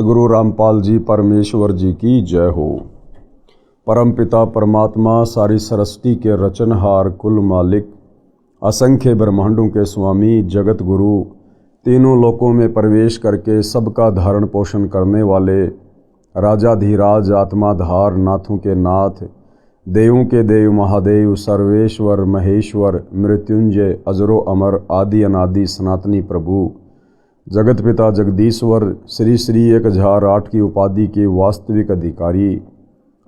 सतगुरु रामपाल जी परमेश्वर जी की जय हो। परमपिता परमात्मा सारी सृष्टि के रचनहार, कुल मालिक, असंख्य ब्रह्मांडों के स्वामी, जगत गुरु, तीनों लोकों में प्रवेश करके सबका धारण पोषण करने वाले, राजाधिराज, आत्माधार, नाथों के नाथ, देवों के देव, महादेव, सर्वेश्वर, महेश्वर, मृत्युंजय, अजरो अमर, आदि अनादि, सनातनी प्रभु, जगत पिता जगदीश्वर, श्री श्री 1008 की उपाधि के वास्तविक अधिकारी,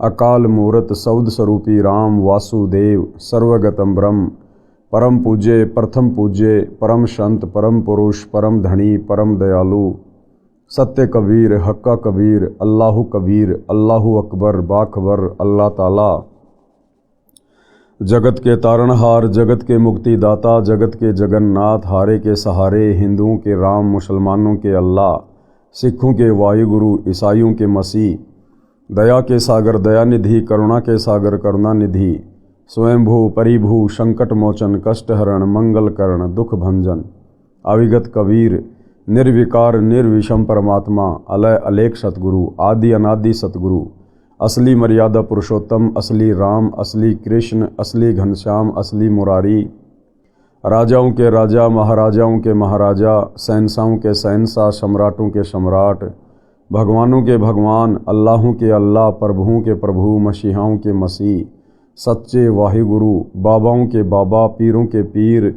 अकाल मूर्त, सौद स्वरूपी राम, वासुदेव, सर्वगतम ब्रह्म, परम पूज्य, प्रथम पूज्य, परम संत, परम पुरुष, परम धनी, परम दयालु, सत्य कबीर, हक्का कबीर, अल्लाहु कबीर, अल्लाहु अकबर, बाखबर, अल्लाह ताला, जगत के तारणहार, जगत के मुक्तिदाता, जगत के जगन्नाथ, हारे के सहारे, हिंदुओं के राम, मुसलमानों के अल्लाह, सिखों के वायुगुरु, ईसाइयों के मसीह, दया के सागर दयानिधि, करुणा के सागर करुणानिधि, स्वयंभू परिभू, संकट मोचन, कष्टहरण, मंगलकरण, दुख भंजन, अविगत कबीर, निर्विकार निर्विषम परमात्मा, अलय अलेख सतगुरु, आदि अनादि सतगुरु, असली मर्यादा पुरुषोत्तम, असली राम, असली कृष्ण, असली घनश्याम, असली मुरारी, राजाओं के राजा, महाराजाओं के महाराजा, शहंशाहों के शहंशाह, सम्राटों के सम्राट, भगवानों के भगवान, अल्लाहों के अल्लाह, प्रभुओं के प्रभु, मसीहाओं के मसीह, सच्चे वाहिगुरु, बाबाओं के बाबा, पीरों के पीर,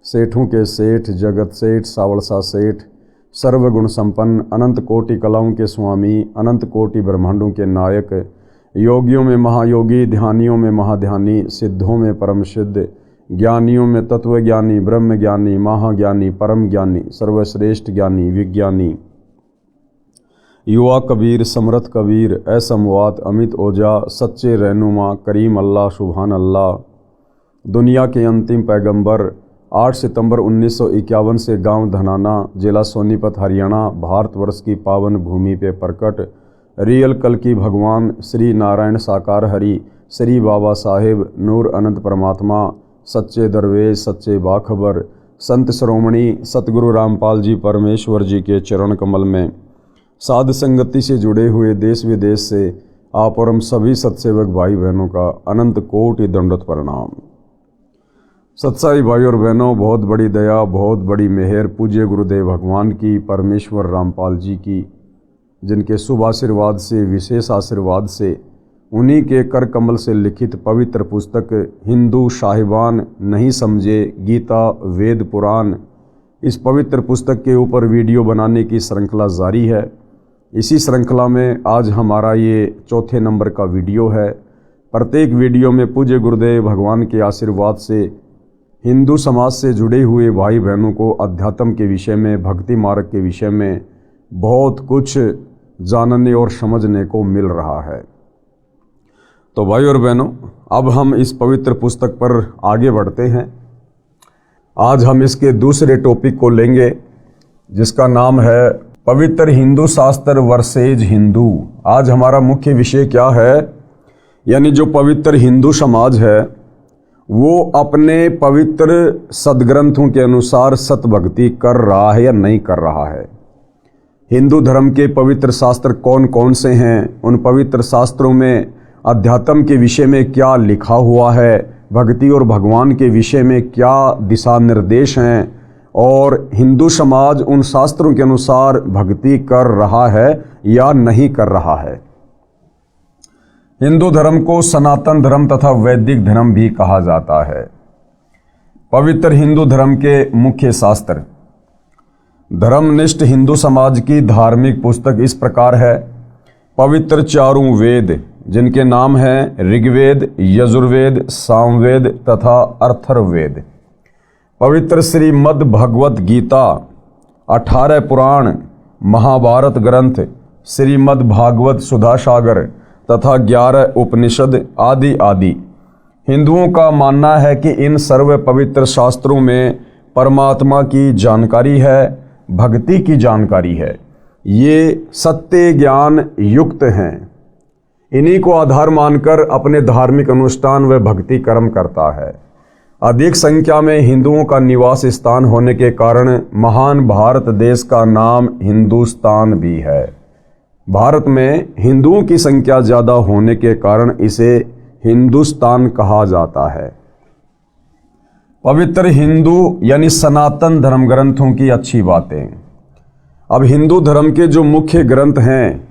सेठों के सेठ, जगत सेठ, सावलसा सेठ, सर्वगुण संपन्न, अनंत कोटि कलाओं के स्वामी, अनंत कोटि ब्रह्मांडों के नायक, योगियों में महायोगी, ध्यानियों में महाध्यानी, सिद्धों में परम सिद्ध, ज्ञानियों में तत्वज्ञानी, ब्रह्म ज्ञानी, महाज्ञानी, परम ज्ञानी, सर्वश्रेष्ठ ज्ञानी, विज्ञानी, युवा कबीर, समर्थ कबीर, असमवात, अमित ओजा, सच्चे रहनुमा, करीम अल्लाह, सुभान अल्लाह, दुनिया के अंतिम पैगंबर, 8 सितंबर 1951 से गांव धनाना, जिला सोनीपत, हरियाणा, भारतवर्ष की पावन भूमि पे प्रकट रियल कल की भगवान श्री नारायण साकार हरि, श्री बाबा साहेब नूर अनंत परमात्मा, सच्चे दरवेश, सच्चे बाखबर, संत श्रोमणी सतगुरु रामपाल जी परमेश्वर जी के चरण कमल में साध संगति से जुड़े हुए देश विदेश से आप और हम सभी सत्सेवक भाई बहनों का अनंत कोटि दंडवत प्रणाम। सत्साई भाई और बहनों, बहुत बड़ी दया, बहुत बड़ी मेहर पूज्य गुरुदेव भगवान की, परमेश्वर रामपाल जी की, जिनके शुभ आशीर्वाद से, विशेष आशीर्वाद से, उन्हीं के कर कमल से लिखित पवित्र पुस्तक हिंदू साहिबान नहीं समझे गीता वेद पुराण, इस पवित्र पुस्तक के ऊपर वीडियो बनाने की श्रृंखला जारी है। इसी श्रृंखला में आज हमारा ये चौथे नंबर का वीडियो है। प्रत्येक वीडियो में पूज्य गुरुदेव भगवान के आशीर्वाद से हिंदू समाज से जुड़े हुए भाई बहनों को अध्यात्म के विषय में, भक्ति मार्ग के विषय में बहुत कुछ जानने और समझने को मिल रहा है। तो भाई और बहनों, अब हम इस पवित्र पुस्तक पर आगे बढ़ते हैं। आज हम इसके दूसरे टॉपिक को लेंगे, जिसका नाम है पवित्र हिंदू शास्त्र वर्सेज हिंदू। आज हमारा मुख्य विषय क्या है, यानी जो पवित्र हिंदू समाज है वो अपने पवित्र सदग्रंथों के अनुसार सतभक्ति कर रहा है या नहीं कर रहा है। हिंदू धर्म के पवित्र शास्त्र कौन कौन से हैं, उन पवित्र शास्त्रों में अध्यात्म के विषय में क्या लिखा हुआ है, भक्ति और भगवान के विषय में क्या दिशा निर्देश हैं, और हिंदू समाज उन शास्त्रों के अनुसार भक्ति कर रहा है या नहीं कर रहा है। हिंदू धर्म को सनातन धर्म तथा वैदिक धर्म भी कहा जाता है। पवित्र हिंदू धर्म के मुख्य शास्त्र। धर्मनिष्ठ हिंदू समाज की धार्मिक पुस्तक इस प्रकार है। पवित्र चारों वेद, जिनके नाम हैं ऋग्वेद, यजुर्वेद, सामवेद तथा अथर्ववेद। पवित्र श्रीमद् भगवत गीता, 18 पुराण, महाभारत ग्रंथ, श्रीमद् भागवत सुधा सागर तथा 11 उपनिषद आदि आदि। हिंदुओं का मानना है कि इन सर्व पवित्र शास्त्रों में परमात्मा की जानकारी है, भक्ति की जानकारी है। ये सत्य ज्ञान युक्त हैं। इन्हीं को आधार मानकर अपने धार्मिक अनुष्ठान व भक्ति कर्म करता है। अधिक संख्या में हिंदुओं का निवास स्थान होने के कारण महान भारत देश का नाम हिंदुस्तान भी है। भारत में हिंदुओं की संख्या ज़्यादा होने के कारण इसे हिंदुस्तान कहा जाता है। पवित्र हिंदू यानी सनातन धर्म ग्रंथों की अच्छी बातें। अब हिंदू धर्म के जो मुख्य ग्रंथ हैं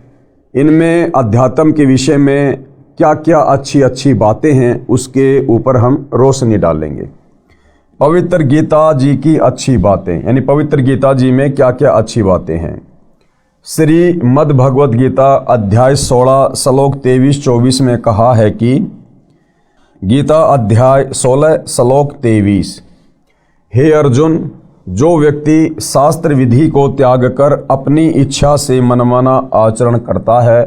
इनमें अध्यात्म के विषय में क्या क्या अच्छी अच्छी बातें हैं उसके ऊपर हम रोशनी डालेंगे। पवित्र गीता जी की अच्छी बातें, यानी पवित्र गीता जी में क्या क्या अच्छी बातें हैं। श्रीमद् भगवद गीता अध्याय 16 श्लोक 23-24 में कहा है कि गीता अध्याय 16 श्लोक 23, हे अर्जुन, जो व्यक्ति शास्त्र विधि को त्याग कर अपनी इच्छा से मनमाना आचरण करता है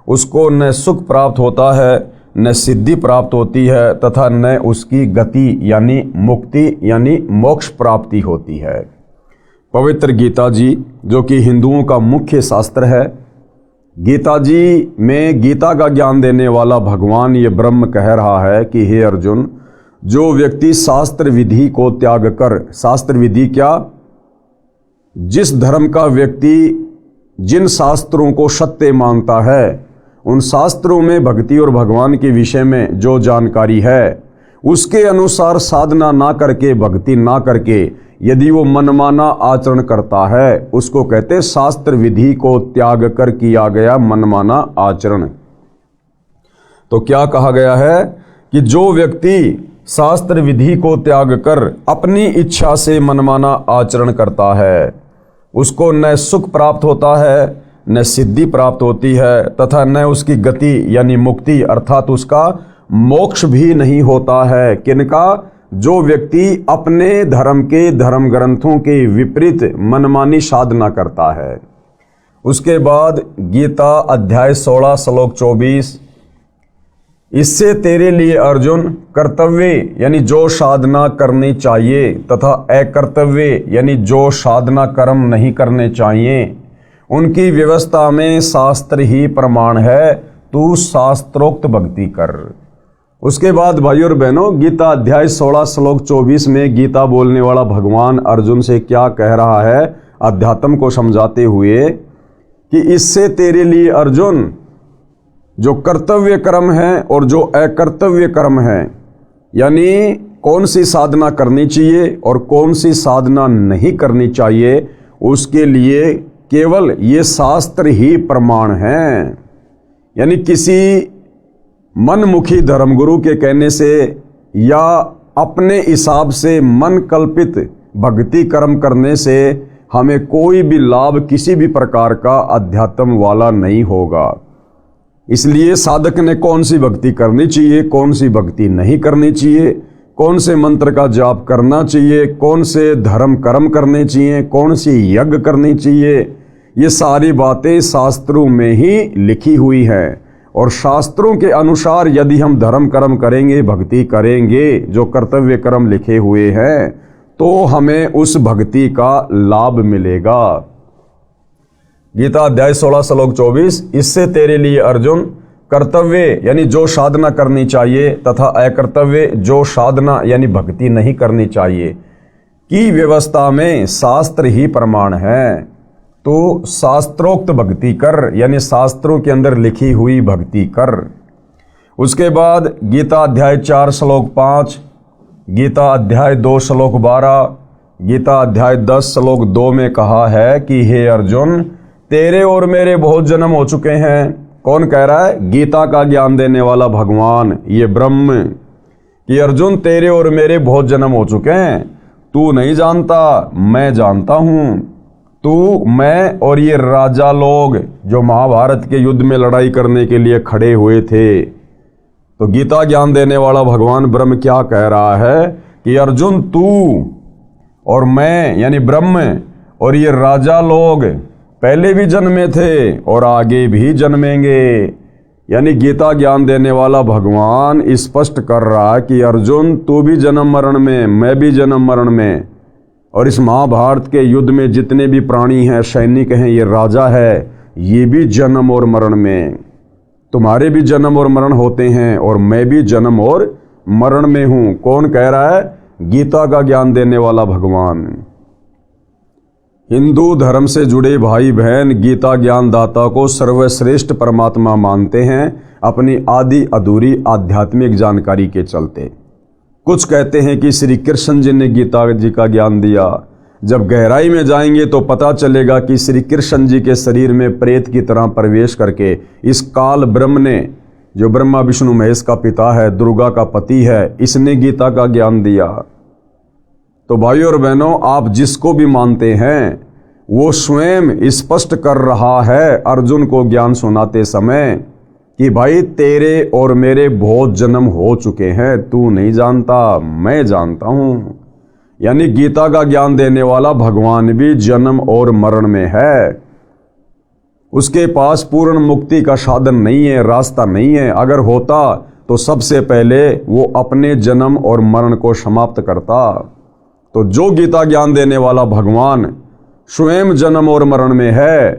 उसको न सुख प्राप्त होता है न सिद्धि प्राप्त होती है तथा न उसकी गति यानी मुक्ति यानी मोक्ष प्राप्ति होती है। पवित्र गीता जी जो कि हिंदुओं का मुख्य शास्त्र है, गीता जी में गीता का ज्ञान देने वाला भगवान ये ब्रह्म कह रहा है कि हे अर्जुन, जो व्यक्ति शास्त्र विधि को त्याग कर, शास्त्र विधि क्या, जिस धर्म का व्यक्ति जिन शास्त्रों को सत्य मानता है उन शास्त्रों में भक्ति और भगवान के विषय में जो जानकारी है उसके अनुसार साधना ना करके, भक्ति ना करके यदि वो मनमाना आचरण करता है उसको कहते शास्त्र विधि को त्याग कर किया गया मनमाना आचरण। तो क्या कहा गया है कि जो व्यक्ति शास्त्र विधि को त्याग कर अपनी इच्छा से मनमाना आचरण करता है उसको न सुख प्राप्त होता है न सिद्धि प्राप्त होती है तथा न उसकी गति यानी मुक्ति अर्थात उसका मोक्ष भी नहीं होता है। किनका? जो व्यक्ति अपने धर्म के धर्म ग्रंथों के विपरीत मनमानी साधना करता है। उसके बाद गीता अध्याय 16 श्लोक 24, इससे तेरे लिए अर्जुन कर्तव्य यानी जो साधना करनी चाहिए तथा अकर्तव्य यानी जो साधना कर्म नहीं करने चाहिए उनकी व्यवस्था में शास्त्र ही प्रमाण है, तू शास्त्रोक्त भक्ति कर। उसके बाद भाई और बहनों गीता अध्याय 16 श्लोक 24 में गीता बोलने वाला भगवान अर्जुन से क्या कह रहा है अध्यात्म को समझाते हुए कि इससे तेरे लिए अर्जुन जो कर्तव्य कर्म है और जो अकर्तव्य कर्म है, यानी कौन सी साधना करनी चाहिए और कौन सी साधना नहीं करनी चाहिए, उसके लिए केवल ये शास्त्र ही प्रमाण है। यानी किसी मनमुखी धर्मगुरु के कहने से या अपने हिसाब से मन कल्पित भक्ति कर्म करने से हमें कोई भी लाभ किसी भी प्रकार का अध्यात्म वाला नहीं होगा। इसलिए साधक ने कौन सी भक्ति करनी चाहिए, कौन सी भक्ति नहीं करनी चाहिए, कौन से मंत्र का जाप करना चाहिए, कौन से धर्म कर्म करने चाहिए, कौन सी यज्ञ करनी चाहिए, ये सारी बातें शास्त्रों में ही लिखी हुई है। और शास्त्रों के अनुसार यदि हम धर्म कर्म करेंगे, भक्ति करेंगे, जो कर्तव्य कर्म लिखे हुए हैं, तो हमें उस भक्ति का लाभ मिलेगा। गीता अध्याय 16 श्लोक 24, इससे तेरे लिए अर्जुन कर्तव्य यानी जो साधना करनी चाहिए तथा अकर्तव्य जो साधना यानी भक्ति नहीं करनी चाहिए की व्यवस्था में शास्त्र ही प्रमाण है, तो शास्त्रोक्त भक्ति कर, यानी शास्त्रों के अंदर लिखी हुई भक्ति कर। उसके बाद गीता अध्याय 4 श्लोक 5, गीता अध्याय 2 श्लोक 12, गीता अध्याय 10 श्लोक 2 में कहा है कि हे अर्जुन, तेरे और मेरे बहुत जन्म हो चुके हैं। कौन कह रहा है? गीता का ज्ञान देने वाला भगवान ये ब्रह्म, कि अर्जुन तेरे और मेरे बहुत जन्म हो चुके हैं, तू नहीं जानता, मैं जानता हूं। तू, मैं और ये राजा लोग जो महाभारत के युद्ध में लड़ाई करने के लिए खड़े हुए थे। तो गीता ज्ञान देने वाला भगवान ब्रह्म क्या कह रहा है कि अर्जुन तू और मैं यानी ब्रह्म और ये राजा लोग पहले भी जन्मे थे और आगे भी जन्मेंगे। यानी गीता ज्ञान देने वाला भगवान स्पष्ट कर रहा है कि अर्जुन तू भी जन्म मरण में, मैं भी जन्म मरण में, और इस महाभारत के युद्ध में जितने भी प्राणी हैं, सैनिक हैं, ये राजा है, ये भी जन्म और मरण में, तुम्हारे भी जन्म और मरण होते हैं और मैं भी जन्म और मरण में हूं। कौन कह रहा है? गीता का ज्ञान देने वाला भगवान। हिंदू धर्म से जुड़े भाई बहन गीता ज्ञान दाता को सर्वश्रेष्ठ परमात्मा मानते हैं अपनी आदि अधूरी आध्यात्मिक जानकारी के चलते। कुछ कहते हैं कि श्री कृष्ण जी ने गीता जी का ज्ञान दिया। जब गहराई में जाएंगे तो पता चलेगा कि श्री कृष्ण जी के शरीर में प्रेत की तरह प्रवेश करके इस काल ब्रह्म ने, जो ब्रह्मा विष्णु महेश का पिता है, दुर्गा का पति है, इसने गीता का ज्ञान दिया। तो भाइयों और बहनों, आप जिसको भी मानते हैं वो स्वयं स्पष्ट कर रहा है अर्जुन को ज्ञान सुनाते समय कि भाई तेरे और मेरे बहुत जन्म हो चुके हैं, तू नहीं जानता, मैं जानता हूँ। यानी गीता का ज्ञान देने वाला भगवान भी जन्म और मरण में है। उसके पास पूर्ण मुक्ति का साधन नहीं है, रास्ता नहीं है। अगर होता तो सबसे पहले वो अपने जन्म और मरण को समाप्त करता। तो जो गीता ज्ञान देने वाला भगवान स्वयं जन्म और मरण में है,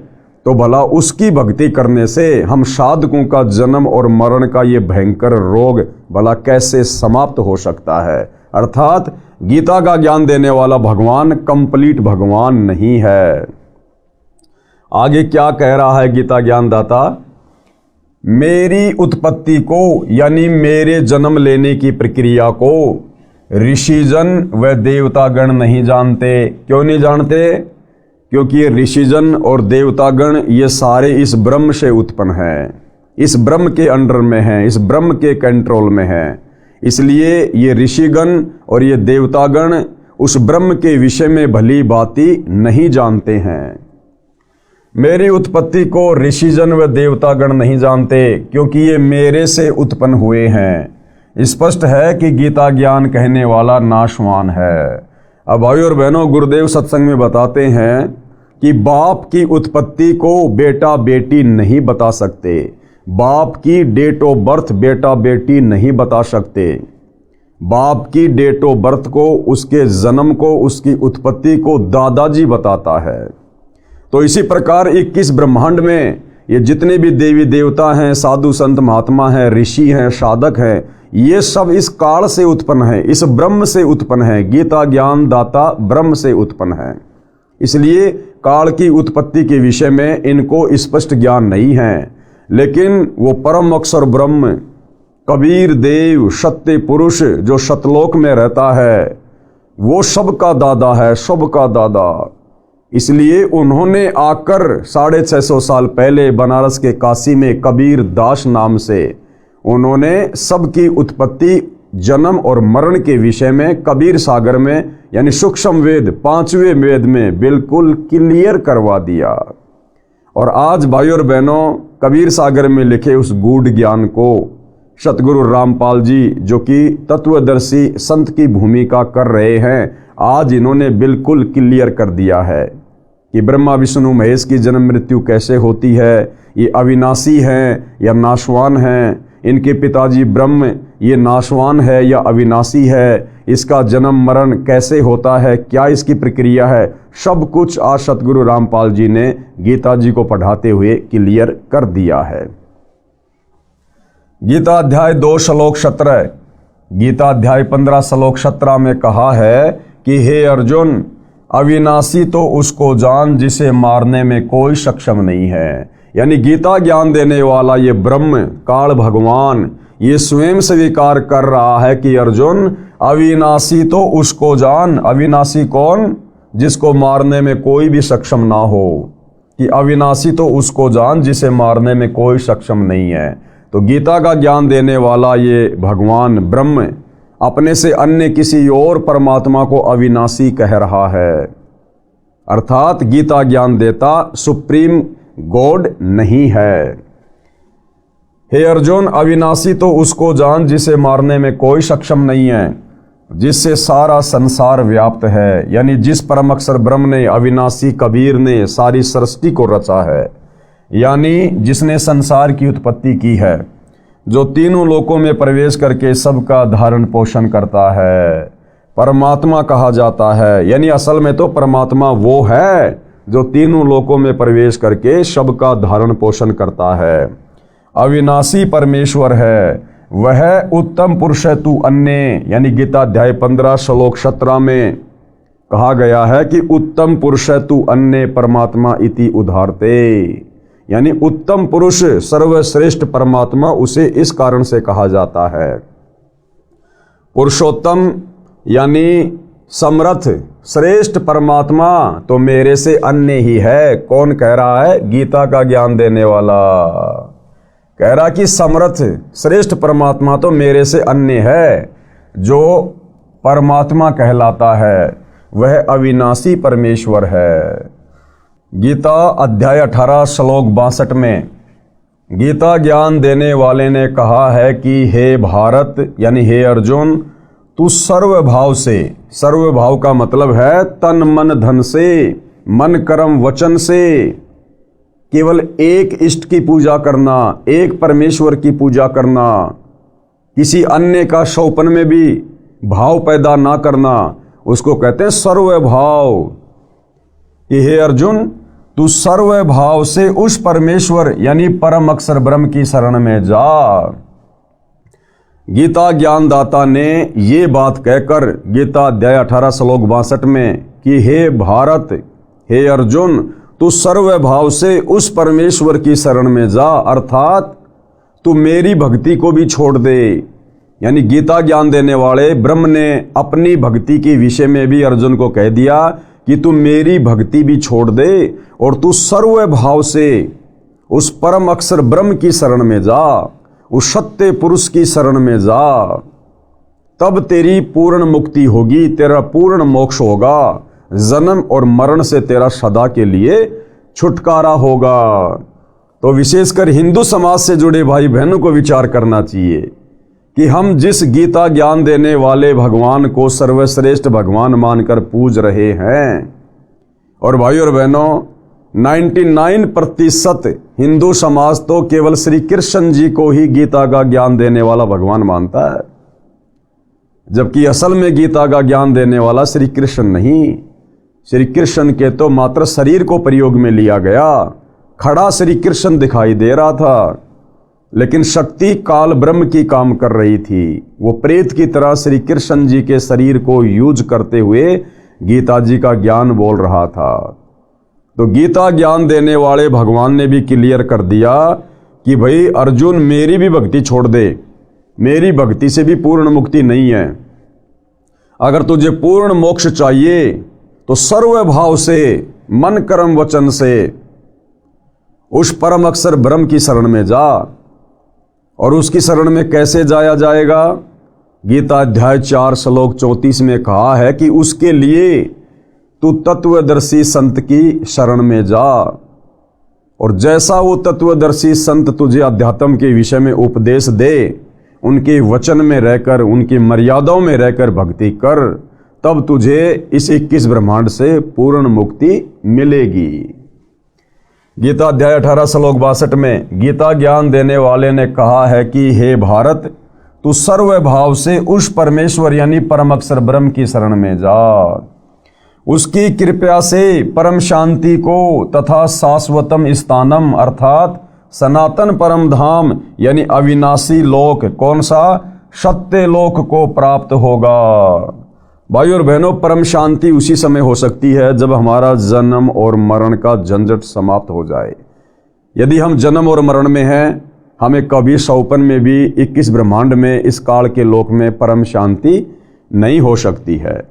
तो भला उसकी भक्ति करने से हम साधकों का जन्म और मरण का ये भयंकर रोग भला कैसे समाप्त हो सकता है। अर्थात गीता का ज्ञान देने वाला भगवान कंप्लीट भगवान नहीं है। आगे क्या कह रहा है गीता ज्ञान दाता? मेरी उत्पत्ति को यानी मेरे जन्म लेने की प्रक्रिया को ऋषिजन व देवतागण नहीं जानते। क्यों नहीं जानते? क्योंकि ये ऋषिजन और देवतागण ये सारे इस ब्रह्म से उत्पन्न हैं, इस ब्रह्म के अंडर में हैं, इस ब्रह्म के कंट्रोल में हैं। इसलिए ये ऋषिगण और ये देवतागण उस ब्रह्म के विषय में भली भांति नहीं जानते हैं। मेरी उत्पत्ति को ऋषिजन व देवतागण नहीं जानते क्योंकि ये मेरे से उत्पन्न हुए हैं। स्पष्ट है कि गीता ज्ञान कहने वाला नाशवान है। अब भाइयों और बहनों, गुरुदेव सत्संग में बताते हैं कि बाप की उत्पत्ति को बेटा बेटी नहीं बता सकते, बाप की डेट ऑफ बर्थ बेटा बेटी नहीं बता सकते। बाप की डेट ऑफ बर्थ को, उसके जन्म को, उसकी उत्पत्ति को दादाजी बताता है। तो इसी प्रकार 21 ब्रह्मांड में ये जितने भी देवी देवता हैं, साधु संत महात्मा हैं, ऋषि हैं, साधक हैं, ये सब इस काल से उत्पन्न है, इस ब्रह्म से उत्पन्न है। गीता ज्ञान दाता ब्रह्म से उत्पन्न है। इसलिए काल की उत्पत्ति के विषय में इनको स्पष्ट ज्ञान नहीं है। लेकिन वो परम अक्षर ब्रह्म कबीर देव सत्य पुरुष जो सतलोक में रहता है, वो सबका दादा है, सबका दादा। इसलिए उन्होंने आकर 650 साल पहले बनारस के काशी में कबीर दास नाम से उन्होंने सबकी उत्पत्ति, जन्म और मरण के विषय में कबीर सागर में यानी सूक्ष्म वेद 5वें वेद में बिल्कुल क्लियर करवा दिया। और आज भाइयों और बहनों, कबीर सागर में लिखे उस गूढ़ ज्ञान को सतगुरु रामपाल जी, जो कि तत्वदर्शी संत की भूमिका कर रहे हैं, आज इन्होंने बिल्कुल क्लियर कर दिया है कि ब्रह्मा विष्णु महेश की जन्म मृत्यु कैसे होती है, ये अविनाशी हैं या नाशवान हैं, इनके पिताजी ब्रह्म ये नाशवान है या अविनाशी है, इसका जन्म मरण कैसे होता है, क्या इसकी प्रक्रिया है, सब कुछ आज सतगुरु रामपाल जी ने गीता जी को पढ़ाते हुए क्लियर कर दिया है। गीता अध्याय 2 श्लोक 17, गीता अध्याय 15 श्लोक 17 में कहा है कि हे अर्जुन, अविनाशी तो उसको जान जिसे मारने में कोई सक्षम नहीं है। यानी गीता ज्ञान देने वाला ये ब्रह्म काल भगवान ये स्वयं स्वीकार कर रहा है कि अर्जुन, अविनाशी तो उसको जान। अविनाशी कौन? जिसको मारने में कोई भी सक्षम ना हो। कि अविनाशी तो उसको जान जिसे मारने में कोई सक्षम नहीं है। तो गीता का ज्ञान देने वाला ये भगवान ब्रह्म अपने से अन्य किसी और परमात्मा को अविनाशी कह रहा है। अर्थात गीता ज्ञान देता सुप्रीम गॉड नहीं है। हे अर्जुन, अविनाशी तो उसको जान जिसे मारने में कोई सक्षम नहीं है, जिससे सारा संसार व्याप्त है। यानी जिस परम अक्षर ब्रह्म ने, अविनाशी कबीर ने सारी सृष्टि को रचा है, यानी जिसने संसार की उत्पत्ति की है, जो तीनों लोकों में प्रवेश करके सबका धारण पोषण करता है, परमात्मा कहा जाता है। यानी असल में तो परमात्मा वो है जो तीनों लोकों में प्रवेश करके सबका धारण पोषण करता है। अविनाशी परमेश्वर है, वह उत्तम पुरुष है तू अन्य। यानी गीता अध्याय 15 श्लोक 17 में कहा गया है कि उत्तम पुरुष तु अन्य परमात्मा इति उदाहरते, यानी उत्तम पुरुष सर्वश्रेष्ठ परमात्मा उसे इस कारण से कहा जाता है। पुरुषोत्तम यानी समर्थ श्रेष्ठ परमात्मा तो मेरे से अन्य ही है। कौन कह रहा है? गीता का ज्ञान देने वाला कह रहा कि समर्थ श्रेष्ठ परमात्मा तो मेरे से अन्य है। जो परमात्मा कहलाता है वह अविनाशी परमेश्वर है। गीता अध्याय 18 श्लोक 62 में गीता ज्ञान देने वाले ने कहा है कि हे भारत यानी हे अर्जुन, तू सर्वभाव से, सर्वभाव का मतलब है तन मन धन से, मन कर्म वचन से केवल एक इष्ट की पूजा करना, एक परमेश्वर की पूजा करना, किसी अन्य का शौपन में भी भाव पैदा ना करना, उसको कहते हैं सर्वभाव। कि हे अर्जुन, तू सर्वभाव से उस परमेश्वर यानी परम अक्षर ब्रह्म की शरण में जा। गीता ज्ञानदाता ने ये बात कहकर गीता अध्याय 18 श्लोक 62 में कि हे भारत, हे अर्जुन, तू सर्वभाव से उस परमेश्वर की शरण में जा, अर्थात तू मेरी भक्ति को भी छोड़ दे। यानी गीता ज्ञान देने वाले ब्रह्म ने अपनी भक्ति के विषय में भी अर्जुन को कह दिया कि तू मेरी भक्ति भी छोड़ दे और तू सर्वभाव से उस परम अक्षर ब्रह्म की शरण में जा, उस सत्य पुरुष की शरण में जा। तब तेरी पूर्ण मुक्ति होगी, तेरा पूर्ण मोक्ष होगा, जन्म और मरण से तेरा सदा के लिए छुटकारा होगा। तो विशेषकर हिंदू समाज से जुड़े भाई बहनों को विचार करना चाहिए कि हम जिस गीता ज्ञान देने वाले भगवान को सर्वश्रेष्ठ भगवान मानकर पूज रहे हैं, और भाई और बहनों 99% हिंदू समाज तो केवल श्री कृष्ण जी को ही गीता का ज्ञान देने वाला भगवान मानता है, जबकि असल में गीता का ज्ञान देने वाला श्री कृष्ण नहीं। श्री कृष्ण के तो मात्र शरीर को प्रयोग में लिया गया, खड़ा श्री कृष्ण दिखाई दे रहा था, लेकिन शक्ति काल ब्रह्म की काम कर रही थी। वो प्रेत की तरह श्री कृष्ण जी के शरीर को यूज करते हुए गीता जी का ज्ञान बोल रहा था। तो गीता ज्ञान देने वाले भगवान ने भी क्लियर कर दिया कि भाई अर्जुन, मेरी भी भक्ति छोड़ दे, मेरी भक्ति से भी पूर्ण मुक्ति नहीं है। अगर तुझे पूर्ण मोक्ष चाहिए तो सर्वभाव से, मन कर्म वचन से उस परम अक्षर ब्रह्म की शरण में जा। और उसकी शरण में कैसे जाया जाएगा? गीता अध्याय 4 श्लोक 34 में कहा है कि उसके लिए तू तत्वदर्शी संत की शरण में जा, और जैसा वो तत्वदर्शी संत तुझे अध्यात्म के विषय में उपदेश दे, उनके वचन में रहकर, उनकी मर्यादाओं में रहकर भक्ति कर, तब तुझे इस 21 ब्रह्मांड से पूर्ण मुक्ति मिलेगी। गीता अध्याय 18 श्लोक 62 में गीता ज्ञान देने वाले ने कहा है कि हे भारत, तू सर्वभाव से उस परमेश्वर यानी परम अक्षर ब्रह्म की शरण में जा। उसकी कृपा से परम शांति को तथा शाश्वतम स्थानम अर्थात सनातन परम धाम यानी अविनाशी लोक, कौन सा? सत्य लोक को प्राप्त होगा। भाई और बहनों, परम शांति उसी समय हो सकती है जब हमारा जन्म और मरण का झंझट समाप्त हो जाए। यदि हम जन्म और मरण में हैं, हमें कभी सौपन में भी 21 ब्रह्मांड में इस काल के लोक में परम शांति नहीं हो सकती है।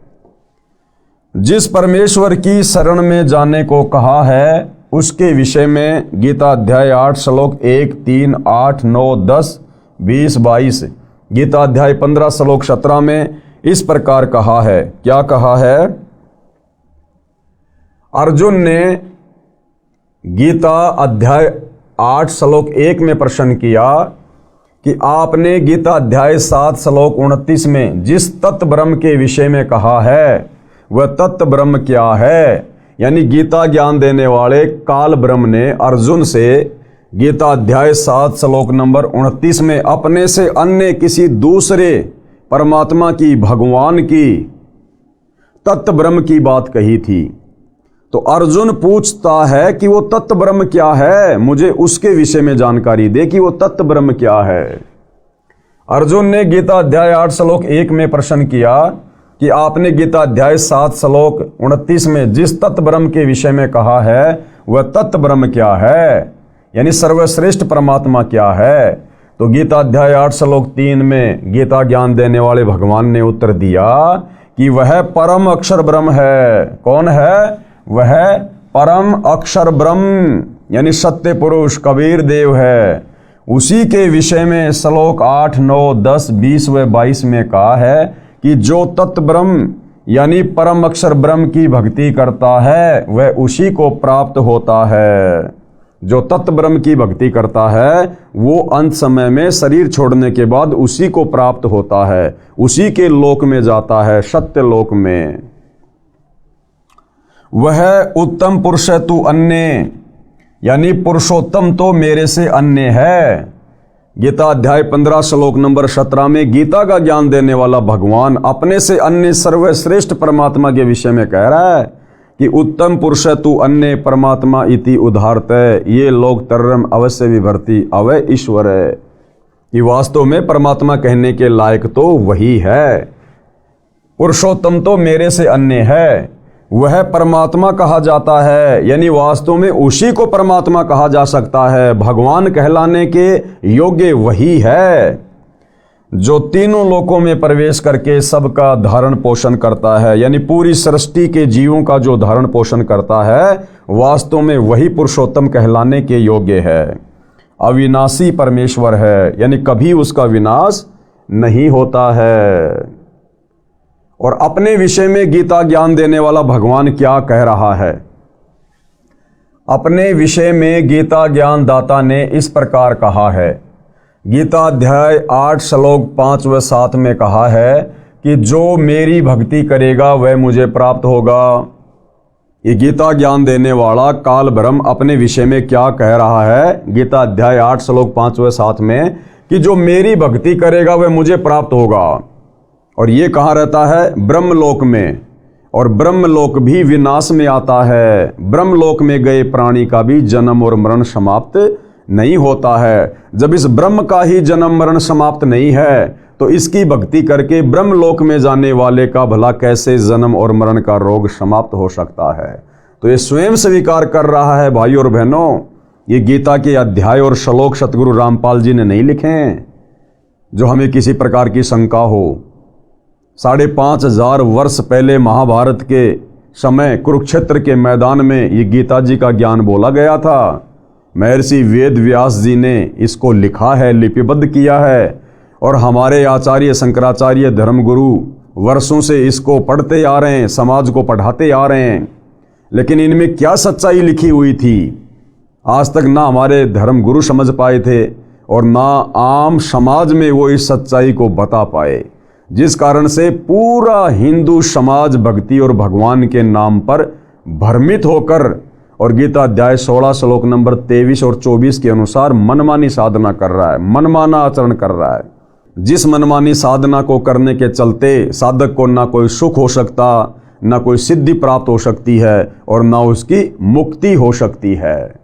जिस परमेश्वर की शरण में जाने को कहा है उसके विषय में गीता अध्याय 8 श्लोक 1, 3, 8, 9, 10, 20, 22, गीता अध्याय 15 श्लोक 17 में इस प्रकार कहा है। क्या कहा है? अर्जुन ने गीता अध्याय 8 श्लोक 1 में प्रश्न किया कि आपने गीता अध्याय 7 श्लोक 29 में जिस तत्व ब्रह्म के विषय में कहा है वह तत्व ब्रह्म क्या है? यानी गीता ज्ञान देने वाले काल ब्रह्म ने अर्जुन से गीता अध्याय 7 श्लोक नंबर 29 में अपने से अन्य किसी दूसरे परमात्मा की, भगवान की, तत्व ब्रह्म की बात कही थी। तो अर्जुन पूछता है कि वो तत्व ब्रह्म क्या है, मुझे उसके विषय में जानकारी दे कि वो तत्व ब्रह्म क्या है। अर्जुन ने गीता अध्याय 8 श्लोक 1 में प्रश्न किया कि आपने गीता अध्याय 7 श्लोक 29 में जिस तत्व ब्रह्म के विषय में कहा है वह तत्व ब्रह्म क्या है, यानी सर्वश्रेष्ठ परमात्मा क्या है। तो गीता अध्याय 8 श्लोक 3 में गीता ज्ञान देने वाले भगवान ने उत्तर दिया कि वह परम अक्षर ब्रह्म है। कौन है? वह परम अक्षर ब्रह्म यानी सत्य पुरुष कबीर देव है। उसी के विषय में श्लोक 8, 9, 10, 20 व 22 में कहा है कि जो तत्व ब्रह्म यानी परम अक्षर ब्रह्म की भक्ति करता है वह उसी को प्राप्त होता है। जो तत्व ब्रह्म की भक्ति करता है वो अंत समय में शरीर छोड़ने के बाद उसी को प्राप्त होता है, उसी के लोक में जाता है, सत्य लोक में। वह उत्तम पुरुष है तू अन्य, यानी पुरुषोत्तम तो मेरे से अन्य है। गीता अध्याय 15 श्लोक नंबर 17 में गीता का ज्ञान देने वाला भगवान अपने से अन्य सर्वश्रेष्ठ परमात्मा के विषय में कह रहा है कि उत्तम पुरुष तू अन्य परमात्मा इति उदाहरतः ये लोक तरम अवश्य विभर्ति अवय ईश्वर है। कि वास्तव में परमात्मा कहने के लायक तो वही है। पुरुषोत्तम तो मेरे से अन्य है, वह परमात्मा कहा जाता है, यानी वास्तव में उसी को परमात्मा कहा जा सकता है। भगवान कहलाने के योग्य वही है जो तीनों लोकों में प्रवेश करके सबका धारण पोषण करता है, यानी पूरी सृष्टि के जीवों का जो धारण पोषण करता है वास्तव में वही पुरुषोत्तम कहलाने के योग्य है। अविनाशी परमेश्वर है, यानी कभी उसका विनाश नहीं होता है। और अपने विषय में गीता ज्ञान देने वाला भगवान क्या कह रहा है? अपने विषय में गीता ज्ञान दाता ने इस प्रकार कहा है। गीता अध्याय 8 श्लोक 5 व 7 में कहा है कि जो मेरी भक्ति करेगा वह मुझे प्राप्त होगा। ये गीता ज्ञान देने वाला काल ब्रह्म अपने विषय में क्या कह रहा है? गीता अध्याय 8 श्लोक 5 व 7 में कि जो मेरी भक्ति करेगा वह मुझे प्राप्त होगा। और ये कहाँ रहता है? ब्रह्मलोक में। और ब्रह्मलोक भी विनाश में आता है। ब्रह्मलोक में गए प्राणी का भी जन्म और मरण समाप्त नहीं होता है। जब इस ब्रह्म का ही जन्म मरण समाप्त नहीं है तो इसकी भक्ति करके ब्रह्मलोक में जाने वाले का भला कैसे जन्म और मरण का रोग समाप्त हो सकता है? तो ये स्वयं स्वीकार कर रहा है। भाई और बहनों, ये गीता के अध्याय और श्लोक सतगुरु रामपाल जी ने नहीं लिखे हैं जो हमें किसी प्रकार की शंका हो। 5,500 वर्ष पहले महाभारत के समय कुरुक्षेत्र के मैदान में ये गीता जी का ज्ञान बोला गया था। महर्षि वेद व्यास जी ने इसको लिखा है, लिपिबद्ध किया है। और हमारे आचार्य शंकराचार्य धर्मगुरु वर्षों से इसको पढ़ते आ रहे हैं, समाज को पढ़ाते आ रहे हैं। लेकिन इनमें क्या सच्चाई लिखी हुई थी आज तक ना हमारे धर्मगुरु समझ पाए थे और ना आम समाज में वो इस सच्चाई को बता पाए, जिस कारण से पूरा हिंदू समाज भक्ति और भगवान के नाम पर भ्रमित होकर और गीता अध्याय 16 श्लोक नंबर 23 और 24 के अनुसार मनमानी साधना कर रहा है, मनमाना आचरण कर रहा है। जिस मनमानी साधना को करने के चलते साधक को ना कोई सुख हो सकता, ना कोई सिद्धि प्राप्त हो सकती है और ना उसकी मुक्ति हो सकती है।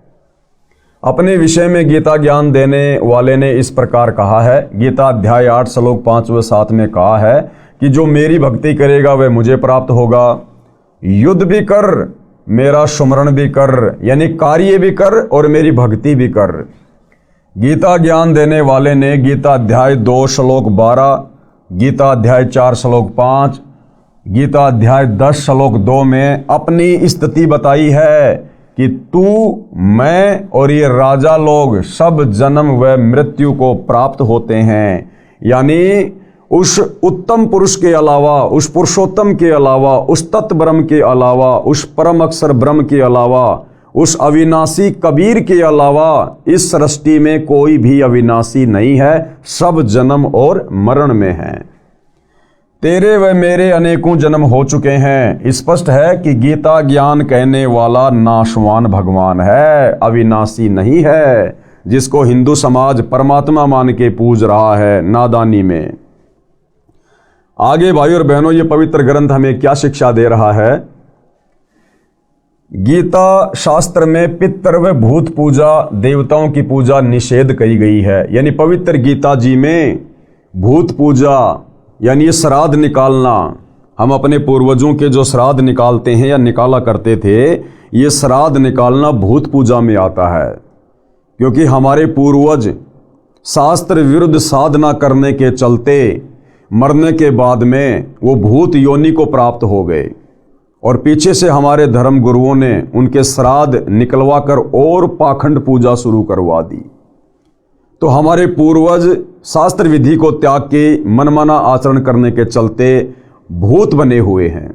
अपने विषय में गीता ज्ञान देने वाले ने इस प्रकार कहा है। गीता अध्याय 8 श्लोक 5 व 7 में कहा है कि जो मेरी भक्ति करेगा वह मुझे प्राप्त होगा। युद्ध भी कर, मेरा सुमरण भी कर, यानी कार्य भी कर और मेरी भक्ति भी कर। गीता ज्ञान देने वाले ने गीता अध्याय 2 श्लोक 12, गीता अध्याय 4 श्लोक 5, गीता अध्याय 10 श्लोक 2 में अपनी स्थिति बताई है कि तू, मैं और ये राजा लोग सब जन्म व मृत्यु को प्राप्त होते हैं। यानी उस उत्तम पुरुष के अलावा, उस पुरुषोत्तम के अलावा, उस तत्व ब्रह्म के अलावा, उस परम अक्षर ब्रह्म के अलावा, उस अविनाशी कबीर के अलावा इस सृष्टि में कोई भी अविनाशी नहीं है। सब जन्म और मरण में हैं। तेरे व मेरे अनेकों जन्म हो चुके हैं। स्पष्ट है कि गीता ज्ञान कहने वाला नाशवान भगवान है, अविनाशी नहीं है, जिसको हिंदू समाज परमात्मा मान के पूज रहा है नादानी में। आगे भाई और बहनों, ये पवित्र ग्रंथ हमें क्या शिक्षा दे रहा है? गीता शास्त्र में पितर व भूत पूजा, देवताओं की पूजा निषेध कही गई है। यानी पवित्र गीता जी में भूत पूजा यानी श्राद्ध निकालना, हम अपने पूर्वजों के जो श्राद्ध निकालते हैं या निकाला करते थे, ये श्राद्ध निकालना भूत पूजा में आता है, क्योंकि हमारे पूर्वज शास्त्र विरुद्ध साधना करने के चलते मरने के बाद में वो भूत योनि को प्राप्त हो गए, और पीछे से हमारे धर्म गुरुओं ने उनके श्राद्ध निकलवा कर और पाखंड पूजा शुरू करवा दी। तो हमारे पूर्वज शास्त्र विधि को त्याग के मनमाना आचरण करने के चलते भूत बने हुए हैं,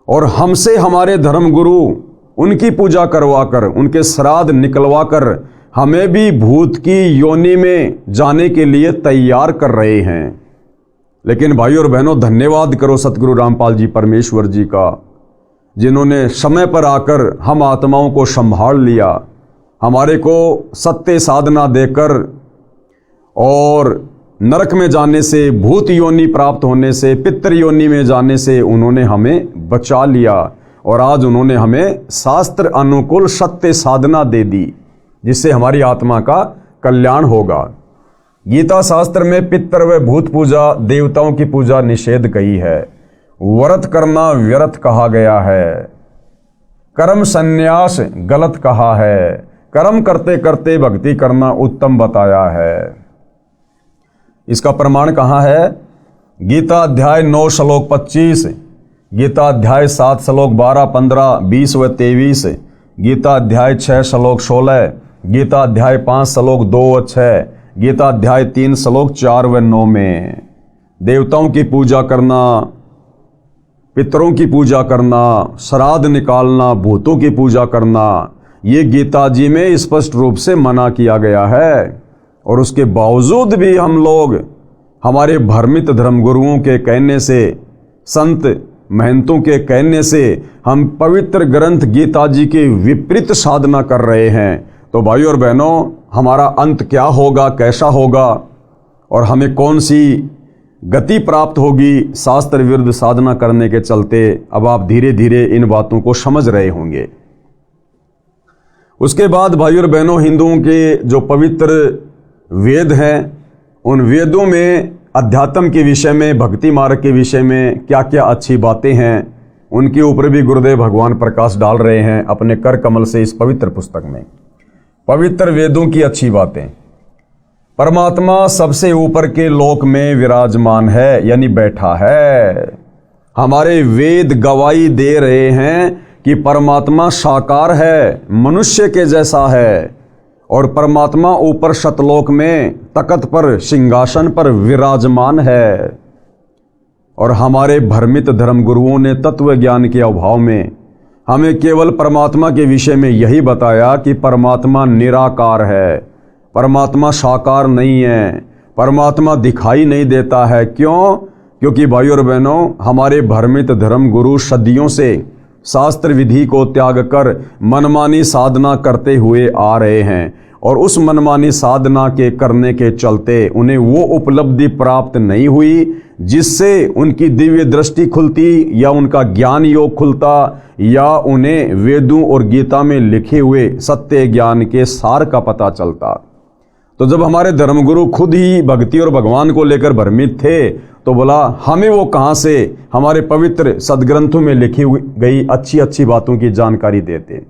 और हमसे हमारे धर्म गुरु उनकी पूजा करवाकर उनके श्राद्ध निकलवाकर हमें भी भूत की योनि में जाने के लिए तैयार कर रहे हैं। लेकिन भाइयों और बहनों, धन्यवाद करो सतगुरु रामपाल जी परमेश्वर जी का, जिन्होंने समय पर आकर हम आत्माओं को संभाल लिया, हमारे को सत्य साधना देकर और नरक में जाने से, भूत योनि प्राप्त होने से, पितृ योनि में जाने से उन्होंने हमें बचा लिया, और आज उन्होंने हमें शास्त्र अनुकूल सत्य साधना दे दी, जिससे हमारी आत्मा का कल्याण होगा। गीता शास्त्र में पितर व भूत पूजा, देवताओं की पूजा निषेध कही है। व्रत करना व्यर्थ कहा गया है। कर्म संन्यास गलत कहा है। कर्म करते करते भक्ति करना उत्तम बताया है। इसका प्रमाण कहाँ है? गीता अध्याय 9 श्लोक 25, गीता अध्याय 7 श्लोक 12, 15, 20 व 23, गीता अध्याय 6 श्लोक 16, गीता अध्याय 5 श्लोक 2 व 6, गीता अध्याय 3 श्लोक 4 व 9 में देवताओं की पूजा करना, पितरों की पूजा करना, श्राद्ध निकालना, भूतों की पूजा करना, ये गीता जी में स्पष्ट रूप से मना किया गया है। और उसके बावजूद भी हम लोग हमारे भ्रमित धर्मगुरुओं के कहने से, संत महंतों के कहने से हम पवित्र ग्रंथ गीता जी के विपरीत साधना कर रहे हैं। तो भाइयों और बहनों, हमारा अंत क्या होगा, कैसा होगा, और हमें कौन सी गति प्राप्त होगी शास्त्र विरुद्ध साधना करने के चलते, अब आप धीरे धीरे इन बातों को समझ रहे होंगे। उसके बाद भाइयों और बहनों, हिंदुओं के जो पवित्र वेद हैं, उन वेदों में अध्यात्म के विषय में, भक्ति मार्ग के विषय में क्या क्या अच्छी बातें हैं, उनके ऊपर भी गुरुदेव भगवान प्रकाश डाल रहे हैं अपने कर कमल से इस पवित्र पुस्तक में। पवित्र वेदों की अच्छी बातें। परमात्मा सबसे ऊपर के लोक में विराजमान है, यानी बैठा है। हमारे वेद गवाही दे रहे हैं कि परमात्मा साकार है, मनुष्य के जैसा है, और परमात्मा ऊपर सतलोक में तख्त पर, सिंहासन पर विराजमान है। और हमारे भ्रमित धर्मगुरुओं ने तत्व ज्ञान के अभाव में हमें केवल परमात्मा के विषय में यही बताया कि परमात्मा निराकार है, परमात्मा साकार नहीं है, परमात्मा दिखाई नहीं देता है। क्यों? क्योंकि भाइयों और बहनों, हमारे भ्रमित धर्म गुरु सदियों से शास्त्र विधि को त्याग कर मनमानी साधना करते हुए आ रहे हैं, और उस मनमानी साधना के करने के चलते उन्हें वो उपलब्धि प्राप्त नहीं हुई जिससे उनकी दिव्य दृष्टि खुलती, या उनका ज्ञान योग खुलता, या उन्हें वेदों और गीता में लिखे हुए सत्य ज्ञान के सार का पता चलता। तो जब हमारे धर्मगुरु खुद ही भक्ति और भगवान को लेकर भ्रमित थे, तो बोला हमें वो कहाँ से हमारे पवित्र सदग्रंथों में लिखी गई अच्छी अच्छी बातों की जानकारी देते।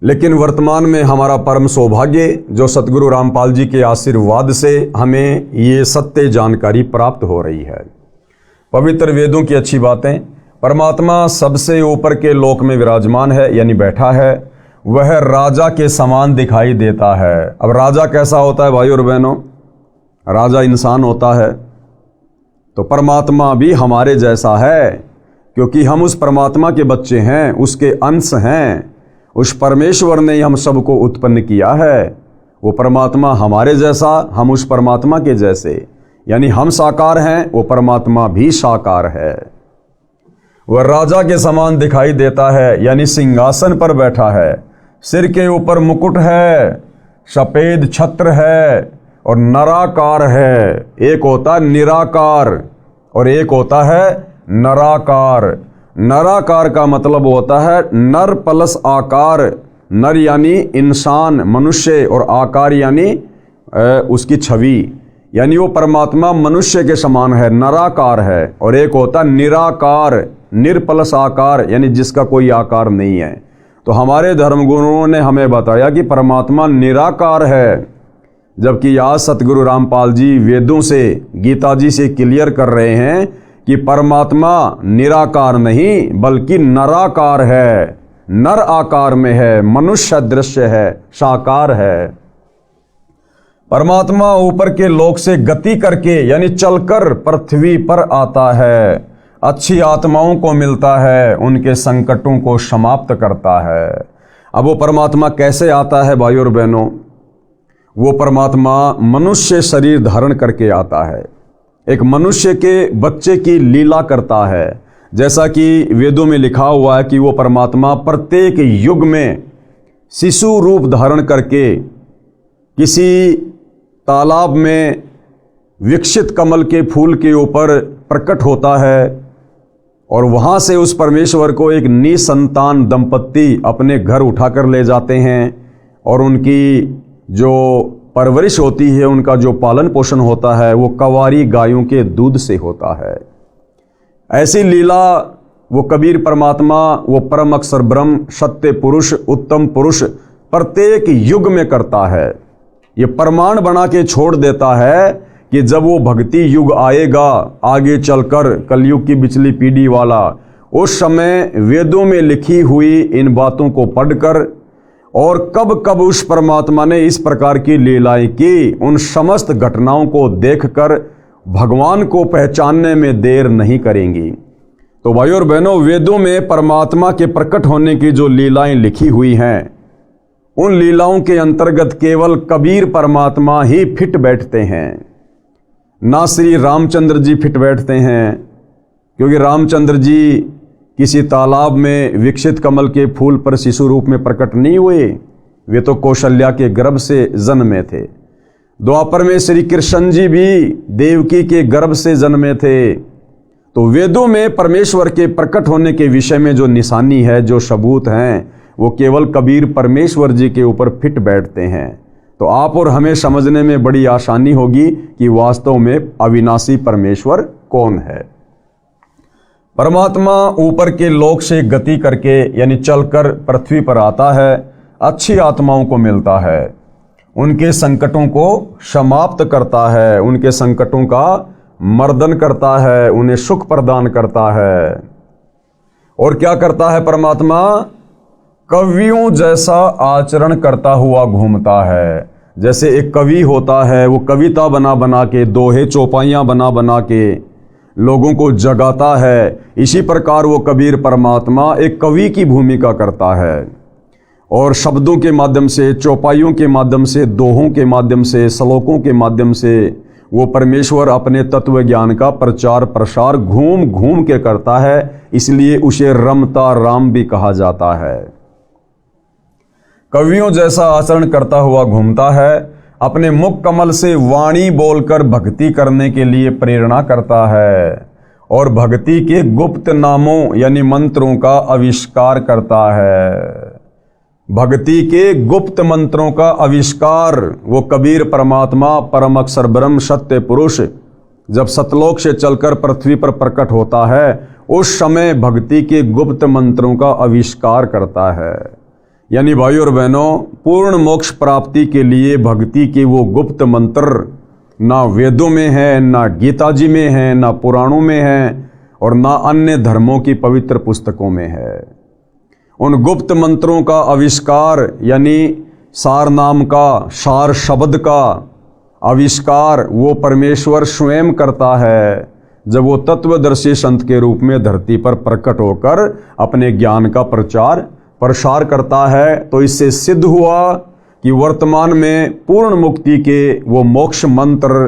लेकिन वर्तमान में हमारा परम सौभाग्य जो सतगुरु रामपाल जी के आशीर्वाद से हमें ये सत्य जानकारी प्राप्त हो रही है। पवित्र वेदों की अच्छी बातें। परमात्मा सबसे ऊपर के लोक में विराजमान है, यानी बैठा है। वह राजा के समान दिखाई देता है। अब राजा कैसा होता है भाइयों और बहनों? राजा इंसान होता है, तो परमात्मा भी हमारे जैसा है, क्योंकि हम उस परमात्मा के बच्चे हैं, उसके अंश हैं। उस परमेश्वर ने हम सबको उत्पन्न किया है। वो परमात्मा हमारे जैसा, हम उस परमात्मा के जैसे, यानी हम साकार हैं, वो परमात्मा भी साकार है। वह राजा के समान दिखाई देता है, यानी सिंहासन पर बैठा है, सिर के ऊपर मुकुट है, सफेद छत्र है, और नराकार है। एक होता है निराकार और एक होता है नराकार। नराकार का मतलब होता है नर प्लस आकार। नर यानी इंसान, मनुष्य, और आकार यानी उसकी छवि, यानी वो परमात्मा मनुष्य के समान है, नराकार है, और एक होता निराकार, निर्पलस आकार, यानी जिसका कोई आकार नहीं है। तो हमारे धर्मगुरुओं ने हमें बताया कि परमात्मा निराकार है, जबकि आज सतगुरु रामपाल जी वेदों से, गीता जी से क्लियर कर रहे हैं कि परमात्मा निराकार नहीं बल्कि नराकार है, नर आकार में है, मनुष्य दृश्य है, साकार है। परमात्मा ऊपर के लोक से गति करके यानी चलकर पृथ्वी पर आता है, अच्छी आत्माओं को मिलता है, उनके संकटों को समाप्त करता है। अब वो परमात्मा कैसे आता है भाइयों और बहनों? वो परमात्मा मनुष्य शरीर धारण करके आता है, एक मनुष्य के बच्चे की लीला करता है। जैसा कि वेदों में लिखा हुआ है कि वो परमात्मा प्रत्येक युग में शिशु रूप धारण करके किसी तालाब में विकसित कमल के फूल के ऊपर प्रकट होता है, और वहाँ से उस परमेश्वर को एक निसंतान दंपत्ति अपने घर उठाकर ले जाते हैं, और उनकी जो परवरिश होती है, उनका जो पालन पोषण होता है, वो कवारी गायों के दूध से होता है। ऐसी लीला वो कबीर परमात्मा, वो परम अक्षर ब्रह्म, सत्य पुरुष, उत्तम पुरुष प्रत्येक युग में करता है। ये प्रमाण बना के छोड़ देता है कि जब वो भक्ति युग आएगा आगे चलकर, कलयुग की पिछली पीढ़ी वाला, उस समय वेदों में लिखी हुई इन बातों को पढ़कर और कब कब उस परमात्मा ने इस प्रकार की लीलाएं की, उन समस्त घटनाओं को देखकर भगवान को पहचानने में देर नहीं करेंगी। तो भाइयों और बहनों, वेदों में परमात्मा के प्रकट होने की जो लीलाएं लिखी हुई हैं, उन लीलाओं के अंतर्गत केवल कबीर परमात्मा ही फिट बैठते हैं, ना श्री रामचंद्र जी फिट बैठते हैं, क्योंकि रामचंद्र जी किसी तालाब में विकसित कमल के फूल पर शिशु रूप में प्रकट नहीं हुए, वे तो कौशल्या के गर्भ से जन्मे थे। द्वापर में श्री कृष्ण जी भी देवकी के गर्भ से जन्मे थे। तो वेदों में परमेश्वर के प्रकट होने के विषय में जो निशानी है, जो सबूत हैं, वो केवल कबीर परमेश्वर जी के ऊपर फिट बैठते हैं। तो आप और हमें समझने में बड़ी आसानी होगी कि वास्तव में अविनाशी परमेश्वर कौन है। परमात्मा ऊपर के लोक से गति करके यानी चलकर पृथ्वी पर आता है, अच्छी आत्माओं को मिलता है, उनके संकटों को समाप्त करता है, उनके संकटों का मर्दन करता है, उन्हें सुख प्रदान करता है। और क्या करता है परमात्मा? कवियों जैसा आचरण करता हुआ घूमता है। जैसे एक कवि होता है, वो कविता बना बना के, दोहे चौपाइयाँ बना बना के लोगों को जगाता है, इसी प्रकार वो कबीर परमात्मा एक कवि की भूमिका करता है, और शब्दों के माध्यम से, चौपाइयों के माध्यम से, दोहों के माध्यम से, श्लोकों के माध्यम से वो परमेश्वर अपने तत्व ज्ञान का प्रचार प्रसार घूम घूम के करता है, इसलिए उसे रमता राम भी कहा जाता है। कवियों जैसा आचरण करता हुआ घूमता है, अपने मुख कमल से वाणी बोलकर भक्ति करने के लिए प्रेरणा करता है, और भक्ति के गुप्त नामों यानी मंत्रों का आविष्कार करता है। भक्ति के गुप्त मंत्रों का आविष्कार वो कबीर परमात्मा, परम अक्षर ब्रह्म, सत्य पुरुष जब सतलोक से चलकर पृथ्वी पर प्रकट होता है, उस समय भक्ति के गुप्त मंत्रों का आविष्कार करता है। यानी भाइयों और बहनों, पूर्ण मोक्ष प्राप्ति के लिए भक्ति के वो गुप्त मंत्र ना वेदों में है, ना गीता जी में है, ना पुराणों में है, और ना अन्य धर्मों की पवित्र पुस्तकों में है। उन गुप्त मंत्रों का आविष्कार यानी सार नाम का, सार शब्द का आविष्कार वो परमेश्वर स्वयं करता है, जब वो तत्वदर्शी संत के रूप में धरती पर प्रकट होकर अपने ज्ञान का प्रचार प्रसार करता है। तो इससे सिद्ध हुआ कि वर्तमान में पूर्ण मुक्ति के वो मोक्ष मंत्र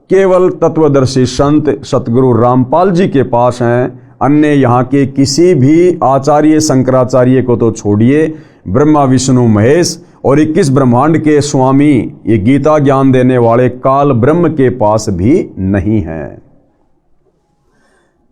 केवल तत्वदर्शी संत सतगुरु रामपाल जी के पास हैं। अन्य यहाँ के किसी भी आचार्य शंकराचार्य को तो छोड़िए, ब्रह्मा विष्णु महेश और 21 ब्रह्मांड के स्वामी ये गीता ज्ञान देने वाले काल ब्रह्म के पास भी नहीं है।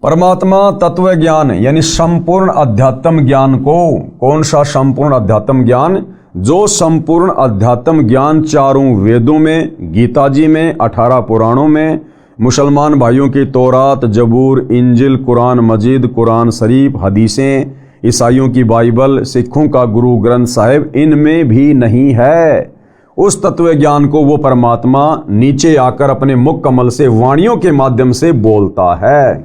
परमात्मा तत्व ज्ञान यानी संपूर्ण अध्यात्म ज्ञान को, कौन सा संपूर्ण अध्यात्म ज्ञान? जो संपूर्ण अध्यात्म ज्ञान चारों वेदों में, गीता जी में, 18 पुराणों में, मुसलमान भाइयों की तौरात, जबूर, इंजिल, कुरान मजीद, कुरान शरीफ, हदीसें, ईसाइयों की बाइबल, सिखों का गुरु ग्रंथ साहिब, इनमें भी नहीं है। उस तत्व ज्ञान को वो परमात्मा नीचे आकर अपने मुख कमल से वाणियों के माध्यम से बोलता है।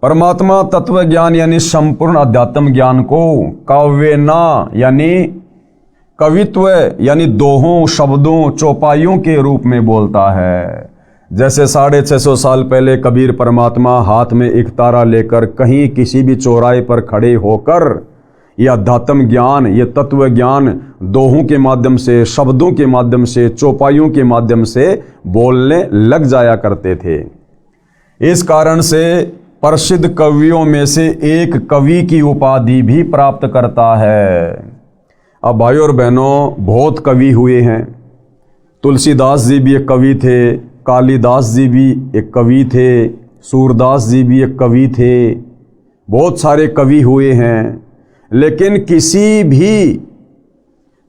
परमात्मा तत्व ज्ञान यानी संपूर्ण अध्यात्म ज्ञान को काव्यना यानी कवित्व यानी दोहों, शब्दों, चौपाइयों के रूप में बोलता है। जैसे 650 साल पहले कबीर परमात्मा हाथ में एक तारा लेकर कहीं किसी भी चौराहे पर खड़े होकर ये अध्यात्म ज्ञान, ये तत्व ज्ञान दोहों के माध्यम से, शब्दों के माध्यम से, चौपाइयों के माध्यम से बोलने लग जाया करते थे। इस कारण से प्रसिद्ध कवियों में से एक कवि की उपाधि भी प्राप्त करता है। अब भाइयों और बहनों, बहुत कवि हुए हैं। तुलसीदास जी भी एक कवि थे, कालिदास जी भी एक कवि थे, सूरदास जी भी एक कवि थे, बहुत सारे कवि हुए हैं। लेकिन किसी भी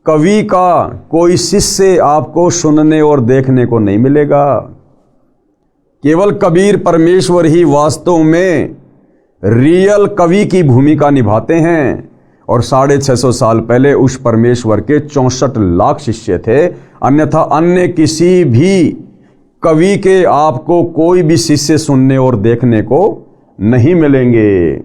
कवि का कोई शिष्य आपको सुनने और देखने को नहीं मिलेगा। केवल कबीर परमेश्वर ही वास्तव में रियल कवि की भूमिका निभाते हैं। और 650 साल पहले उस परमेश्वर के 64 लाख शिष्य थे, अन्यथा अन्य किसी भी कवि के आपको कोई भी शिष्य सुनने और देखने को नहीं मिलेंगे।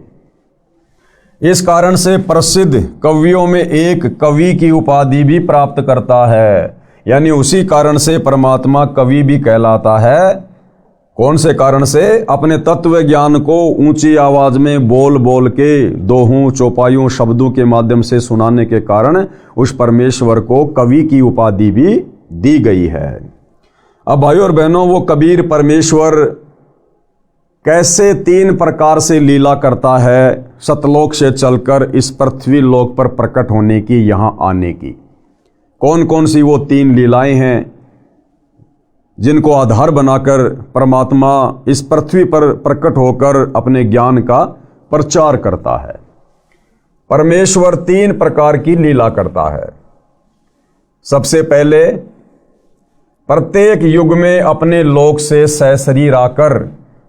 इस कारण से प्रसिद्ध कवियों में एक कवि की उपाधि भी प्राप्त करता है। यानी उसी कारण से परमात्मा कवि भी कहलाता है। कौन से कारण से? अपने तत्व ज्ञान को ऊंची आवाज में बोल बोल के दोहों, चौपाइयों, शब्दों के माध्यम से सुनाने के कारण उस परमेश्वर को कवि की उपाधि भी दी गई है। अब भाइयों और बहनों, वो कबीर परमेश्वर कैसे 3 प्रकार से लीला करता है, सतलोक से चलकर इस पृथ्वी लोक पर प्रकट होने की, यहां आने की। कौन कौन सी वो 3 लीलाएं हैं जिनको आधार बनाकर परमात्मा इस पृथ्वी पर प्रकट होकर अपने ज्ञान का प्रचार करता है। परमेश्वर 3 प्रकार की लीला करता है। सबसे पहले, प्रत्येक युग में अपने लोक से सशरीर आकर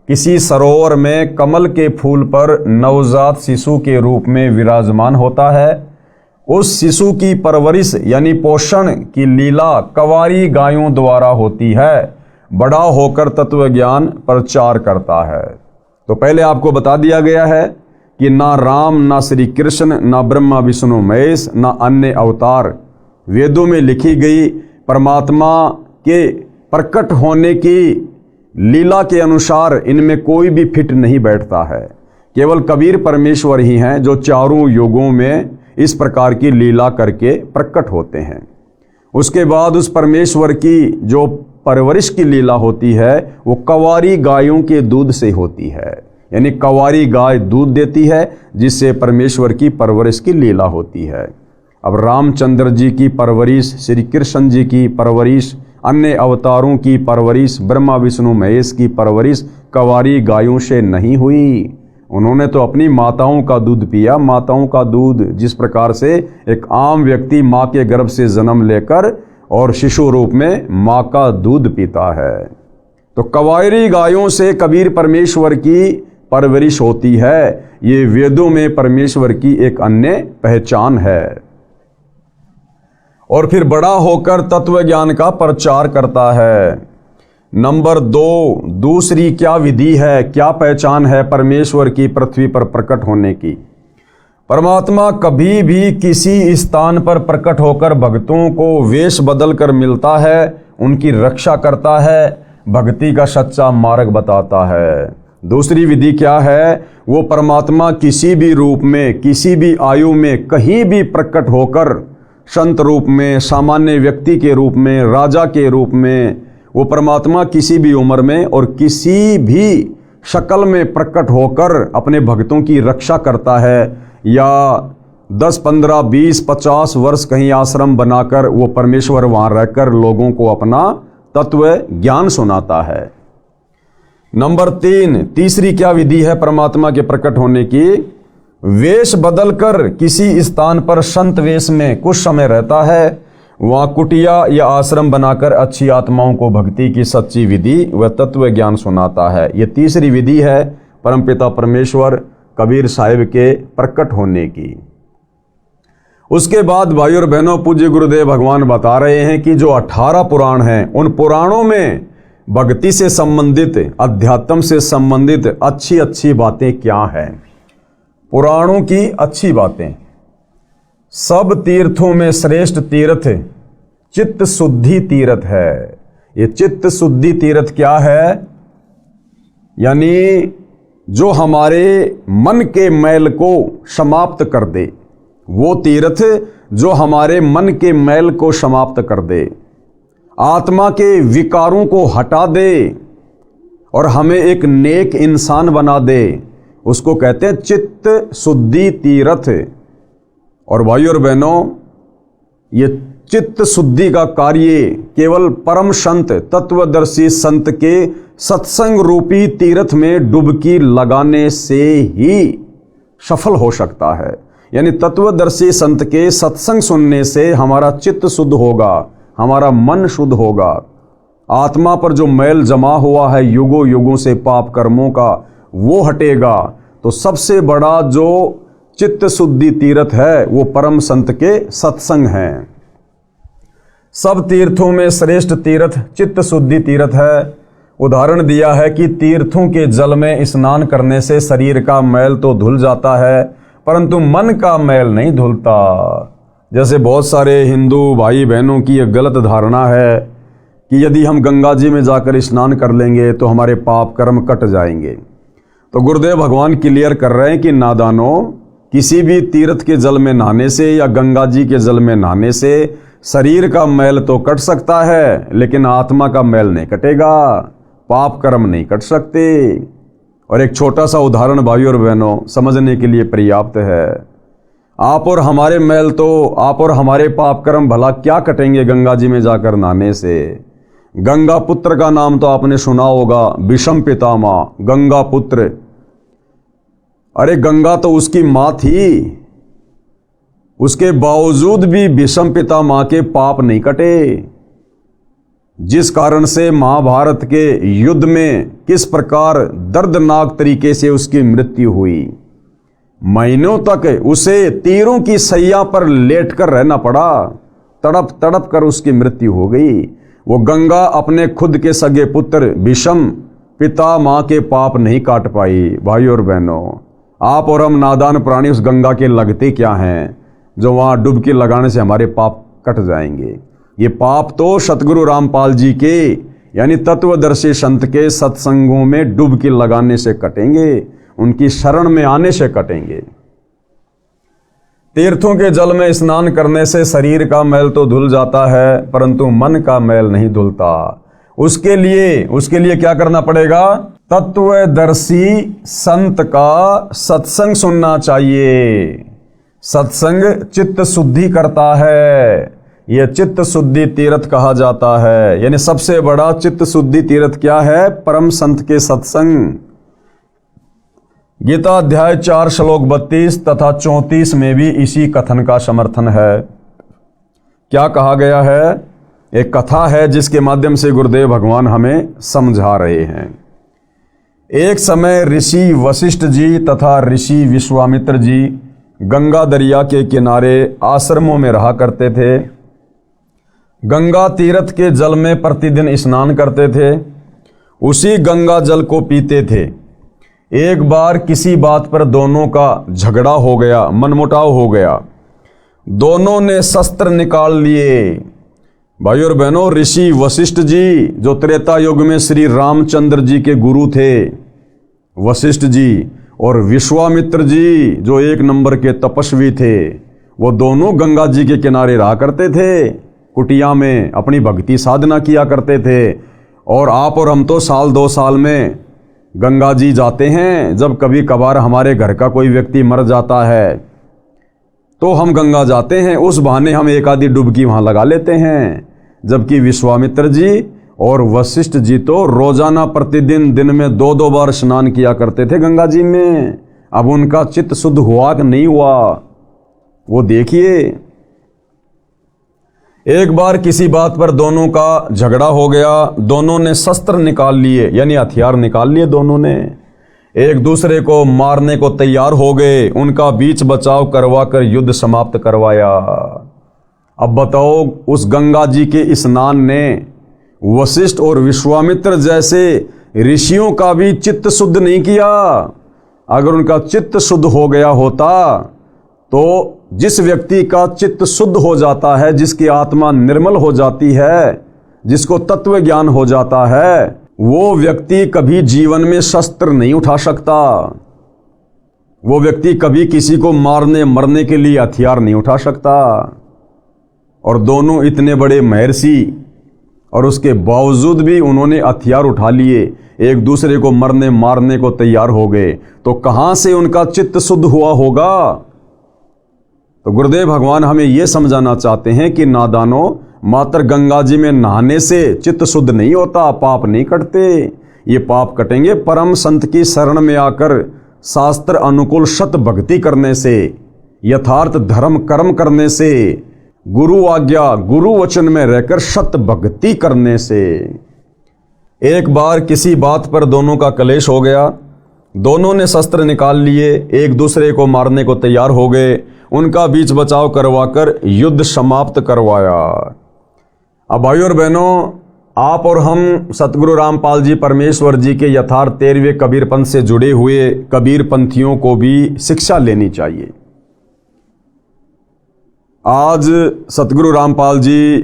किसी सरोवर में कमल के फूल पर नवजात शिशु के रूप में विराजमान होता है। उस शिशु की परवरिश यानी पोषण की लीला कवारी गायों द्वारा होती है। बड़ा होकर तत्व ज्ञान प्रचार करता है। तो पहले आपको बता दिया गया है कि ना राम, ना श्री कृष्ण, ना ब्रह्मा विष्णु महेश, ना अन्य अवतार वेदों में लिखी गई परमात्मा के प्रकट होने की लीला के अनुसार इनमें कोई भी फिट नहीं बैठता है। केवल कबीर परमेश्वर ही हैं जो चारों युगों में इस प्रकार की लीला करके प्रकट होते हैं। उसके बाद उस परमेश्वर की जो परवरिश की लीला होती है वो कवारी गायों के दूध से होती है। यानी कवारी गाय दूध देती है जिससे परमेश्वर की परवरिश की लीला होती है। अब रामचंद्र जी की परवरिश, श्री कृष्ण जी की परवरिश, अन्य अवतारों की परवरिश, ब्रह्मा विष्णु महेश की परवरिश कवारी गायों से नहीं हुई। उन्होंने तो अपनी माताओं का दूध पिया। माताओं का दूध जिस प्रकार से एक आम व्यक्ति माँ के गर्भ से जन्म लेकर और शिशु रूप में माँ का दूध पीता है, तो कवारी गायों से कबीर परमेश्वर की परवरिश होती है। ये वेदों में परमेश्वर की एक अन्य पहचान है। और फिर बड़ा होकर तत्व ज्ञान का प्रचार करता है। नंबर 2, दूसरी क्या विधि है, क्या पहचान है परमेश्वर की पृथ्वी पर प्रकट होने की? परमात्मा कभी भी किसी स्थान पर प्रकट होकर भक्तों को वेश बदल कर मिलता है, उनकी रक्षा करता है, भक्ति का सच्चा मार्ग बताता है। दूसरी विधि क्या है? वो परमात्मा किसी भी रूप में, किसी भी आयु में, कहीं भी प्रकट होकर संत रूप में, सामान्य व्यक्ति के रूप में, राजा के रूप में, वो परमात्मा किसी भी उम्र में और किसी भी शक्ल में प्रकट होकर अपने भक्तों की रक्षा करता है। या 10, 15, 20, 50 वर्ष कहीं आश्रम बनाकर वो परमेश्वर वहाँ रहकर लोगों को अपना तत्व ज्ञान सुनाता है। नंबर 3, तीसरी क्या विधि है परमात्मा के प्रकट होने की? वेश बदलकर किसी स्थान पर संत वेश में कुछ समय रहता है, वहाँ कुटिया या आश्रम बनाकर अच्छी आत्माओं को भक्ति की सच्ची विधि व तत्व ज्ञान सुनाता है। ये तीसरी विधि है परमपिता परमेश्वर कबीर साहिब के प्रकट होने की। उसके बाद भाई और बहनों, पूज्य गुरुदेव भगवान बता रहे हैं कि जो 18 पुराण हैं, उन पुराणों में भक्ति से संबंधित, अध्यात्म से संबंधित अच्छी अच्छी बातें क्या हैं। पुराणों की अच्छी बातें। सब तीर्थों में श्रेष्ठ तीर्थ चित्त शुद्धि तीर्थ है। ये चित्त शुद्धि तीर्थ क्या है? यानी जो हमारे मन के मैल को समाप्त कर दे, वो तीर्थ जो हमारे मन के मैल को समाप्त कर दे, आत्मा के विकारों को हटा दे और हमें एक नेक इंसान बना दे, उसको कहते हैं चित्त शुद्धि तीर्थ। और भाइयों और बहनों, ये चित्त शुद्धि का कार्य केवल परम संत, तत्वदर्शी संत के सत्संग रूपी तीर्थ में डुबकी लगाने से ही सफल हो सकता है। यानी तत्वदर्शी संत के सत्संग सुनने से हमारा चित्त शुद्ध होगा, हमारा मन शुद्ध होगा, आत्मा पर जो मैल जमा हुआ है युगों युगों से पाप कर्मों का, वो हटेगा। तो सबसे बड़ा जो चित्त शुद्धि तीर्थ है वो परम संत के सत्संग हैं। सब तीर्थों में श्रेष्ठ तीर्थ चित्त शुद्धि तीर्थ है। उदाहरण दिया है कि तीर्थों के जल में स्नान करने से शरीर का मैल तो धुल जाता है, परंतु मन का मैल नहीं धुलता। जैसे बहुत सारे हिंदू भाई बहनों की एक गलत धारणा है कि यदि हम गंगा जी में जाकर स्नान कर लेंगे तो हमारे पाप कर्म कट जाएंगे। तो गुरुदेव भगवान क्लियर कर रहे हैं कि नादानों, किसी भी तीर्थ के जल में नहाने से या गंगा जी के जल में नहाने से शरीर का मैल तो कट सकता है, लेकिन आत्मा का मैल नहीं कटेगा, पाप कर्म नहीं कट सकते। और एक छोटा सा उदाहरण भाइयों और बहनों समझने के लिए पर्याप्त है। आप और हमारे मैल तो, आप और हमारे पाप कर्म भला क्या कटेंगे गंगा जी में जाकर नहाने से। गंगा पुत्र का नाम तो आपने सुना होगा, विषम पितामह, गंगा पुत्र। अरे गंगा तो उसकी माँ थी, उसके बावजूद भी विषम पितामह के पाप नहीं कटे, जिस कारण से महाभारत के युद्ध में किस प्रकार दर्दनाक तरीके से उसकी मृत्यु हुई। महीनों तक उसे तीरों की सैया पर लेटकर रहना पड़ा, तड़प तड़प कर उसकी मृत्यु हो गई। वो गंगा अपने खुद के सगे पुत्र विषम पितामह के पाप नहीं काट पाई। भाइयों और बहनों, आप और हम नादान प्राणी उस गंगा के लगते क्या हैं जो वहाँ डुबकी लगाने से हमारे पाप कट जाएंगे। ये पाप तो सतगुरु रामपाल जी के यानी तत्वदर्शी संत के सत्संगों में डुबकी लगाने से कटेंगे, उनकी शरण में आने से कटेंगे। तीर्थों के जल में स्नान करने से शरीर का मैल तो धुल जाता है, परंतु मन का मैल नहीं धुलता। उसके लिए क्या करना पड़ेगा? तत्वदर्शी संत का सत्संग सुनना चाहिए। सत्संग चित्त शुद्धि करता है, यह चित्त शुद्धि तीर्थ कहा जाता है। यानी सबसे बड़ा चित्त शुद्धि तीर्थ क्या है? परम संत के सत्संग। गीता अध्याय 4 श्लोक 32 तथा 34 में भी इसी कथन का समर्थन है। क्या कहा गया है? एक कथा है जिसके माध्यम से गुरुदेव भगवान हमें समझा रहे हैं। एक समय ऋषि वशिष्ठ जी तथा ऋषि विश्वामित्र जी गंगा दरिया के किनारे आश्रमों में रहा करते थे। गंगा तीर्थ के जल में प्रतिदिन स्नान करते थे, उसी गंगा जल को पीते थे। एक बार किसी बात पर दोनों का झगड़ा हो गया, मनमुटाव हो गया। दोनों ने शस्त्र निकाल लिए। भाई और बहनों, ऋषि वशिष्ठ जी जो त्रेता युग में श्री रामचंद्र जी के गुरु थे, वशिष्ठ जी, और विश्वामित्र जी जो एक नंबर के तपस्वी थे, वो दोनों गंगा जी के किनारे रहा करते थे, कुटिया में अपनी भक्ति साधना किया करते थे। और आप और हम तो साल 2 साल में गंगा जी जाते हैं। जब कभी कभार हमारे घर का कोई व्यक्ति मर जाता है तो हम गंगा जाते हैं, उस बहाने हम एक आधी डुबकी वहाँ लगा लेते हैं। जबकि विश्वामित्र जी और वशिष्ठ जी तो रोजाना प्रतिदिन दिन में 2-2 बार स्नान किया करते थे गंगा जी में। अब उनका चित्त शुद्ध हुआ कि नहीं हुआ वो देखिए। एक बार किसी बात पर दोनों का झगड़ा हो गया, दोनों ने शस्त्र निकाल लिए, यानी हथियार निकाल लिए, दोनों ने एक दूसरे को मारने को तैयार हो गए। उनका बीच बचाव करवा कर युद्ध समाप्त करवाया। अब बताओ, उस गंगा जी के स्नान ने वशिष्ठ और विश्वामित्र जैसे ऋषियों का भी चित्त शुद्ध नहीं किया। अगर उनका चित्त शुद्ध हो गया होता तो जिस व्यक्ति का चित्त शुद्ध हो जाता है, जिसकी आत्मा निर्मल हो जाती है, जिसको तत्व ज्ञान हो जाता है, वो व्यक्ति कभी जीवन में शस्त्र नहीं उठा सकता। वो व्यक्ति कभी किसी को मारने मरने के लिए हथियार नहीं उठा सकता। और दोनों इतने बड़े महर्षि और उसके बावजूद भी उन्होंने हथियार उठा लिए, एक दूसरे को मरने मारने को तैयार हो गए। तो कहां से उनका चित्त शुद्ध हुआ होगा? तो गुरुदेव भगवान हमें यह समझाना चाहते हैं कि नादानों, मात्र गंगा जी में नहाने से चित्त शुद्ध नहीं होता, पाप नहीं कटते। ये पाप कटेंगे परम संत की शरण में आकर शास्त्र अनुकूल सत भक्ति करने से, यथार्थ धर्म कर्म करने से, गुरु आज्ञा गुरु वचन में रहकर सत भक्ति करने से। एक बार किसी बात पर दोनों का कलेश हो गया, दोनों ने शस्त्र निकाल लिए, एक दूसरे को मारने को तैयार हो गए। उनका बीच बचाव करवाकर युद्ध समाप्त करवाया। अब भाइयों और बहनों, आप और हम सतगुरु रामपाल जी परमेश्वर जी के यथार्थ 13वें कबीर पंथ से जुड़े हुए कबीर पंथियों को भी शिक्षा लेनी चाहिए। आज सतगुरु रामपाल जी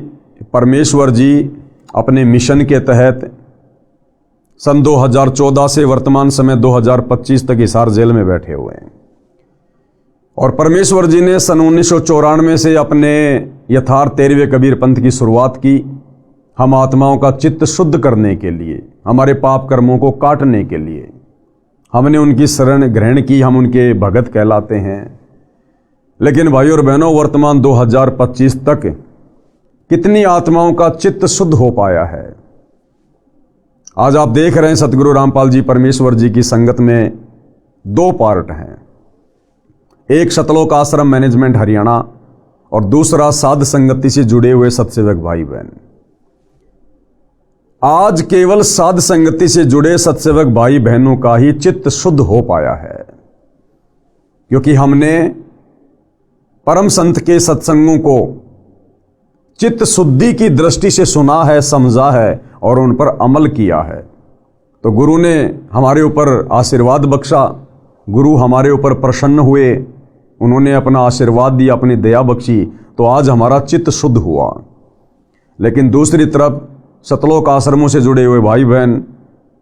परमेश्वर जी अपने मिशन के तहत सन 2014 से वर्तमान समय 2025 तक हिसार जेल में बैठे हुए हैं। और परमेश्वर जी ने सन 1994 से अपने यथार्थ 13वें कबीर पंथ की शुरुआत की, हम आत्माओं का चित्त शुद्ध करने के लिए, हमारे पाप कर्मों को काटने के लिए। हमने उनकी शरण ग्रहण की, हम उनके भगत कहलाते हैं। लेकिन भाइयों और बहनों, वर्तमान 2025 तक कितनी आत्माओं का चित्त शुद्ध हो पाया है? आज आप देख रहे हैं सतगुरु रामपाल जी परमेश्वर जी की संगत में 2 पार्ट हैं। एक सतलोक आश्रम मैनेजमेंट हरियाणा और दूसरा साध संगति से जुड़े हुए सत्सेवक भाई बहन। आज केवल साध संगति से जुड़े सत्सेवक भाई बहनों का ही चित्त शुद्ध हो पाया है, क्योंकि हमने परम संत के सत्संगों को चित्त शुद्धि की दृष्टि से सुना है, समझा है और उन पर अमल किया है। तो गुरु ने हमारे ऊपर आशीर्वाद बख्शा, गुरु हमारे ऊपर प्रसन्न हुए, उन्होंने अपना आशीर्वाद दिया, अपनी दया बख्शी, तो आज हमारा चित्त शुद्ध हुआ। लेकिन दूसरी तरफ सतलोक आश्रमों से जुड़े हुए भाई बहन,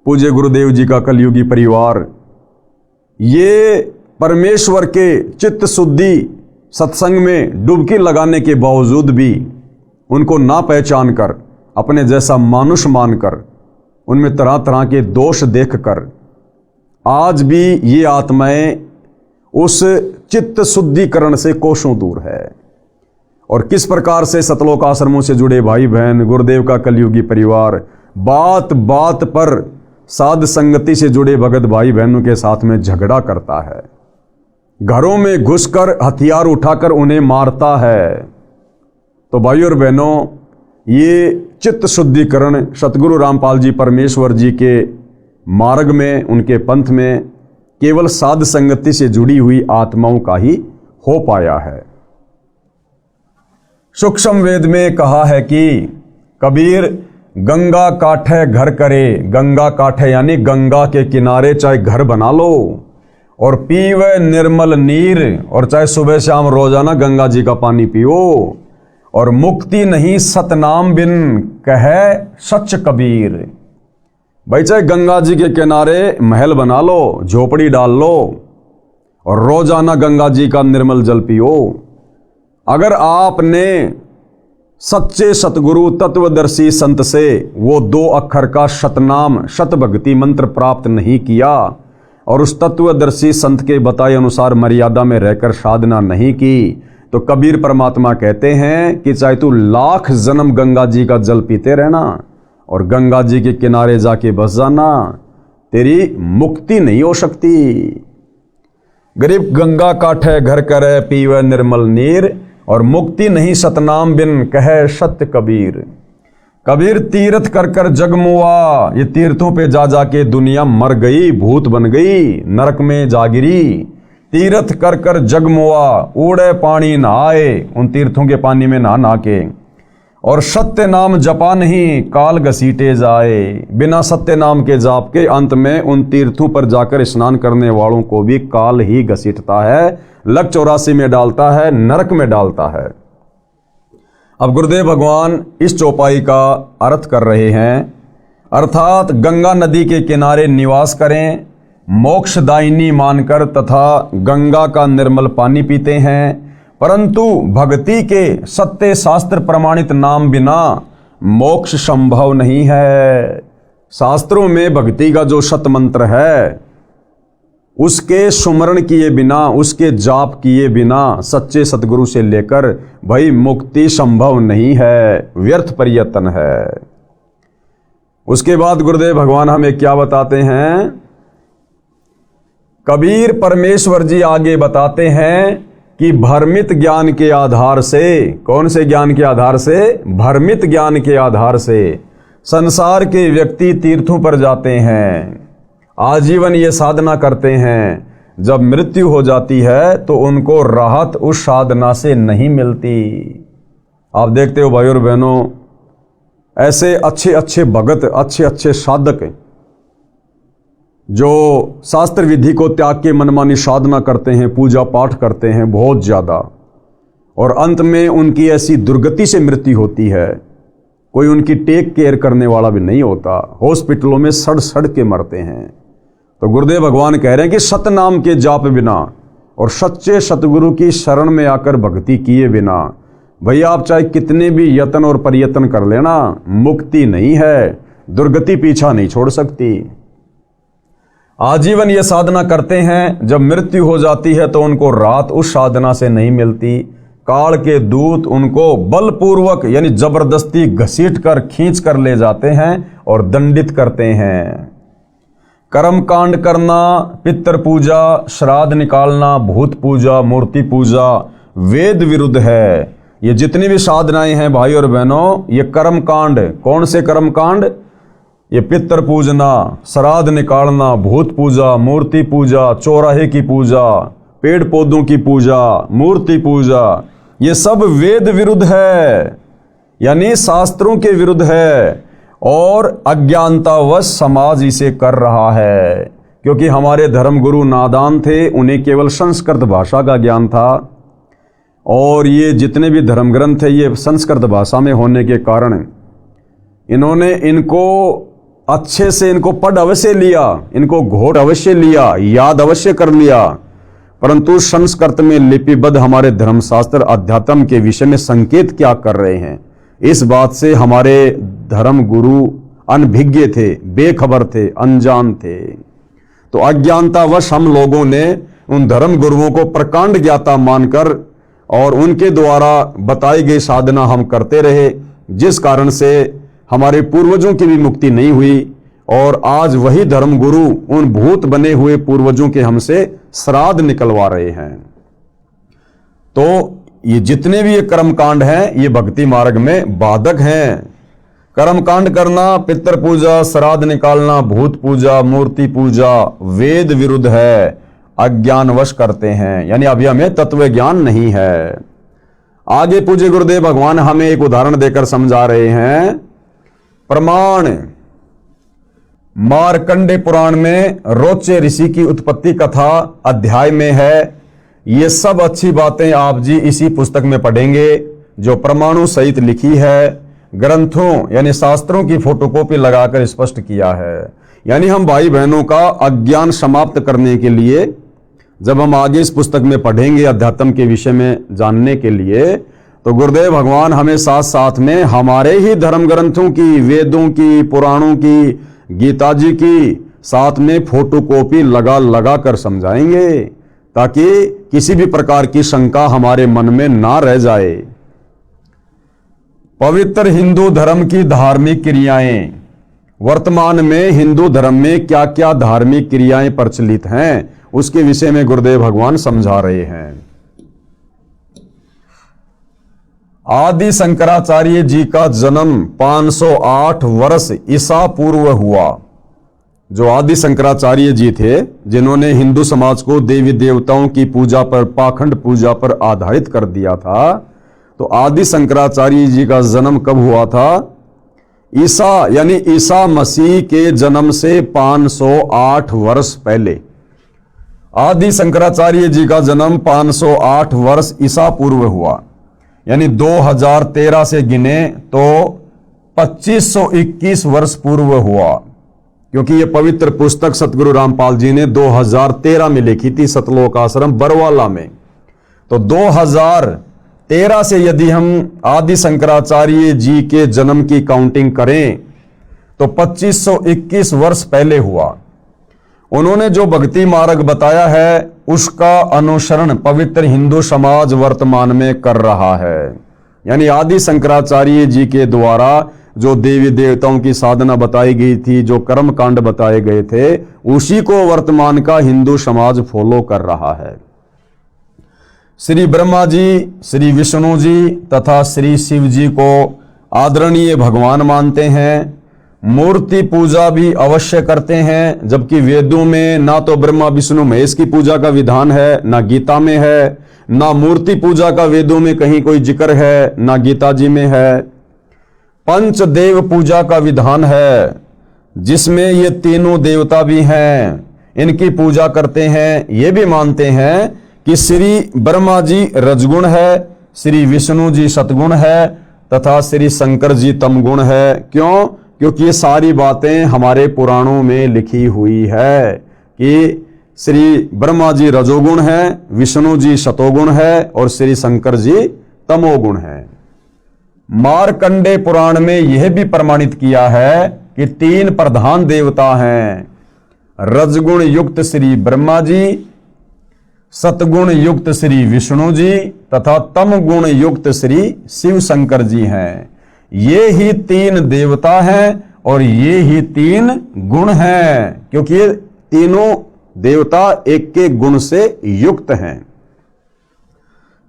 पूज्य गुरुदेव जी का कलयुगी परिवार, ये परमेश्वर के चित्त शुद्धि सत्संग में डुबकी लगाने के बावजूद भी उनको ना पहचान कर, अपने जैसा मानुष मानकर, उनमें तरह तरह के दोष देखकर आज भी ये आत्माएं उस चित्त शुद्धिकरण से कोसों दूर है। और किस प्रकार से सतलोक आश्रमों से जुड़े भाई बहन, गुरुदेव का कलयुगी परिवार बात बात पर साध संगति से जुड़े भगत भाई बहनों के साथ में झगड़ा करता है, घरों में घुसकर हथियार उठाकर उन्हें मारता है। तो भाइयों और बहनों, ये चित्त शुद्धिकरण सतगुरु रामपाल जी परमेश्वर जी के मार्ग में, उनके पंथ में केवल साध संगति से जुड़ी हुई आत्माओं का ही हो पाया है। सूक्ष्म वेद में कहा है कि कबीर गंगा काठे घर करे, गंगा काठे यानी गंगा के किनारे चाहे घर बना लो और पीवे निर्मल नीर, और चाहे सुबह शाम रोजाना गंगा जी का पानी पियो, और मुक्ति नहीं सतनाम बिन कहे सच कबीर। भाई चाहे गंगा जी के किनारे महल बना लो, झोपड़ी डाल लो और रोजाना गंगा जी का निर्मल जल पियो। अगर आपने सच्चे सतगुरु तत्वदर्शी संत से वो 2 अक्षर का सतनाम सत भक्ति मंत्र प्राप्त नहीं किया और उस तत्वदर्शी संत के बताए अनुसार मर्यादा में रहकर साधना नहीं की, तो कबीर परमात्मा कहते हैं कि चाहे तू लाख जन्म गंगा जी का जल पीते रहना और गंगा जी के किनारे जाके बस जाना, तेरी मुक्ति नहीं हो सकती। गरीब गंगा काठे घर करे पीवे निर्मल नीर, और मुक्ति नहीं सतनाम बिन कहे सत्य कबीर। कबीर तीर्थ कर कर जगमुआ, ये तीर्थों पे जा जाके दुनिया मर गई, भूत बन गई, नरक में जागिरी। तीर्थ कर कर जगमुआ, उड़े पानी नहाए, उन तीर्थों के पानी में नहा नहा के। और सत्य नाम जपा नहीं, काल घसीटे जाए। बिना सत्य नाम के जाप के अंत में उन तीर्थों पर जाकर स्नान करने वालों को भी काल ही घसीटता है, लक 84 में डालता है, नरक में डालता है। अब गुरुदेव भगवान इस चौपाई का अर्थ कर रहे हैं, अर्थात गंगा नदी के किनारे निवास करें, मोक्षदायिनी मानकर तथा गंगा का निर्मल पानी पीते हैं, परंतु भक्ति के सत्य शास्त्र प्रमाणित नाम बिना मोक्ष संभव नहीं है। शास्त्रों में भक्ति का जो सत मंत्र है, उसके सुमरण किए बिना, उसके जाप किए बिना सच्चे सतगुरु से लेकर भाई मुक्ति संभव नहीं है, व्यर्थ प्रयत्न है। उसके बाद गुरुदेव भगवान हमें क्या बताते हैं? कबीर परमेश्वर जी आगे बताते हैं कि भ्रमित ज्ञान के आधार से, कौन से ज्ञान के आधार से? भ्रमित ज्ञान के आधार से संसार के व्यक्ति तीर्थों पर जाते हैं, आजीवन ये साधना करते हैं, जब मृत्यु हो जाती है तो उनको राहत उस साधना से नहीं मिलती। आप देखते हो भाई और बहनों, ऐसे अच्छे अच्छे भगत, अच्छे अच्छे साधक जो शास्त्र विधि को त्याग के मनमानी साधना करते हैं, पूजा पाठ करते हैं बहुत ज़्यादा, और अंत में उनकी ऐसी दुर्गति से मृत्यु होती है, कोई उनकी टेक केयर करने वाला भी नहीं होता, हॉस्पिटलों में सड़ सड़ के मरते हैं। तो गुरुदेव भगवान कह रहे हैं कि सतनाम के जाप बिना और सच्चे सतगुरु की शरण में आकर भक्ति किए बिना भैया आप चाहे कितने भी यत्न और प्रयत्न कर लेना, मुक्ति नहीं है, दुर्गति पीछा नहीं छोड़ सकती। आजीवन ये साधना करते हैं, जब मृत्यु हो जाती है तो उनको राहत उस साधना से नहीं मिलती। काल के दूत उनको बलपूर्वक यानी जबरदस्ती घसीट कर खींच कर ले जाते हैं और दंडित करते हैं। कर्म कांड करना, पितृ पूजा, श्राद्ध निकालना, भूत पूजा, मूर्ति पूजा वेद विरुद्ध है। ये जितनी भी साधनाएं हैं भाई और बहनों, ये कर्म कांड, कौन से कर्म कांड? ये पितृ पूजना, श्राद्ध निकालना, भूत पूजा, मूर्ति पूजा, चौराहे की पूजा, पेड़ पौधों की पूजा, मूर्ति पूजा, ये सब वेद विरुद्ध है, यानी शास्त्रों के विरुद्ध है, और अज्ञानतावश समाज इसे कर रहा है। क्योंकि हमारे धर्मगुरु नादान थे, उन्हें केवल संस्कृत भाषा का ज्ञान था, और ये जितने भी धर्म ग्रंथ है ये संस्कृत भाषा में होने के कारण इन्होंने इनको अच्छे से इनको पढ़ अवश्य लिया, इनको घोट अवश्य लिया, याद अवश्य कर लिया, परंतु संस्कृत में लिपिबद्ध हमारे धर्मशास्त्र अध्यात्म के विषय में संकेत क्या कर रहे हैं, इस बात से हमारे धर्म गुरु अनभिज्ञ थे, बेखबर थे, अनजान थे। तो अज्ञानतावश हम लोगों ने उन धर्म गुरुओं को प्रकांड ज्ञाता मानकर और उनके द्वारा बताई गई साधना हम करते रहे, जिस कारण से हमारे पूर्वजों की भी मुक्ति नहीं हुई, और आज वही धर्म गुरु उन भूत बने हुए पूर्वजों के हमसे श्राद्ध निकलवा रहे हैं। तो ये जितने भी ये कर्मकांड हैं ये भक्ति मार्ग में बाधक हैं। कर्मकांड करना, पितृ पूजा, श्राद्ध निकालना, भूत पूजा, मूर्ति पूजा वेद विरुद्ध है, अज्ञानवश करते हैं, यानी अभी हमें तत्व ज्ञान नहीं है। आगे पूज्य गुरुदेव भगवान हमें एक उदाहरण देकर समझा रहे हैं। प्रमाण मार्कंडे पुराण में रोचे ऋषि की उत्पत्ति कथा अध्याय में है। ये सब अच्छी बातें आप जी इसी पुस्तक में पढ़ेंगे जो परमाणु सहित लिखी है, ग्रंथों यानी शास्त्रों की फोटोकॉपी लगाकर स्पष्ट किया है। यानी हम भाई बहनों का अज्ञान समाप्त करने के लिए जब हम आगे इस पुस्तक में पढ़ेंगे अध्यात्म के विषय में जानने के लिए, तो गुरुदेव भगवान हमें साथ साथ में हमारे ही धर्म ग्रंथों की, वेदों की, पुराणों की, गीता जी की साथ में फोटोकॉपी लगा लगा कर समझाएंगे, ताकि किसी भी प्रकार की शंका हमारे मन में ना रह जाए। पवित्र हिंदू धर्म की धार्मिक क्रियाएं, वर्तमान में हिंदू धर्म में क्या क्या धार्मिक क्रियाएं प्रचलित हैं उसके विषय में गुरुदेव भगवान समझा रहे हैं। आदि शंकराचार्य जी का जन्म 508 वर्ष ईसा पूर्व हुआ। जो आदि शंकराचार्य जी थे, जिन्होंने हिंदू समाज को देवी देवताओं की पूजा पर, पाखंड पूजा पर आधारित कर दिया था, तो आदि शंकराचार्य जी का जन्म कब हुआ था? ईसा यानी ईसा मसीह के जन्म से 508 वर्ष पहले। आदि शंकराचार्य जी का जन्म 508 वर्ष ईसा पूर्व हुआ, यानी 2013 से गिने तो 2521 वर्ष पूर्व हुआ, क्योंकि यह पवित्र पुस्तक सतगुरु रामपाल जी ने 2013 में लिखी थी, सतलोक आश्रम बरवाला में। तो 2013 से यदि हम आदि शंकराचार्य जी के जन्म की काउंटिंग करें तो 2521 वर्ष पहले हुआ। उन्होंने जो भक्ति मार्ग बताया है उसका अनुसरण पवित्र हिंदू समाज वर्तमान में कर रहा है। यानी आदि शंकराचार्य जी के द्वारा जो देवी देवताओं की साधना बताई गई थी, जो कर्म कांड बताए गए थे, उसी को वर्तमान का हिंदू समाज फॉलो कर रहा है। श्री ब्रह्मा जी, श्री विष्णु जी तथा श्री शिव जी को आदरणीय भगवान मानते हैं। मूर्ति पूजा भी अवश्य करते हैं, जबकि वेदों में ना तो ब्रह्मा विष्णु महेश की पूजा का विधान है, ना गीता में है, ना मूर्ति पूजा का वेदों में कहीं कोई जिक्र है, ना गीता जी में है। पंचदेव पूजा का विधान है, जिसमें ये तीनों देवता भी हैं, इनकी पूजा करते हैं। ये भी मानते हैं कि श्री ब्रह्मा जी रजगुण है, श्री विष्णु जी सतगुण है तथा श्री शंकर जी तमगुण है। क्यों? क्योंकि ये सारी बातें हमारे पुराणों में लिखी हुई है कि श्री ब्रह्मा जी रजोगुण है, विष्णु जी सतोगुण है और श्री शंकर जी तमोगुण है। मार्कंडे पुराण में यह भी प्रमाणित किया है कि तीन प्रधान देवता हैं, रजगुण युक्त श्री ब्रह्मा जी, सतगुण युक्त श्री विष्णु जी तथा तम गुण युक्त श्री शिव शंकर जी हैं। ये ही तीन देवता हैं और ये ही तीन गुण हैं, क्योंकि ये तीनों देवता एक के गुण से युक्त हैं।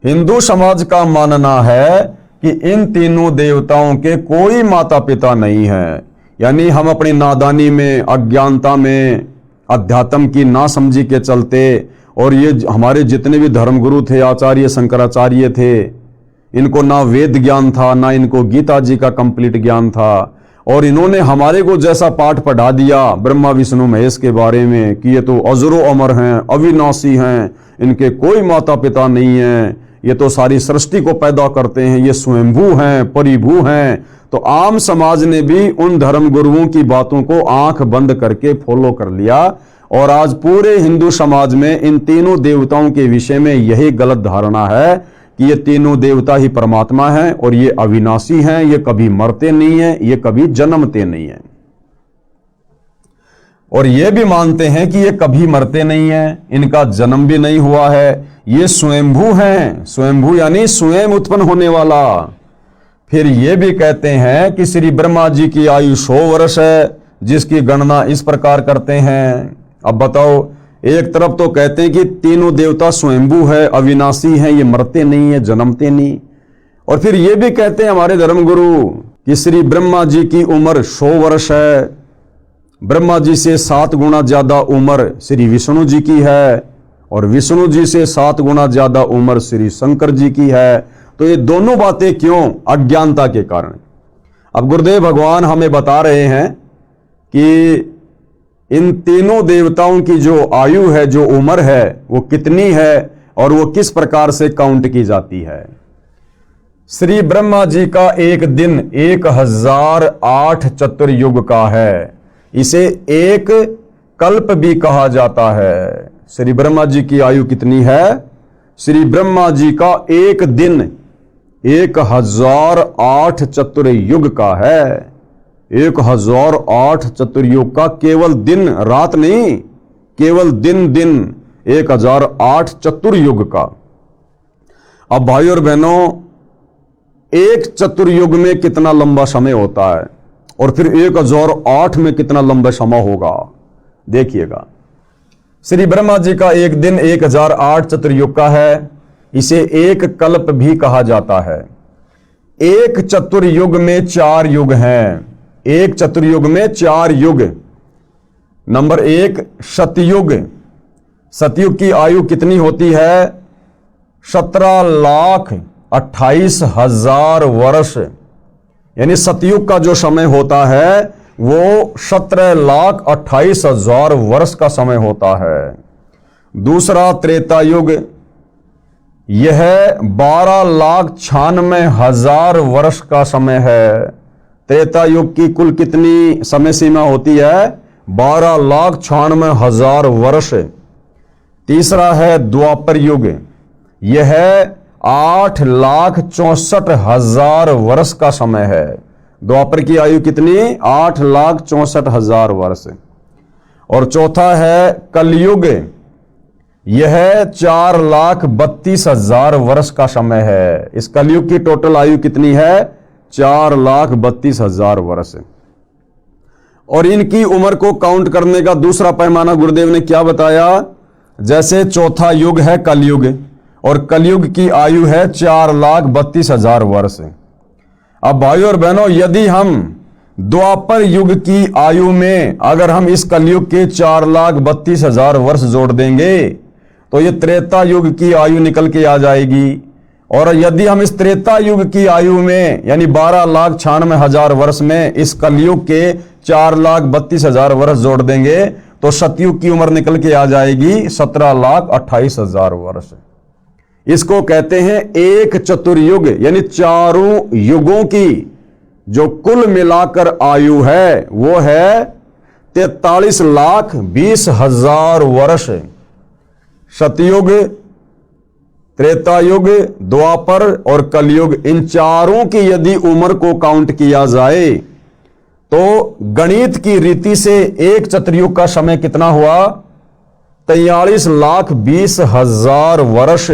हिंदू समाज का मानना है कि इन तीनों देवताओं के कोई माता पिता नहीं है। यानी हम अपनी नादानी में, अज्ञानता में, अध्यात्म की नासमझी के चलते, और ये हमारे जितने भी धर्मगुरु थे, आचार्य शंकराचार्य थे, इनको ना वेद ज्ञान था, ना इनको गीता जी का कंप्लीट ज्ञान था, और इन्होंने हमारे को जैसा पाठ पढ़ा दिया ब्रह्मा विष्णु महेश के बारे में कि ये तो अजरो अमर हैं, अविनाशी हैं, इनके कोई माता पिता नहीं है, ये तो सारी सृष्टि को पैदा करते हैं, ये स्वयंभू हैं, परिभू हैं। तो आम समाज ने भी उन धर्म गुरुओं की बातों को आंख बंद करके फॉलो कर लिया, और आज पूरे हिंदू समाज में इन तीनों देवताओं के विषय में यही गलत धारणा है कि ये तीनों देवता ही परमात्मा हैं और ये अविनाशी हैं, ये कभी मरते नहीं हैं, ये कभी जन्मते नहीं हैं। और ये भी मानते हैं कि ये कभी मरते नहीं हैं, इनका जन्म भी नहीं हुआ है, ये स्वयंभू हैं। स्वयंभू यानी स्वयं उत्पन्न होने वाला। फिर ये भी कहते हैं कि श्री ब्रह्मा जी की आयु 100 वर्ष है, जिसकी गणना इस प्रकार करते हैं। अब बताओ, एक तरफ तो कहते हैं कि तीनों देवता स्वयंभू है, अविनाशी हैं, ये मरते नहीं है, जन्मते नहीं, और फिर ये भी कहते हैं हमारे धर्मगुरु कि श्री ब्रह्मा जी की उम्र 100 वर्ष है, ब्रह्मा जी से 7 गुना ज्यादा उम्र श्री विष्णु जी की है, और विष्णु जी से 7 गुना ज्यादा उम्र श्री शंकर जी की है। तो ये दोनों बातें क्यों? अज्ञानता के कारण। अब गुरुदेव भगवान हमें बता रहे हैं कि इन तीनों देवताओं की जो आयु है, जो उम्र है, वो कितनी है और वो किस प्रकार से काउंट की जाती है। श्री ब्रह्मा जी का एक दिन 1008 चतुर्युग का है, इसे एक कल्प भी कहा जाता है। श्री ब्रह्मा जी की आयु कितनी है? श्री ब्रह्मा जी का एक दिन 1008 चतुर्युग का है। 1008 चतुर्युग का केवल दिन रात नहीं, केवल दिन 1008 चतुर्युग का। अब भाई और बहनों, एक चतुर्युग में कितना लंबा समय होता है और फिर 1008 में कितना लंबा समय होगा, देखिएगा। श्री ब्रह्मा जी का एक दिन 1008 चतुर्युग का है। इसे एक कल्प भी कहा जाता है। एक चतुर्युग में 4 युग हैं। एक चतुर्युग में 4 युग। नंबर 1 सतयुग। सतयुग की आयु कितनी होती है? 17,28,000 वर्ष। यानी सतयुग का जो समय होता है वो 17,28,000 वर्ष का समय होता है। दूसरा त्रेता युग, यह 12,96,000 वर्ष का समय है। त्रेता युग की कुल कितनी समय सीमा होती है? 12,96,000 वर्ष। तीसरा है द्वापर युग, यह 8,64,000 वर्ष का समय है। द्वापर की आयु कितनी? 8,64,000 वर्ष। और चौथा है कलयुग, यह 4,32,000 वर्ष का समय है। इस कलयुग की टोटल आयु कितनी है? 4,32,000 वर्ष। और इनकी उम्र को काउंट करने का दूसरा पैमाना गुरुदेव ने क्या बताया? जैसे चौथा युग है कलयुग, और कलयुग की आयु है 4,32,000 वर्ष। अब भाइयों और बहनों, यदि हम द्वापर युग की आयु में अगर हम इस कलयुग के 4,32,000 वर्ष जोड़ देंगे तो ये त्रेता युग की आयु निकल के आ जाएगी। और यदि हम इस त्रेता युग की आयु में यानी 12,96,000 वर्ष में इस कलयुग के 4,32,000 वर्ष जोड़ देंगे तो सतयुग की उम्र निकल के आ जाएगी 17,28,000 वर्ष। इसको कहते हैं एक चतुर्युग, यानी चारों युगों की जो कुल मिलाकर आयु है वो है 43,20,000 वर्ष। सतयुग, त्रेतायुग, द्वापर और कलयुग, इन चारों की यदि उम्र को काउंट किया जाए तो गणित की रीति से एक चतुर्युग का समय कितना हुआ? 43,20,000 वर्ष।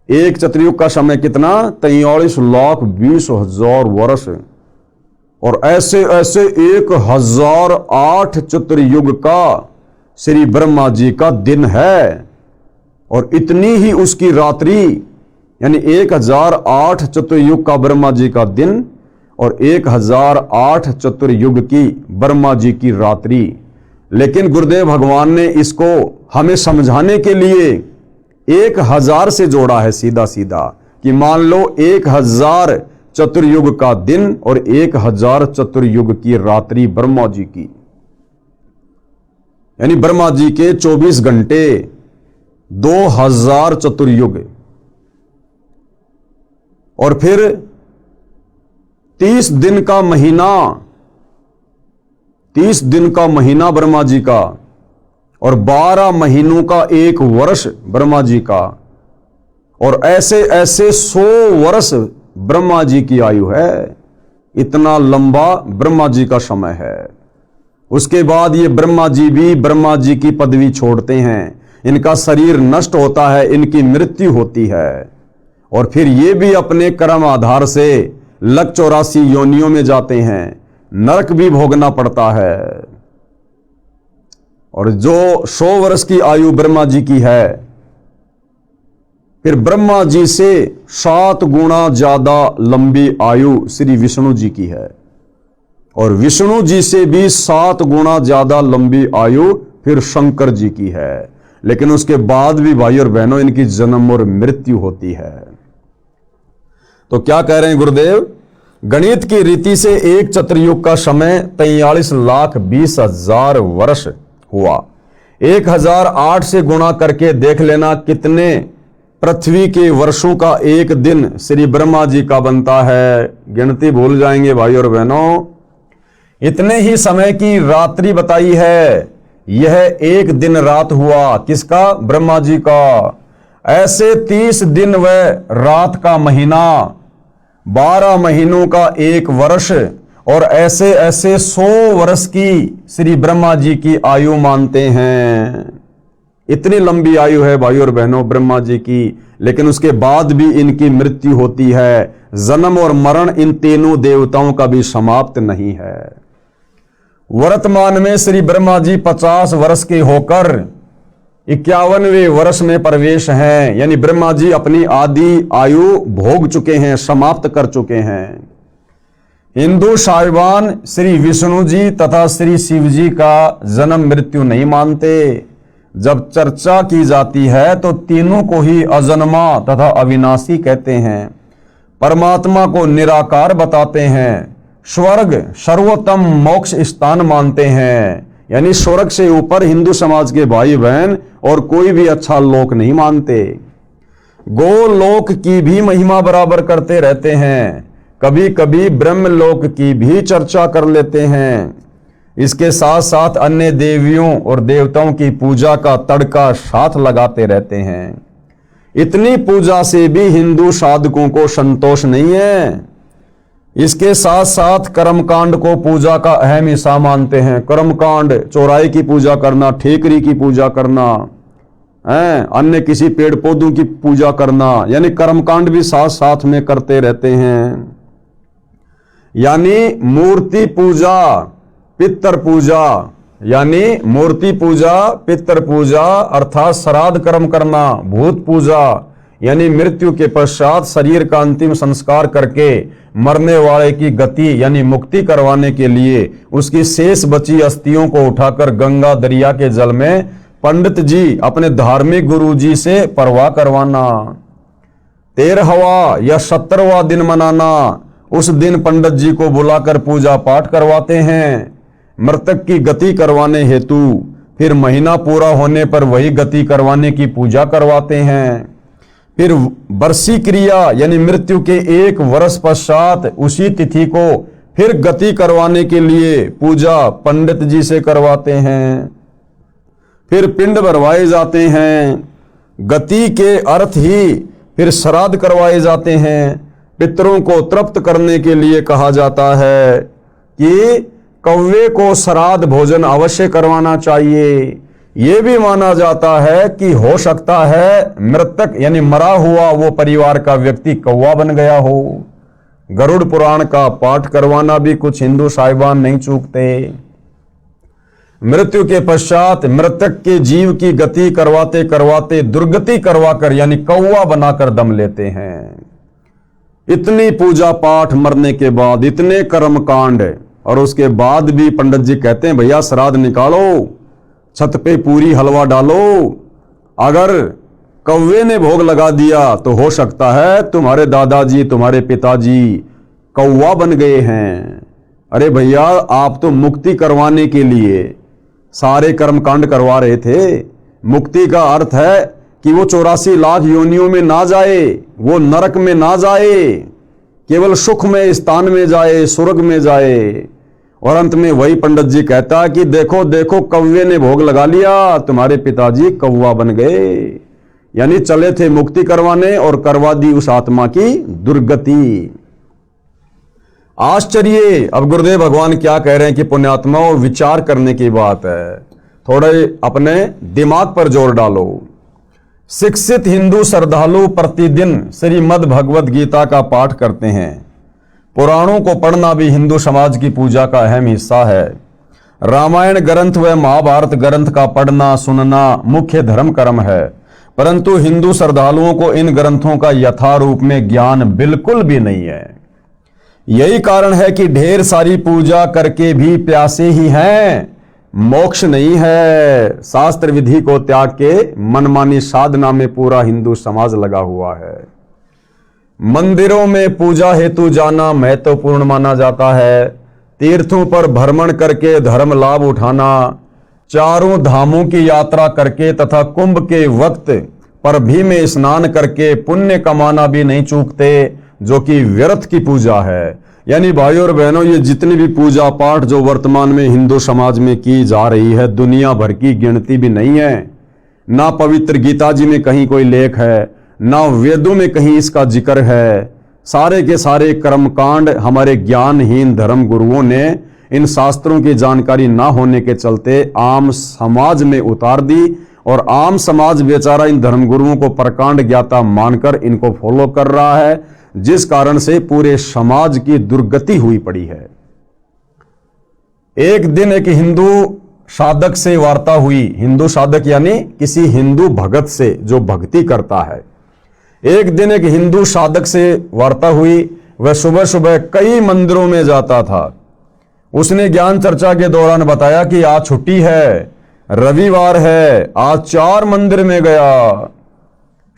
एक चतुर्युग का समय कितना? 43,20,000 वर्ष। और ऐसे ऐसे 1,008 चतुर्युग का श्री ब्रह्मा जी का दिन है, और इतनी ही उसकी रात्रि, यानी 1,008 चतुर्युग का ब्रह्मा जी का दिन और 1,008 चतुर्युग की ब्रह्मा जी की रात्रि। लेकिन गुरुदेव भगवान ने इसको हमें समझाने के लिए 1,000 से जोड़ा है सीधा सीधा, कि मान लो 1,000 चतुर्युग का दिन और 1,000 चतुर्युग की रात्रि ब्रह्मा जी की, यानी ब्रह्मा जी के 24 घंटे 2,000 चतुर्युग। और फिर 30 दिन का महीना, 30 दिन का महीना ब्रह्मा जी का, और 12 महीनों का एक वर्ष ब्रह्मा जी का, और ऐसे ऐसे 100 वर्ष ब्रह्मा जी की आयु है। इतना लंबा ब्रह्मा जी का समय है। उसके बाद ये ब्रह्मा जी भी ब्रह्मा जी की पदवी छोड़ते हैं, इनका शरीर नष्ट होता है, इनकी मृत्यु होती है, और फिर ये भी अपने कर्म आधार से लक 84 योनियों में जाते हैं, नरक भी भोगना पड़ता है। और जो 100 वर्ष की आयु ब्रह्मा जी की है, फिर ब्रह्मा जी से 7 गुना ज्यादा लंबी आयु श्री विष्णु जी की है, और विष्णु जी से भी 7 गुना ज्यादा लंबी आयु फिर शंकर जी की है। लेकिन उसके बाद भी भाई और बहनों इनकी जन्म और मृत्यु होती है। तो क्या कह रहे हैं गुरुदेव? गणित की रीति से एक चतुर्युग का समय 43,20,000 वर्ष हुआ। 1,008 से गुणा करके देख लेना कितने पृथ्वी के वर्षों का एक दिन श्री ब्रह्मा जी का बनता है। गिनती भूल जाएंगे भाई और बहनों। इतने ही समय की रात्रि बताई है, यह एक दिन रात हुआ। किसका? ब्रह्मा जी का। ऐसे 30 दिन व रात का महीना, 12 महीनों का एक वर्ष, और ऐसे ऐसे 100 वर्ष की श्री ब्रह्मा जी की आयु मानते हैं। इतनी लंबी आयु है भाई और बहनों ब्रह्मा जी की, लेकिन उसके बाद भी इनकी मृत्यु होती है। जन्म और मरण इन तीनों देवताओं का भी समाप्त नहीं है। वर्तमान में श्री ब्रह्मा जी 50 वर्ष के होकर 51वें वर्ष में प्रवेश हैं, यानी ब्रह्मा जी अपनी आदि आयु भोग चुके हैं, समाप्त कर चुके हैं। हिंदू साहिबान श्री विष्णु जी तथा श्री शिव जी का जन्म मृत्यु नहीं मानते। जब चर्चा की जाती है तो तीनों को ही अजन्मा तथा अविनाशी कहते हैं। परमात्मा को निराकार बताते हैं। स्वर्ग सर्वोत्तम मोक्ष स्थान मानते हैं, यानी स्वर्ग से ऊपर हिंदू समाज के भाई बहन और कोई भी अच्छा लोक नहीं मानते। गोलोक की भी महिमा बराबर करते रहते हैं, कभी कभी ब्रह्मलोक की भी चर्चा कर लेते हैं। इसके साथ साथ अन्य देवियों और देवताओं की पूजा का तड़का साथ लगाते रहते हैं। इतनी पूजा से भी हिंदू साधकों को संतोष नहीं है। इसके साथ साथ कर्मकांड को पूजा का अहम हिस्सा मानते हैं। कर्मकांड, चौराहे की पूजा करना, ठेकरी की पूजा करना, अन्य किसी पेड़ पौधों की पूजा करना, यानी कर्मकांड भी साथ साथ में करते रहते हैं। यानी मूर्ति पूजा, पितर पूजा, यानी मूर्ति पूजा, पितर पूजा अर्थात श्राद्ध कर्म करना, भूत पूजा यानी मृत्यु के पश्चात शरीर का अंतिम संस्कार करके मरने वाले की गति यानी मुक्ति करवाने के लिए उसकी शेष बची अस्थियों को उठाकर गंगा दरिया के जल में पंडित जी अपने धार्मिक गुरु जी से परवाह करवाना। 13वां या 17वां दिन मनाना, उस दिन पंडित जी को बुलाकर पूजा पाठ करवाते हैं मृतक की गति करवाने हेतु। फिर महीना पूरा होने पर वही गति करवाने की पूजा करवाते हैं। फिर वर्षी क्रिया यानी मृत्यु के 1 वर्ष पश्चात उसी तिथि को फिर गति करवाने के लिए पूजा पंडित जी से करवाते हैं। फिर पिंड भरवाए जाते हैं। गति के अर्थ ही फिर श्राद्ध करवाए जाते हैं। पितरों को तृप्त करने के लिए कहा जाता है कि कौवे को श्राद्ध भोजन अवश्य करवाना चाहिए। यह भी माना जाता है कि हो सकता है मृतक यानी मरा हुआ वो परिवार का व्यक्ति कौवा बन गया हो। गरुड़ पुराण का पाठ करवाना भी कुछ हिंदू साहिबान नहीं चूकते। मृत्यु के पश्चात मृतक के जीव की गति करवाते करवाते दुर्गति करवाकर यानी कौवा बनाकर दम लेते हैं। इतनी पूजा पाठ मरने के बाद, इतने कर्म कांड, और उसके बाद भी पंडित जी कहते हैं भैया श्राद्ध निकालो, छत पे पूरी हलवा डालो। अगर कौवे ने भोग लगा दिया तो हो सकता है तुम्हारे दादाजी, तुम्हारे पिताजी कौवा बन गए हैं। अरे भैया आप तो मुक्ति करवाने के लिए सारे कर्मकांड करवा रहे थे। मुक्ति का अर्थ है कि वो 84 लाख योनियों में ना जाए, वो नरक में ना जाए, केवल सुख में स्थान में जाए, स्वर्ग में जाए। और अंत में वही पंडित जी कहता कि देखो देखो कौवे ने भोग लगा लिया, तुम्हारे पिताजी कौवा बन गए। यानी चले थे मुक्ति करवाने और करवा दी उस आत्मा की दुर्गति। आश्चर्य। अब गुरुदेव भगवान क्या कह रहे हैं कि पुण्यात्माओं विचार करने की बात है, थोड़े अपने दिमाग पर जोर डालो। शिक्षित हिंदू श्रद्धालु प्रतिदिन श्रीमद् भगवद गीता का पाठ करते हैं। पुराणों को पढ़ना भी हिंदू समाज की पूजा का अहम हिस्सा है। रामायण ग्रंथ व महाभारत ग्रंथ का पढ़ना सुनना मुख्य धर्म कर्म है, परंतु हिंदू श्रद्धालुओं को इन ग्रंथों का यथारूप में ज्ञान बिल्कुल भी नहीं है। यही कारण है कि ढेर सारी पूजा करके भी प्यासे ही हैं, मोक्ष नहीं है। शास्त्र विधि को त्याग के मनमानी साधना में पूरा हिंदू समाज लगा हुआ है। मंदिरों में पूजा हेतु जाना महत्वपूर्ण माना जाता है। तीर्थों पर भ्रमण करके धर्म लाभ उठाना, चारों धामों की यात्रा करके तथा कुंभ के वक्त पर भी में स्नान करके पुण्य कमाना भी नहीं चूकते, जो कि व्यर्थ की पूजा है। यानी भाइयों और बहनों, ये जितनी भी पूजा पाठ जो वर्तमान में हिंदू समाज में की जा रही है, दुनिया भर की गिनती भी नहीं है। ना पवित्र गीता जी में कहीं कोई लेख है, ना वेदों में कहीं इसका जिक्र है। सारे के सारे कर्मकांड हमारे ज्ञानहीन धर्म गुरुओं ने इन शास्त्रों की जानकारी ना होने के चलते आम समाज में उतार दी, और आम समाज बेचारा इन धर्मगुरुओं को प्रकांड ज्ञाता मानकर इनको फॉलो कर रहा है, जिस कारण से पूरे समाज की दुर्गति हुई पड़ी है। एक दिन एक हिंदू साधक से वार्ता हुई। हिंदू साधक यानी किसी हिंदू भगत से जो भक्ति करता है। एक दिन एक हिंदू साधक से वार्ता हुई। वह सुबह सुबह कई मंदिरों में जाता था। उसने ज्ञान चर्चा के दौरान बताया कि आज छुट्टी है, रविवार है। आज 4 मंदिर में गया,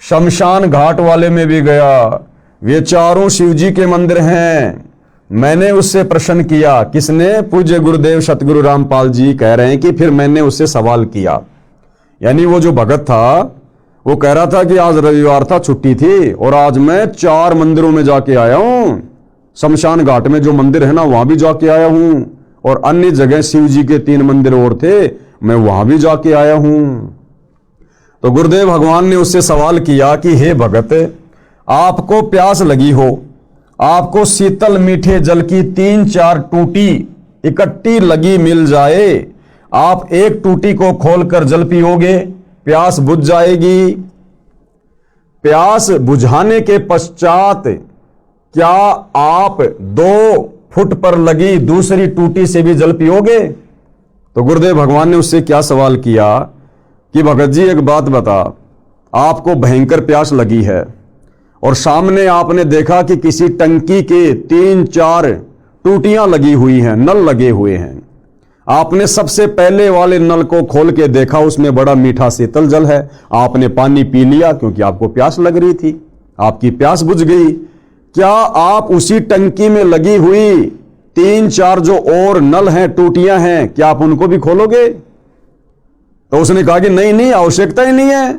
शमशान घाट वाले में भी गया। वे चारों शिवजी के मंदिर हैं। मैंने उससे प्रश्न किया। किसने? पूज्य गुरुदेव सतगुरु रामपाल जी कह रहे हैं कि फिर मैंने उससे सवाल किया। यानी वो जो भगत था वो कह रहा था कि आज रविवार था, छुट्टी थी, और आज मैं 4 मंदिरों में जाके आया हूं। शमशान घाट में जो मंदिर है ना, वहां भी जाके आया हूं, और अन्य जगह शिव जी के 3 मंदिर और थे, मैं वहां भी जाके आया हूं। तो गुरुदेव भगवान ने उससे सवाल किया कि हे भगत, आपको प्यास लगी हो, आपको शीतल मीठे जल की 3-4 टूटी इकट्ठी लगी मिल जाए, आप एक टूटी को खोलकर जल पियोगे, प्यास बुझ जाएगी। प्यास बुझाने के पश्चात क्या आप 2 फुट पर लगी दूसरी टूटी से भी जल पियोगे? तो गुरुदेव भगवान ने उससे क्या सवाल किया कि भगत जी एक बात बता, आपको भयंकर प्यास लगी है और सामने आपने देखा कि किसी टंकी के 3-4 टूटियां लगी हुई हैं, नल लगे हुए हैं। आपने सबसे पहले वाले नल को खोल के देखा, उसमें बड़ा मीठा शीतल जल है। आपने पानी पी लिया क्योंकि आपको प्यास लग रही थी, आपकी प्यास बुझ गई। क्या आप उसी टंकी में लगी हुई 3-4 जो और नल हैं, टूटियां हैं, क्या आप उनको भी खोलोगे? तो उसने कहा कि नहीं नहीं, आवश्यकता ही नहीं है।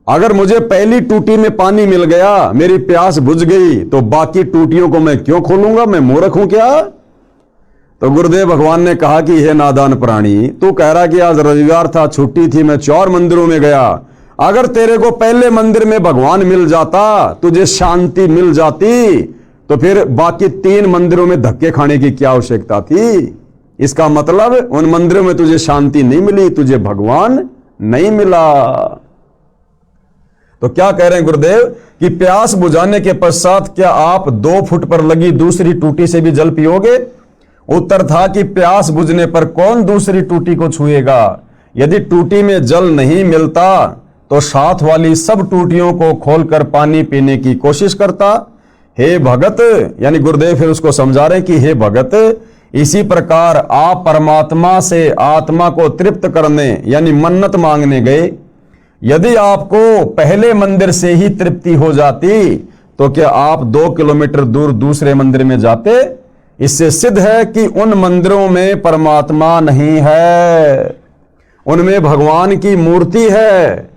अगर मुझे पहली टूटी में पानी मिल गया, मेरी प्यास बुझ गई, तो बाकी टूटियों को मैं क्यों खोलूंगा? मैं मूर्ख हूं क्या? तो गुरुदेव भगवान ने कहा कि हे नादान प्राणी, तू कह रहा कि आज रविवार था, छुट्टी थी, मैं 4 मंदिरों में गया। अगर तेरे को पहले मंदिर में भगवान मिल जाता, तुझे शांति मिल जाती, तो फिर बाकी 3 मंदिरों में धक्के खाने की क्या आवश्यकता थी? इसका मतलब उन मंदिरों में तुझे शांति नहीं मिली, तुझे भगवान नहीं मिला। तो क्या कह रहे हैं गुरुदेव कि प्यास बुझाने के पश्चात क्या आप 2 फुट पर लगी दूसरी टूटी से भी जल पियोगे? उत्तर था कि प्यास बुझने पर कौन दूसरी टूटी को छुएगा? यदि टूटी में जल नहीं मिलता तो साथ वाली सब टूटियों को खोलकर पानी पीने की कोशिश करता। हे भगत, यानी गुरुदेव फिर उसको समझा रहे हैं कि हे भगत, इसी प्रकार आप परमात्मा से आत्मा को तृप्त करने यानी मन्नत मांगने गए। यदि आपको पहले मंदिर से ही तृप्ति हो जाती तो क्या आप 2 किलोमीटर दूर दूसरे मंदिर में जाते? इससे सिद्ध है कि उन मंदिरों में परमात्मा नहीं है, उनमें भगवान की मूर्ति है।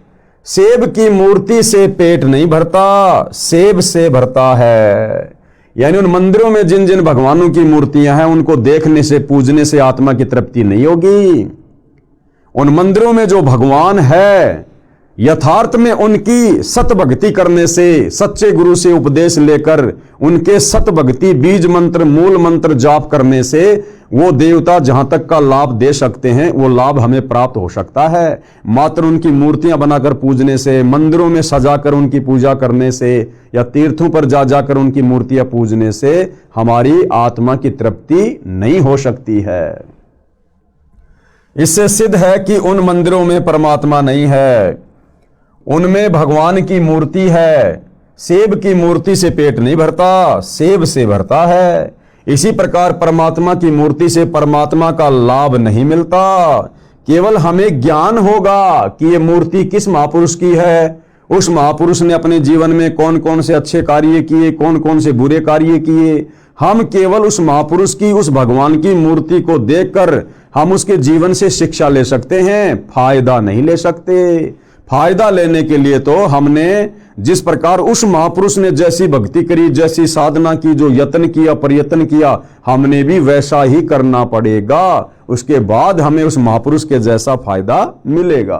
सेब की मूर्ति से पेट नहीं भरता, सेब से भरता है। यानी उन मंदिरों में जिन जिन भगवानों की मूर्तियां हैं, उनको देखने से, पूजने से आत्मा की तृप्ति नहीं होगी। उन मंदिरों में जो भगवान है, यथार्थ में उनकी सत भक्ति करने से, सच्चे गुरु से उपदेश लेकर उनके सत भक्ति बीज मंत्र, मूल मंत्र जाप करने से वो देवता जहां तक का लाभ दे सकते हैं, वो लाभ हमें प्राप्त हो सकता है। मात्र उनकी मूर्तियां बनाकर पूजने से, मंदिरों में सजाकर उनकी पूजा करने से, या तीर्थों पर जा जाकर उनकी मूर्तियां पूजने से हमारी आत्मा की तृप्ति नहीं हो सकती है। इससे सिद्ध है कि उन मंदिरों में परमात्मा नहीं है, उनमें भगवान की मूर्ति है। सेब की मूर्ति से पेट नहीं भरता, सेब से भरता है। इसी प्रकार परमात्मा की मूर्ति से परमात्मा का लाभ नहीं मिलता। केवल हमें ज्ञान होगा कि ये मूर्ति किस महापुरुष की है, उस महापुरुष ने अपने जीवन में कौन कौन से अच्छे कार्य किए, कौन कौन से बुरे कार्य किए। हम केवल उस महापुरुष की, उस भगवान की मूर्ति को देखकर हम उसके जीवन से शिक्षा ले सकते हैं, फायदा नहीं ले सकते। फायदा लेने के लिए तो हमने जिस प्रकार उस महापुरुष ने जैसी भक्ति करी, जैसी साधना की, जो यत्न किया, प्रयत्न किया, हमने भी वैसा ही करना पड़ेगा। उसके बाद हमें उस महापुरुष के जैसा फायदा मिलेगा।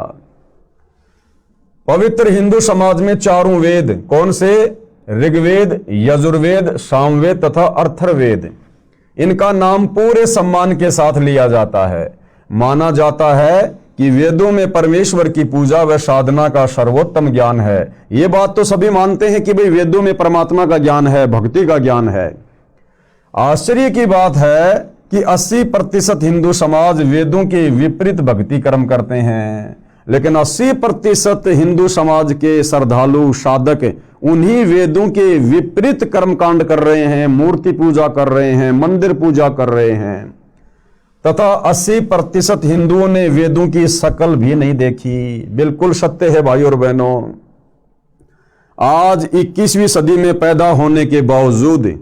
पवित्र हिंदू समाज में 4 वेद कौन से? ऋग्वेद, यजुर्वेद, सामवेद तथा अथर्ववेद। इनका नाम पूरे सम्मान के साथ लिया जाता है। माना जाता है कि वेदों में परमेश्वर की पूजा व साधना का सर्वोत्तम ज्ञान है। यह बात तो सभी मानते हैं कि भाई वेदों में परमात्मा का ज्ञान है, भक्ति का ज्ञान है। आश्चर्य की बात है कि 80% हिंदू समाज वेदों के विपरीत भक्ति कर्म करते हैं, लेकिन 80% हिंदू समाज के श्रद्धालु साधक उन्हीं वेदों के विपरीत कर्मकांड कर रहे हैं, मूर्ति पूजा कर रहे हैं, मंदिर पूजा कर रहे हैं, तथा 80% हिंदुओं ने वेदों की शकल भी नहीं देखी। बिल्कुल सत्य है भाई और बहनों। आज 21वीं सदी में पैदा होने के बावजूद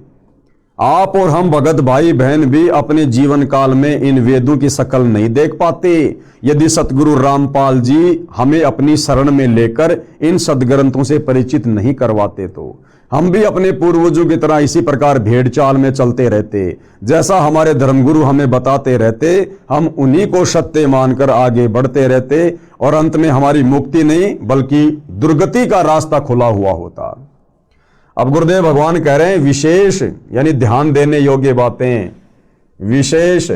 आप और हम भगत भाई बहन भी अपने जीवन काल में इन वेदों की शकल नहीं देख पाते। यदि सतगुरु रामपाल जी हमें अपनी शरण में लेकर इन सदग्रंथों से परिचित नहीं करवाते तो हम भी अपने पूर्वजों की तरह इसी प्रकार भेड़ चाल में चलते रहते। जैसा हमारे धर्मगुरु हमें बताते रहते, हम उन्हीं को सत्य मानकर आगे बढ़ते रहते और अंत में हमारी मुक्ति नहीं बल्कि दुर्गति का रास्ता खुला हुआ होता। अब गुरुदेव भगवान कह रहे हैं विशेष यानी ध्यान देने योग्य बातें। विशेष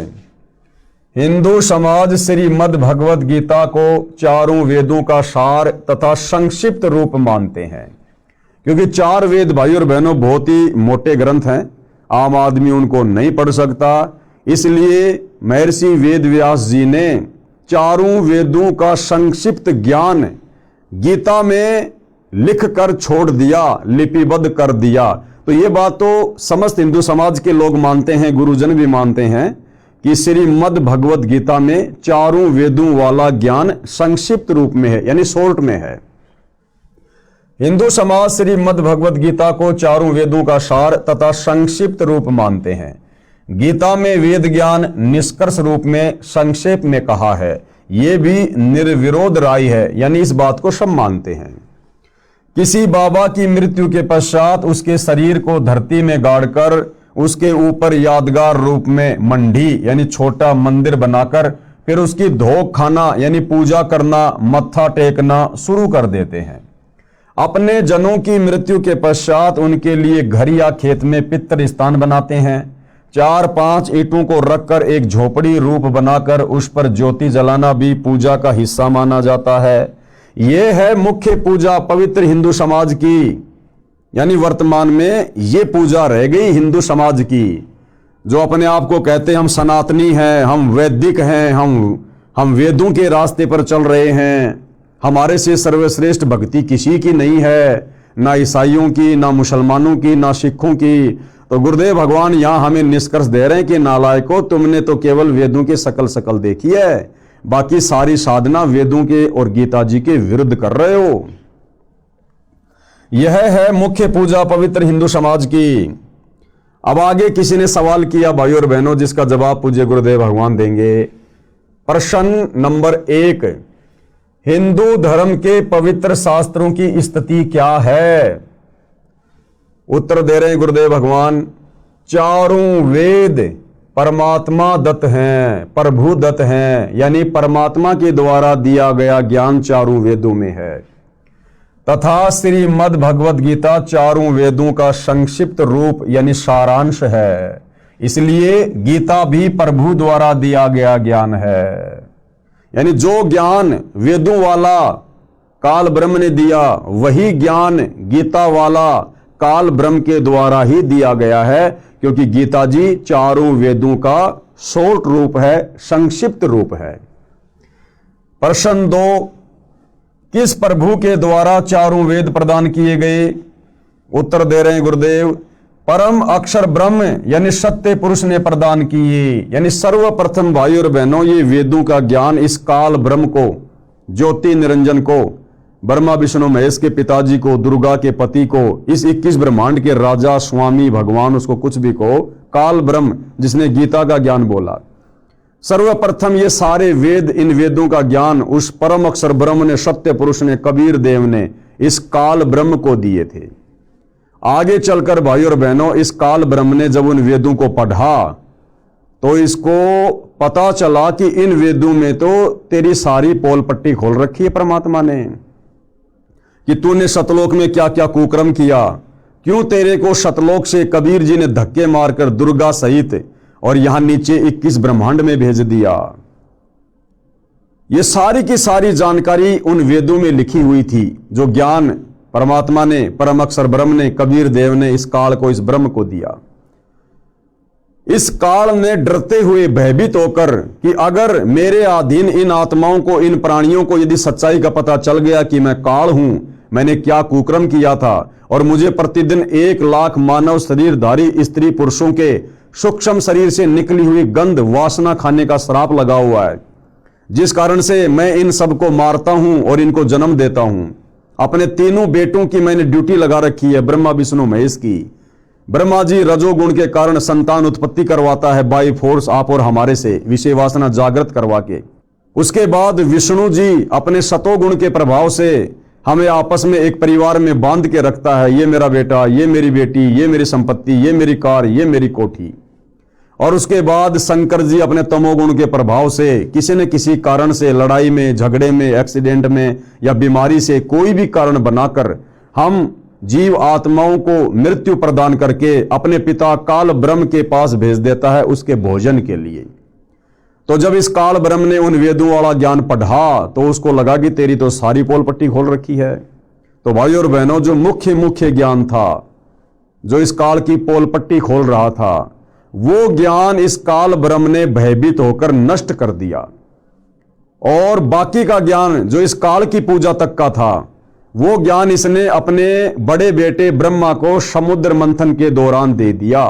हिंदू समाज श्रीमद् भगवद गीता को चारों वेदों का सार तथा संक्षिप्त रूप मानते हैं, क्योंकि 4 वेद भाई और बहनों बहुत ही मोटे ग्रंथ हैं, आम आदमी उनको नहीं पढ़ सकता। इसलिए महर्षि वेद व्यास जी ने चारों वेदों का संक्षिप्त ज्ञान गीता में लिख कर छोड़ दिया, लिपिबद्ध कर दिया। तो ये बात तो समस्त हिंदू समाज के लोग मानते हैं, गुरुजन भी मानते हैं कि श्रीमद् भगवद गीता में चारों वेदों वाला ज्ञान संक्षिप्त रूप में है, यानी शॉर्ट में है। हिंदू समाज श्रीमद् भगवद गीता को चारों वेदों का सार तथा संक्षिप्त रूप मानते हैं। गीता में वेद ज्ञान निष्कर्ष रूप में संक्षेप में कहा है, यह भी निर्विरोध राय है, यानी इस बात को सब मानते हैं। किसी बाबा की मृत्यु के पश्चात उसके शरीर को धरती में गाड़कर उसके ऊपर यादगार रूप में मंडी यानी छोटा मंदिर बनाकर फिर उसकी धोख खाना यानी पूजा करना, मत्था टेकना शुरू कर देते हैं। अपने जनों की मृत्यु के पश्चात उनके लिए घर या खेत में पितृ स्थान बनाते हैं। 4-5 ईंटों को रखकर एक झोपड़ी रूप बनाकर उस पर ज्योति जलाना भी पूजा का हिस्सा माना जाता है। यह है मुख्य पूजा पवित्र हिंदू समाज की, यानी वर्तमान में यह पूजा रह गई हिंदू समाज की। जो अपने आप को कहते हैं हम सनातनी हैं, हम वैदिक हैं, हम वेदों के रास्ते पर चल रहे हैं, हमारे से सर्वश्रेष्ठ भक्ति किसी की नहीं है, ना ईसाइयों की, ना मुसलमानों की, ना सिखों की। तो गुरुदेव भगवान यहां हमें निष्कर्ष दे रहे हैं कि नालायकों, तुमने तो केवल वेदों की शकल देखी है, बाकी सारी साधना वेदों के और गीता जी के विरुद्ध कर रहे हो। यह है मुख्य पूजा पवित्र हिंदू समाज की। अब आगे किसी ने सवाल किया भाई और बहनों, जिसका जवाब पूज्य गुरुदेव भगवान देंगे। प्रश्न नंबर 1, हिंदू धर्म के पवित्र शास्त्रों की स्थिति क्या है? उत्तर दे रहे हैं गुरुदेव भगवान, चारों वेद परमात्मा दत्त हैं, प्रभु दत्त हैं, यानी परमात्मा के द्वारा दिया गया ज्ञान चारों वेदों में है, तथा श्रीमद् भगवद गीता चारों वेदों का संक्षिप्त रूप यानी सारांश है। इसलिए गीता भी प्रभु द्वारा दिया गया ज्ञान है, यानी जो ज्ञान वेदों वाला काल ब्रह्म ने दिया वही ज्ञान गीता वाला काल ब्रह्म के द्वारा ही दिया गया है, क्योंकि गीता जी चारों वेदों का शॉर्ट रूप है, संक्षिप्त रूप है। प्रश्न 2, किस प्रभु के द्वारा चारों वेद प्रदान किए गए? उत्तर दे रहे हैं गुरुदेव, परम अक्षर ब्रह्म यानी सत्य पुरुष ने प्रदान किए। यानी सर्वप्रथम भाई और बहनों, ये वेदों का ज्ञान इस काल ब्रह्म को, ज्योति निरंजन को, ब्रह्मा विष्णु महेश के पिताजी को, दुर्गा के पति को, इस 21 ब्रह्मांड के राजा स्वामी भगवान, उसको कुछ भी को, काल ब्रह्म जिसने गीता का ज्ञान बोला, सर्वप्रथम ये सारे वेद, इन वेदों का ज्ञान उस परम अक्षर ब्रह्म ने, सत्य पुरुष ने, कबीर देव ने इस काल ब्रह्म को दिए थे। आगे चलकर भाई और बहनों, इस काल ब्रह्म ने जब उन वेदों को पढ़ा तो इसको पता चला कि इन वेदों में तो तेरी सारी पोल पट्टी खोल रखी है परमात्मा ने, कि तूने सतलोक में क्या क्या कुकर्म किया, क्यों तेरे को सतलोक से कबीर जी ने धक्के मारकर दुर्गा सहित और यहां नीचे 21 ब्रह्मांड में भेज दिया। ये सारी की सारी जानकारी उन वेदों में लिखी हुई थी, जो ज्ञान परमात्मा ने, परम अक्षर ब्रह्म ने, कबीर देव ने इस काल को, इस ब्रह्म को दिया। इस काल ने डरते हुए भयभीत होकर कि अगर मेरे अधीन इन आत्माओं को, इन प्राणियों को यदि सच्चाई का पता चल गया कि मैं काल हूं, मैंने क्या कुकर्म किया था और मुझे प्रतिदिन 1,00,000 मानव शरीरधारी स्त्री पुरुषों के सूक्ष्म शरीर से निकली हुई गंध वासना खाने का श्राप लगा हुआ है, जिस कारण से मैं इन सबको मारता हूं और इनको जन्म देता हूं। अपने तीनों बेटों की मैंने ड्यूटी लगा रखी है, ब्रह्मा विष्णु महेश की। ब्रह्मा जी रजोगुण के कारण संतान उत्पत्ति करवाता है बाई फोर्स आप और हमारे से, विषय वासना जागृत करवा के। उसके बाद विष्णु जी अपने सतोगुण के प्रभाव से हमें आपस में एक परिवार में बांध के रखता है, ये मेरा बेटा, ये मेरी बेटी, ये मेरी संपत्ति, ये मेरी कार, ये मेरी कोठी। और उसके बाद शंकर जी अपने तमोगुण के प्रभाव से किसी न किसी कारण से, लड़ाई में, झगड़े में, एक्सीडेंट में या बीमारी से, कोई भी कारण बनाकर हम जीव आत्माओं को मृत्यु प्रदान करके अपने पिता काल ब्रह्म के पास भेज देता है उसके भोजन के लिए। तो जब इस काल ब्रह्म ने उन वेदों वाला ज्ञान पढ़ा तो उसको लगा कि तेरी तो सारी पोल पट्टी खोल रखी है। तो भाई और बहनों, जो मुख्य ज्ञान था, जो इस काल की पोल पट्टी खोल रहा था, वो ज्ञान इस काल ब्रह्म ने भयभीत होकर नष्ट कर दिया। और बाकी का ज्ञान जो इस काल की पूजा तक का था, वो ज्ञान इसने अपने बड़े बेटे ब्रह्मा को समुद्र मंथन के दौरान दे दिया।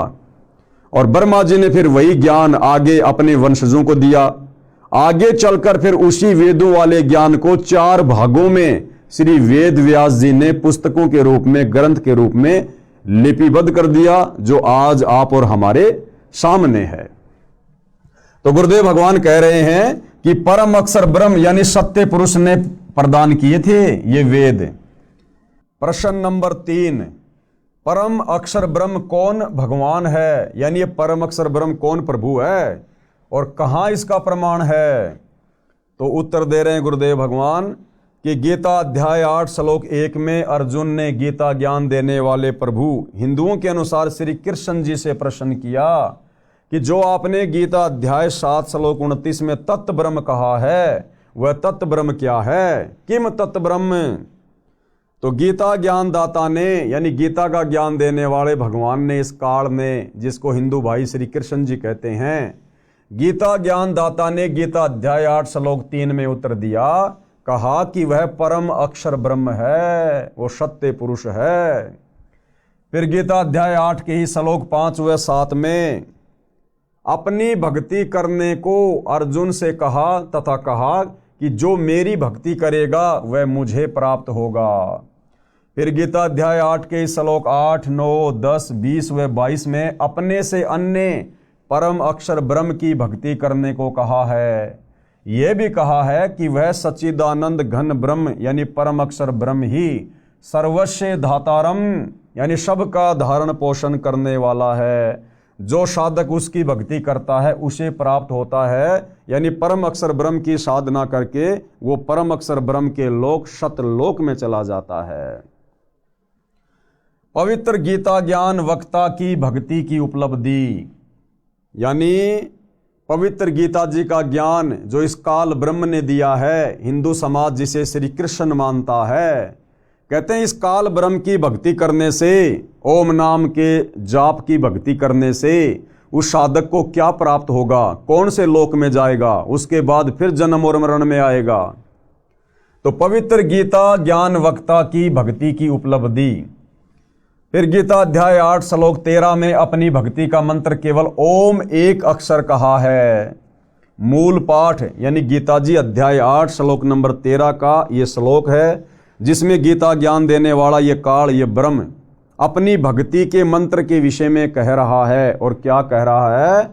और ब्रह्मा जी ने फिर वही ज्ञान आगे अपने वंशजों को दिया। आगे चलकर फिर उसी वेदों वाले ज्ञान को 4 भागों में श्री वेद व्यास जी ने पुस्तकों के रूप में, ग्रंथ के रूप में लिपिबद्ध कर दिया, जो आज आप और हमारे सामने है। तो गुरुदेव भगवान कह रहे हैं कि परम अक्षर ब्रह्म यानी सत्य पुरुष ने प्रदान किए थे ये वेद। प्रश्न नंबर 3, परम अक्षर ब्रह्म कौन भगवान है, यानी ये परम अक्षर ब्रह्म कौन प्रभु है और कहां इसका प्रमाण है? तो उत्तर दे रहे हैं गुरुदेव भगवान कि गीता अध्याय 8 श्लोक 1 में अर्जुन ने गीता ज्ञान देने वाले प्रभु हिंदुओं के अनुसार श्री कृष्ण जी से प्रश्न किया कि जो आपने गीता अध्याय 7 श्लोक 29 में तत्व ब्रह्म कहा है, वह तत्व ब्रह्म क्या है? किम तत्व ब्रह्म? तो गीता ज्ञान दाता ने, यानी गीता का ज्ञान देने वाले भगवान ने इस काल में, जिसको हिंदू भाई श्री कृष्ण जी कहते हैं, गीता ज्ञान दाता ने गीता अध्याय 8 श्लोक 3 में उत्तर दिया, कहा कि वह परम अक्षर ब्रह्म है, वो सत्य पुरुष है। फिर गीता अध्याय 8 के ही श्लोक 5 व 7 में अपनी भक्ति करने को अर्जुन से कहा तथा कहा कि जो मेरी भक्ति करेगा वह मुझे प्राप्त होगा। फिर गीता अध्याय 8 के श्लोक 8, 9, 10, 20 व 22 में अपने से अन्य परम अक्षर ब्रह्म की भक्ति करने को कहा है। यह भी कहा है कि वह सच्चिदानंद घन ब्रह्म यानी परम अक्षर ब्रह्म ही सर्वस्व धातारम यानी सबका धारण पोषण करने वाला है। जो साधक उसकी भक्ति करता है उसे प्राप्त होता है, यानी परम अक्षर ब्रह्म की साधना करके वो परम अक्षर ब्रह्म के लोक सतलोक में चला जाता है। पवित्र गीता ज्ञान वक्ता की भक्ति की उपलब्धि, यानी पवित्र गीता जी का ज्ञान जो इस काल ब्रह्म ने दिया है, हिंदू समाज जिसे श्री कृष्ण मानता है, कहते हैं इस काल ब्रह्म की भक्ति करने से, ओम नाम के जाप की भक्ति करने से उस साधक को क्या प्राप्त होगा, कौन से लोक में जाएगा, उसके बाद फिर जन्म और मरण में आएगा। तो पवित्र गीता ज्ञान वक्ता की भक्ति की उपलब्धि। फिर गीता अध्याय 8 श्लोक 13 में अपनी भक्ति का मंत्र केवल ओम एक अक्षर कहा है। मूल पाठ यानी गीता जी अध्याय 8 श्लोक नंबर 13 का ये श्लोक है, जिसमें गीता ज्ञान देने वाला ये काल, ये ब्रह्म अपनी भक्ति के मंत्र के विषय में कह रहा है। और क्या कह रहा है?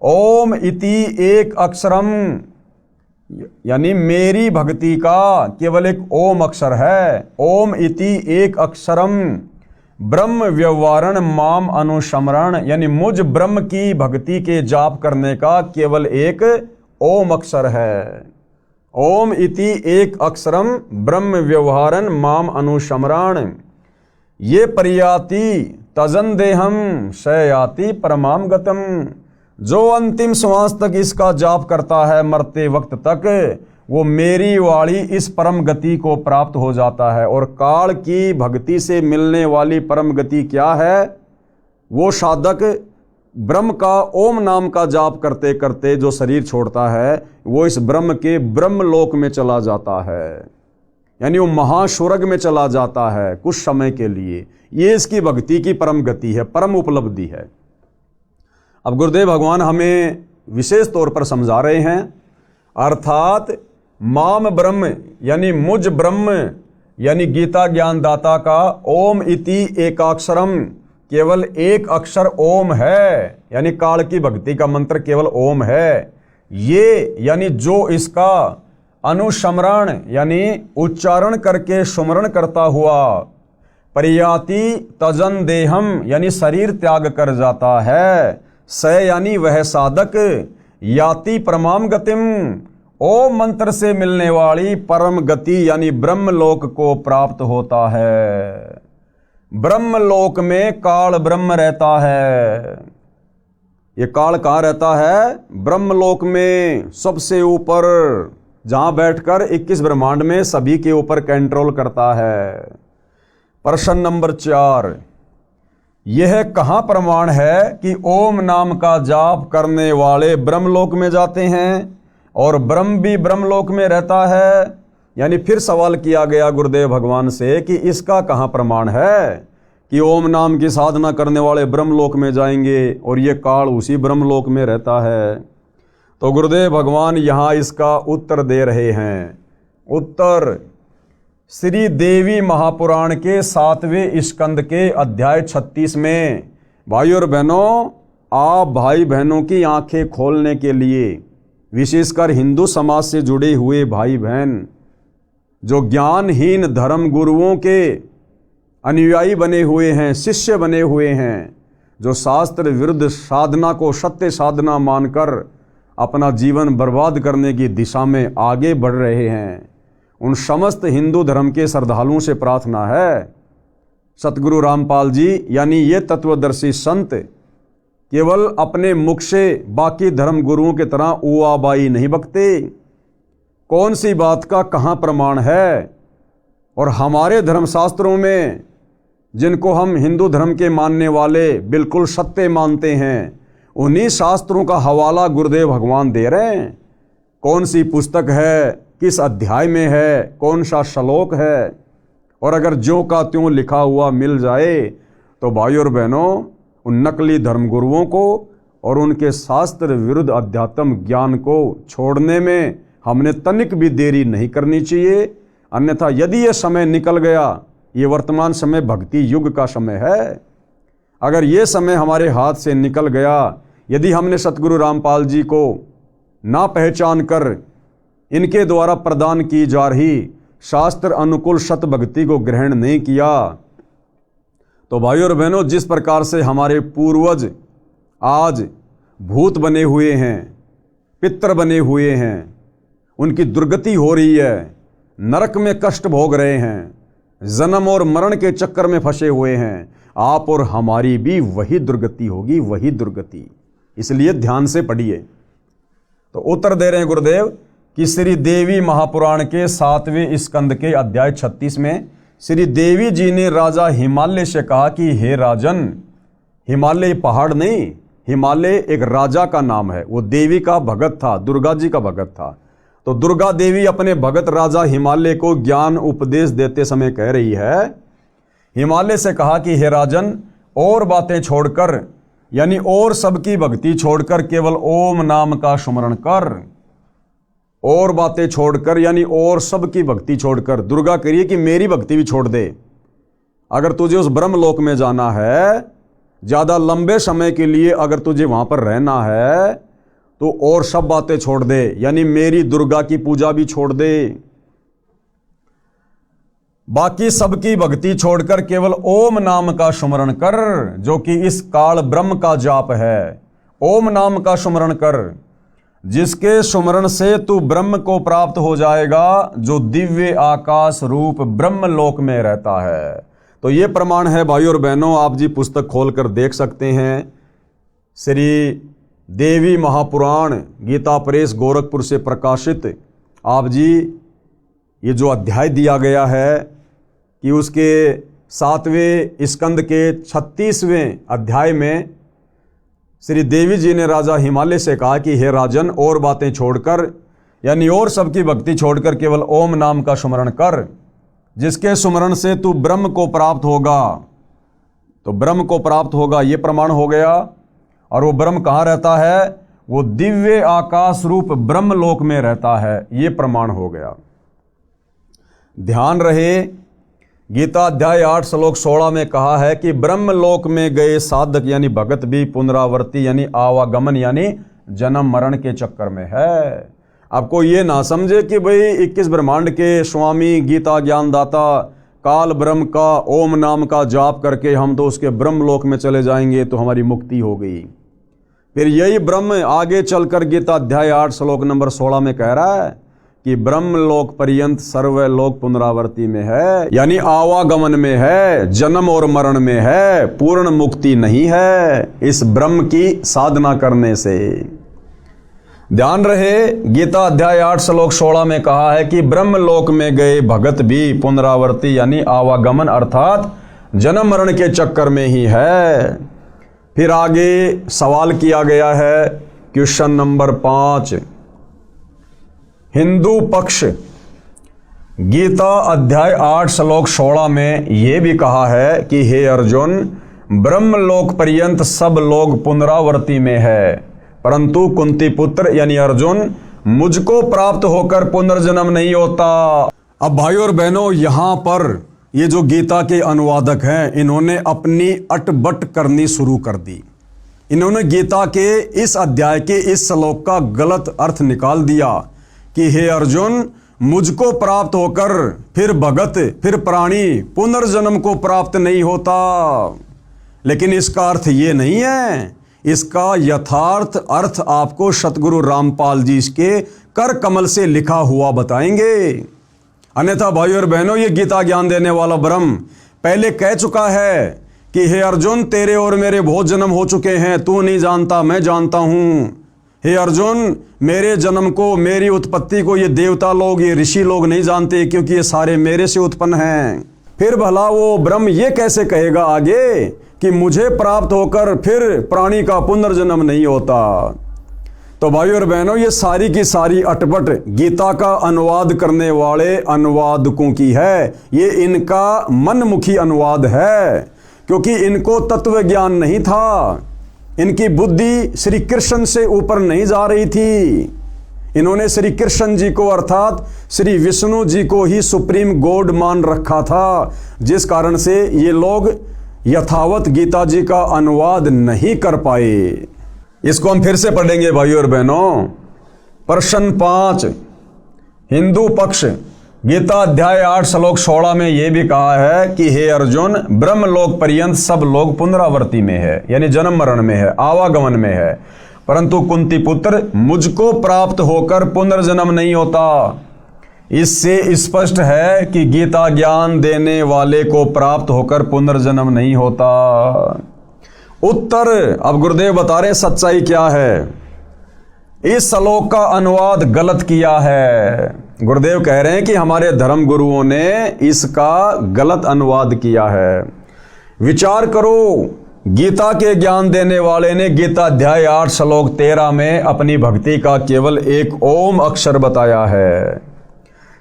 ओम इति एक अक्षरम, यानी मेरी भक्ति का केवल एक ओम अक्षर है। ओम इति एक अक्षरम ब्रह्म व्यवहारण माम अनुस्मरण, यानी मुझ ब्रह्म की भक्ति के जाप करने का केवल एक ओम अक्षर है। ओम इति एक अक्षरम ब्रह्म व्यवहारन माम अनुस्मरण, ये परियाति तजन देहम शयाति परमाम गतम। जो अंतिम श्वास तक इसका जाप करता है, मरते वक्त तक, वो मेरी वाली इस परम गति को प्राप्त हो जाता है। और काल की भक्ति से मिलने वाली परम गति क्या है? वो साधक ब्रह्म का ओम नाम का जाप करते करते जो शरीर छोड़ता है वो इस ब्रह्म के ब्रह्मलोक में चला जाता है, यानी वो महास्वर्ग में चला जाता है कुछ समय के लिए। ये इसकी भक्ति की परम गति है, परम उपलब्धि है। अब गुरुदेव भगवान हमें विशेष तौर पर समझा रहे हैं, अर्थात माम ब्रह्म यानी मुझ ब्रह्म यानी गीता ज्ञान दाता का ओम इति एकाक्षरम, केवल एक अक्षर ओम है, यानी काल की भक्ति का मंत्र केवल ओम है। ये यानी जो इसका अनुस्मरण यानी उच्चारण करके सुमरण करता हुआ परियाति तजन देहम यानी शरीर त्याग कर जाता है, स यानी वह साधक याति परमाम गतिम ओम मंत्र से मिलने वाली परम गति यानी ब्रह्मलोक को प्राप्त होता है। ब्रह्मलोक में काल ब्रह्म रहता है। ये काल कहाँ रहता है? ब्रह्मलोक में, सबसे ऊपर, जहां बैठकर 21 ब्रह्मांड में सभी के ऊपर कंट्रोल करता है। प्रश्न नंबर 4, यह कहां प्रमाण है कि ओम नाम का जाप करने वाले ब्रह्मलोक में जाते हैं और ब्रह्म भी ब्रह्मलोक में रहता है? यानी फिर सवाल किया गया गुरुदेव भगवान से कि इसका कहां प्रमाण है कि ओम नाम की साधना करने वाले ब्रह्मलोक में जाएंगे और ये काल उसी ब्रह्मलोक में रहता है। तो गुरुदेव भगवान यहाँ इसका उत्तर दे रहे हैं। उत्तर श्री देवी महापुराण के 7वें स्कंद के अध्याय 36 में। भाइयों और बहनों, आप भाई बहनों की आंखें खोलने के लिए, विशेषकर हिंदू समाज से जुड़े हुए भाई बहन जो ज्ञानहीन धर्म गुरुओं के अनुयायी बने हुए हैं, शिष्य बने हुए हैं, जो शास्त्र विरुद्ध साधना को सत्य साधना मानकर अपना जीवन बर्बाद करने की दिशा में आगे बढ़ रहे हैं, उन समस्त हिंदू धर्म के श्रद्धालुओं से प्रार्थना है, सतगुरु रामपाल जी यानी ये तत्वदर्शी संत केवल अपने मुख से बाकी धर्म गुरुओं की तरह उआबाई नहीं बकते। कौन सी बात का कहाँ प्रमाण है? और हमारे धर्मशास्त्रों में, जिनको हम हिंदू धर्म के मानने वाले बिल्कुल सत्य मानते हैं, उन्हीं शास्त्रों का हवाला गुरुदेव भगवान दे रहे हैं। कौन सी पुस्तक है, किस अध्याय में है, कौन सा श्लोक है, और अगर ज्यों का त्यों लिखा हुआ मिल जाए तो भाइयों और बहनों, उन नकली धर्मगुरुओं को और उनके शास्त्र विरुद्ध अध्यात्म ज्ञान को छोड़ने में हमने तनिक भी देरी नहीं करनी चाहिए। अन्यथा यदि ये समय निकल गया, ये वर्तमान समय भक्ति युग का समय है, अगर ये समय हमारे हाथ से निकल गया, यदि हमने सतगुरु रामपाल जी को ना पहचान कर इनके द्वारा प्रदान की जा रही शास्त्र अनुकूल सत भक्ति को ग्रहण नहीं किया, तो भाइयों और बहनों, जिस प्रकार से हमारे पूर्वज आज भूत बने हुए हैं, पितर बने हुए हैं, उनकी दुर्गति हो रही है, नरक में कष्ट भोग रहे हैं, जन्म और मरण के चक्कर में फंसे हुए हैं, आप और हमारी भी वही दुर्गति होगी, वही दुर्गति। इसलिए ध्यान से पढ़िए। तो उत्तर दे रहे हैं गुरुदेव कि श्री देवी महापुराण के 7वें स्कंद के अध्याय 36 में श्री देवी जी ने राजा हिमालय से कहा कि हे राजन, हिमालय पहाड़ नहीं, हिमालय एक राजा का नाम है, वो देवी का भगत था, दुर्गा जी का भगत था। तो दुर्गा देवी अपने भगत राजा हिमालय को ज्ञान उपदेश देते समय कह रही है, हिमालय से कहा कि हे राजन, और बातें छोड़कर यानी और सबकी भक्ति छोड़कर केवल ओम नाम का स्मरण कर। और बातें छोड़कर यानी और सबकी भक्ति छोड़कर। दुर्गा करिए कि मेरी भक्ति भी छोड़ दे। अगर तुझे उस ब्रह्मलोक में जाना है, ज़्यादा लंबे समय के लिए अगर तुझे वहाँ पर रहना है, तो और सब बातें छोड़ दे, यानी मेरी दुर्गा की पूजा भी छोड़ दे। बाकी सबकी भक्ति छोड़कर केवल ओम नाम का स्मरण कर, जो कि इस काल ब्रह्म का जाप है। ओम नाम का स्मरण कर, जिसके स्मरण से तू ब्रह्म को प्राप्त हो जाएगा, जो दिव्य आकाश रूप ब्रह्मलोक में रहता है। तो ये प्रमाण है भाइयों और बहनों, आप जी पुस्तक खोलकर देख सकते हैं। श्री देवी महापुराण गीता प्रेस गोरखपुर से प्रकाशित आप जी ये जो अध्याय दिया गया है कि उसके 7वें स्कंद के 36वें अध्याय में श्री देवी जी ने राजा हिमालय से कहा कि हे राजन, और बातें छोड़कर यानी और सबकी भक्ति छोड़कर केवल ओम नाम का सुमरण कर, जिसके सुमरण से तू ब्रह्म को प्राप्त होगा। तो ब्रह्म को प्राप्त होगा ये प्रमाण हो गया। और वो ब्रह्म कहाँ रहता है? वो दिव्य आकाश रूप ब्रह्म लोक में रहता है, ये प्रमाण हो गया। ध्यान रहे, गीता अध्याय 8 श्लोक 16 में कहा है कि ब्रह्म लोक में गए साधक यानी भगत भी पुनरावर्ती यानी आवागमन यानी जन्म मरण के चक्कर में है। आपको ये ना समझे कि भाई 21 ब्रह्मांड के स्वामी गीता ज्ञानदाता काल ब्रह्म का ओम नाम का जाप करके हम तो उसके ब्रह्म लोक में चले जाएंगे तो हमारी मुक्ति हो गई। फिर यही ब्रह्म आगे चलकर गीता अध्याय 8 श्लोक नंबर 16 में कह रहा है कि ब्रह्म लोक पर्यंत सर्वलोक पुनरावर्ती में है, यानी आवागमन में है, जन्म और मरण में है, पूर्ण मुक्ति नहीं है इस ब्रह्म की साधना करने से। ध्यान रहे, गीता अध्याय 8 श्लोक 16 में कहा है कि ब्रह्म लोक में गए भगत भी पुनरावर्ती यानी आवागमन अर्थात जन्म मरण के चक्कर में ही है। फिर आगे सवाल किया गया है, क्वेश्चन नंबर 5, हिंदू पक्ष गीता अध्याय 8 श्लोक 16 में यह भी कहा है कि हे अर्जुन, ब्रह्म लोक पर्यंत सब लोग पुनरावर्ती में है, परंतु कुंती पुत्र यानी अर्जुन मुझको प्राप्त होकर पुनर्जन्म नहीं होता। अब भाइयों और बहनों, यहां पर ये जो गीता के अनुवादक हैं, इन्होंने अपनी अटबट करनी शुरू कर दी। इन्होंने गीता के इस अध्याय के इस श्लोक का गलत अर्थ निकाल दिया कि हे अर्जुन, मुझको प्राप्त होकर फिर भगत फिर प्राणी पुनर्जन्म को प्राप्त नहीं होता। लेकिन इसका अर्थ ये नहीं है। इसका यथार्थ अर्थ आपको सतगुरु रामपाल जी के कर कमल से लिखा हुआ बताएंगे। अन्यथा भाइयों और बहनों, ये गीता ज्ञान देने वाला ब्रह्म पहले कह चुका है कि हे अर्जुन, तेरे और मेरे बहुत जन्म हो चुके हैं, तू नहीं जानता, मैं जानता हूं। हे अर्जुन, मेरे जन्म को, मेरी उत्पत्ति को ये देवता लोग, ये ऋषि लोग नहीं जानते, क्योंकि ये सारे मेरे से उत्पन्न हैं। फिर भला वो ब्रह्म ये कैसे कहेगा आगे कि मुझे प्राप्त होकर फिर प्राणी का पुनर्जन्म नहीं होता। तो भाइयों और बहनों, ये सारी की सारी अटपट गीता का अनुवाद करने वाले अनुवादकों की है। ये इनका मनमुखी अनुवाद है, क्योंकि इनको तत्व ज्ञान नहीं था। इनकी बुद्धि श्री कृष्ण से ऊपर नहीं जा रही थी। इन्होंने श्री कृष्ण जी को अर्थात श्री विष्णु जी को ही सुप्रीम गॉड मान रखा था, जिस कारण से ये लोग यथावत गीता जी का अनुवाद नहीं कर पाए। इसको हम फिर से पढ़ेंगे भाइयों और बहनों। प्रश्न 5, हिंदू पक्ष गीता अध्याय 8 श्लोक 16 में यह भी कहा है कि हे अर्जुन, ब्रह्म लोक पर्यंत सब लोग पुनरावर्ती में है, यानी जन्म मरण में है, आवागमन में है, परंतु कुंती पुत्र मुझको प्राप्त होकर पुनर्जन्म नहीं होता। इससे स्पष्ट है कि गीता ज्ञान देने वाले को प्राप्त होकर पुनर्जन्म नहीं होता। उत्तर अब गुरुदेव बता रहे सच्चाई क्या है। इस श्लोक का अनुवाद गलत किया है। गुरुदेव कह रहे हैं कि हमारे धर्म गुरुओं ने इसका गलत अनुवाद किया है। विचार करो, गीता के ज्ञान देने वाले ने गीता अध्याय 8 श्लोक 13 में अपनी भक्ति का केवल एक ओम अक्षर बताया है।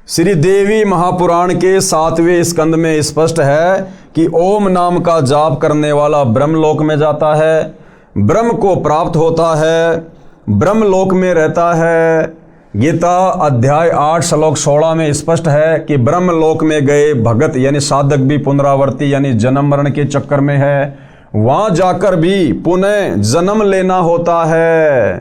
श्री देवी महापुराण के 7वें स्कंद में स्पष्ट है कि ओम नाम का जाप करने वाला ब्रह्मलोक में जाता है, ब्रह्म को प्राप्त होता है, ब्रह्मलोक में रहता है। गीता अध्याय 8 श्लोक 16 में स्पष्ट है कि ब्रह्मलोक में गए भगत यानी साधक भी पुनरावर्ती यानी जन्म मरण के चक्कर में है, वहां जाकर भी पुनः जन्म लेना होता है,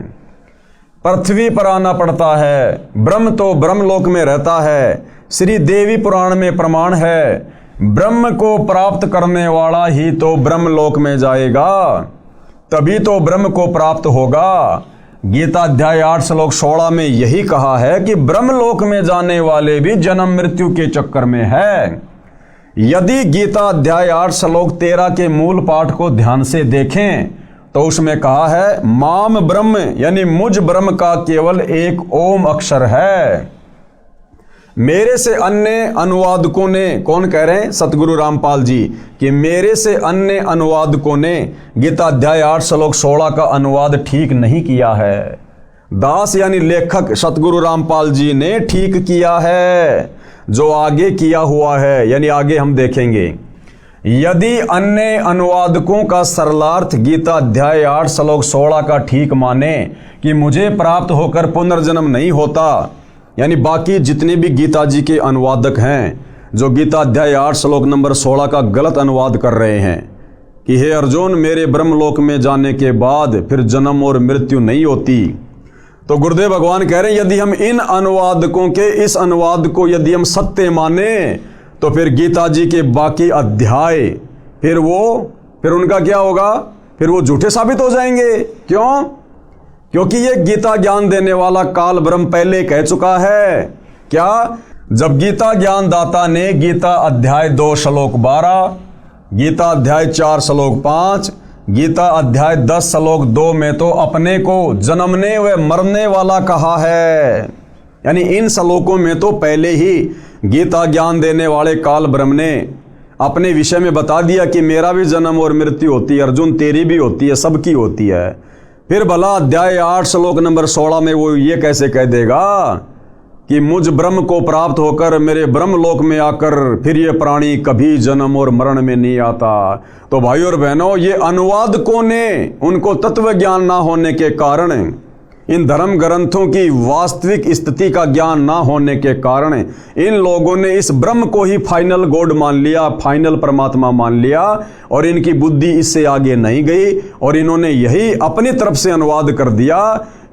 पृथ्वी पर आना पड़ता है। ब्रह्म तो ब्रह्मलोक में रहता है। श्री देवी पुराण में प्रमाण है, ब्रह्म को प्राप्त करने वाला ही तो ब्रह्मलोक में जाएगा, तभी तो ब्रह्म को प्राप्त होगा। गीता अध्याय 8 श्लोक 16 में यही कहा है कि ब्रह्मलोक में जाने वाले भी जन्म मृत्यु के चक्कर में है। यदि गीता अध्याय 8 श्लोक 13 के मूल पाठ को ध्यान से देखें तो उसमें कहा है माम ब्रह्म यानी मुझ ब्रह्म का केवल एक ओम अक्षर है। मेरे से अन्य अनुवादकों ने, कौन कह रहे हैं? सतगुरु रामपाल जी, कि मेरे से अन्य अनुवादकों ने गीता अध्याय 8 श्लोक 16 का अनुवाद ठीक नहीं किया है। दास यानी लेखक सतगुरु रामपाल जी ने ठीक किया है, जो आगे किया हुआ है, यानी आगे हम देखेंगे। यदि अन्य अनुवादकों का सरलार्थ गीता अध्याय 8 श्लोक 16 का ठीक माने कि मुझे प्राप्त होकर पुनर्जन्म नहीं होता, यानी बाकी जितने भी गीता जी के अनुवादक हैं जो गीता अध्याय 8 श्लोक नंबर 16 का गलत अनुवाद कर रहे हैं कि हे अर्जुन, मेरे ब्रह्मलोक में जाने के बाद फिर जन्म और मृत्यु नहीं होती, तो गुरुदेव भगवान कह रहे हैं यदि हम इन अनुवादकों के इस अनुवाद को यदि हम सत्य माने तो फिर गीता जी के बाकी अध्याय फिर उनका क्या होगा? फिर वो झूठे साबित हो जाएंगे। क्यों? क्योंकि ये गीता ज्ञान देने वाला काल ब्रह्म पहले कह चुका है। क्या? जब गीता ज्ञान दाता ने गीता अध्याय 2 श्लोक 12, गीता अध्याय 4 श्लोक 5, गीता अध्याय 10 श्लोक 2 में तो अपने को जन्मने व मरने वाला कहा है, यानी इन श्लोकों में तो पहले ही गीता ज्ञान देने वाले काल ब्रह्म ने अपने विषय में बता दिया कि मेरा भी जन्म और मृत्यु होती है, अर्जुन तेरी भी होती है, सबकी होती है। फिर भला अध्याय 8 श्लोक नंबर 16 में वो ये कैसे कह देगा कि मुझ ब्रह्म को प्राप्त होकर मेरे ब्रह्मलोक में आकर फिर ये प्राणी कभी जन्म और मरण में नहीं आता। तो भाइयों और बहनों, ये अनुवादकों ने उनको तत्व ज्ञान ना होने के कारण, इन धर्म ग्रंथों की वास्तविक स्थिति का ज्ञान ना होने के कारण इन लोगों ने इस ब्रह्म को ही फाइनल गॉड मान लिया, फाइनल परमात्मा मान लिया, और इनकी बुद्धि इससे आगे नहीं गई और इन्होंने यही अपनी तरफ से अनुवाद कर दिया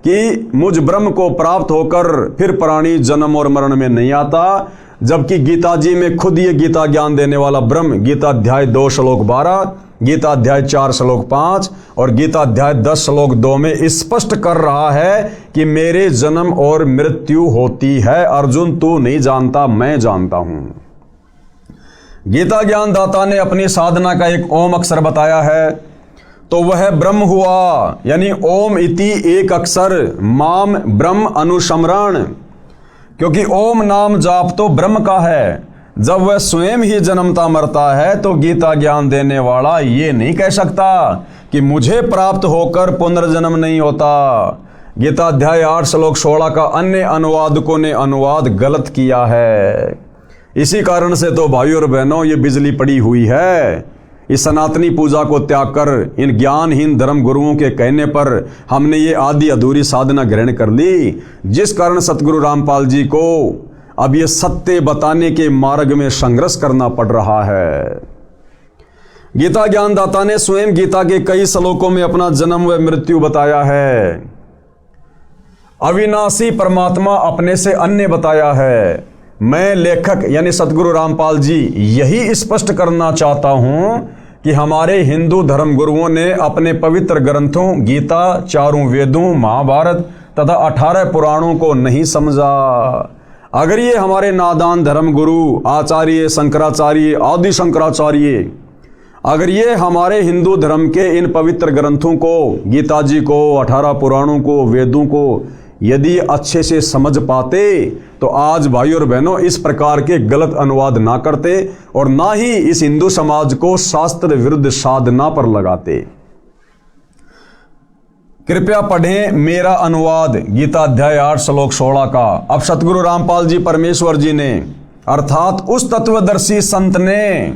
कि मुझ ब्रह्म को प्राप्त होकर फिर प्राणी जन्म और मरण में नहीं आता, जबकि गीता जी में खुद ये गीता ज्ञान देने वाला ब्रह्म गीता अध्याय 2 श्लोक 12, गीता अध्याय 4 श्लोक 5 और गीता अध्याय 10 श्लोक 2 में स्पष्ट कर रहा है कि मेरे जन्म और मृत्यु होती है। अर्जुन तू नहीं जानता, मैं जानता हूं। गीता ज्ञान दाता ने अपनी साधना का एक ओम अक्षर बताया है, तो वह ब्रह्म हुआ, यानी ओम इति एक अक्षर माम ब्रह्म अनुस्मरण, क्योंकि ओम नाम जाप तो ब्रह्म का है। जब वह स्वयं ही जन्मता मरता है तो गीता ज्ञान देने वाला ये नहीं कह सकता कि मुझे प्राप्त होकर पुनर्जन्म नहीं होता। गीता अध्याय 8 श्लोक 16 का अन्य अनुवादकों ने अनुवाद गलत किया है। इसी कारण से तो भाइयों और बहनों, ये बिजली पड़ी हुई है। इस सनातनी पूजा को त्याग कर इन ज्ञानहीन धर्म गुरुओं के कहने पर हमने ये आधी अधूरी साधना ग्रहण कर ली, जिस कारण सतगुरु रामपाल जी को अब ये सत्य बताने के मार्ग में संघर्ष करना पड़ रहा है। गीता ज्ञानदाता ने स्वयं गीता के कई श्लोकों में अपना जन्म व मृत्यु बताया है। अविनाशी परमात्मा अपने से अन्य बताया है। मैं लेखक यानी सतगुरु रामपाल जी यही स्पष्ट करना चाहता हूं कि हमारे हिंदू धर्म गुरुओं ने अपने पवित्र ग्रंथों गीता, चारों वेदों, महाभारत तथा 18 पुराणों को नहीं समझा। अगर ये हमारे नादान धर्म गुरु आचार्य शंकराचार्य, आदि शंकराचार्य, अगर ये हमारे हिंदू धर्म के इन पवित्र ग्रंथों को, गीता जी को, 18 पुराणों को, वेदों को यदि अच्छे से समझ पाते तो आज भाइयों और बहनों इस प्रकार के गलत अनुवाद ना करते और ना ही इस हिंदू समाज को शास्त्र विरुद्ध साधना पर लगाते। कृपया पढ़ें मेरा अनुवाद गीता अध्याय 8 श्लोक 16 का। अब सतगुरु रामपाल जी परमेश्वर जी ने अर्थात उस तत्वदर्शी संत ने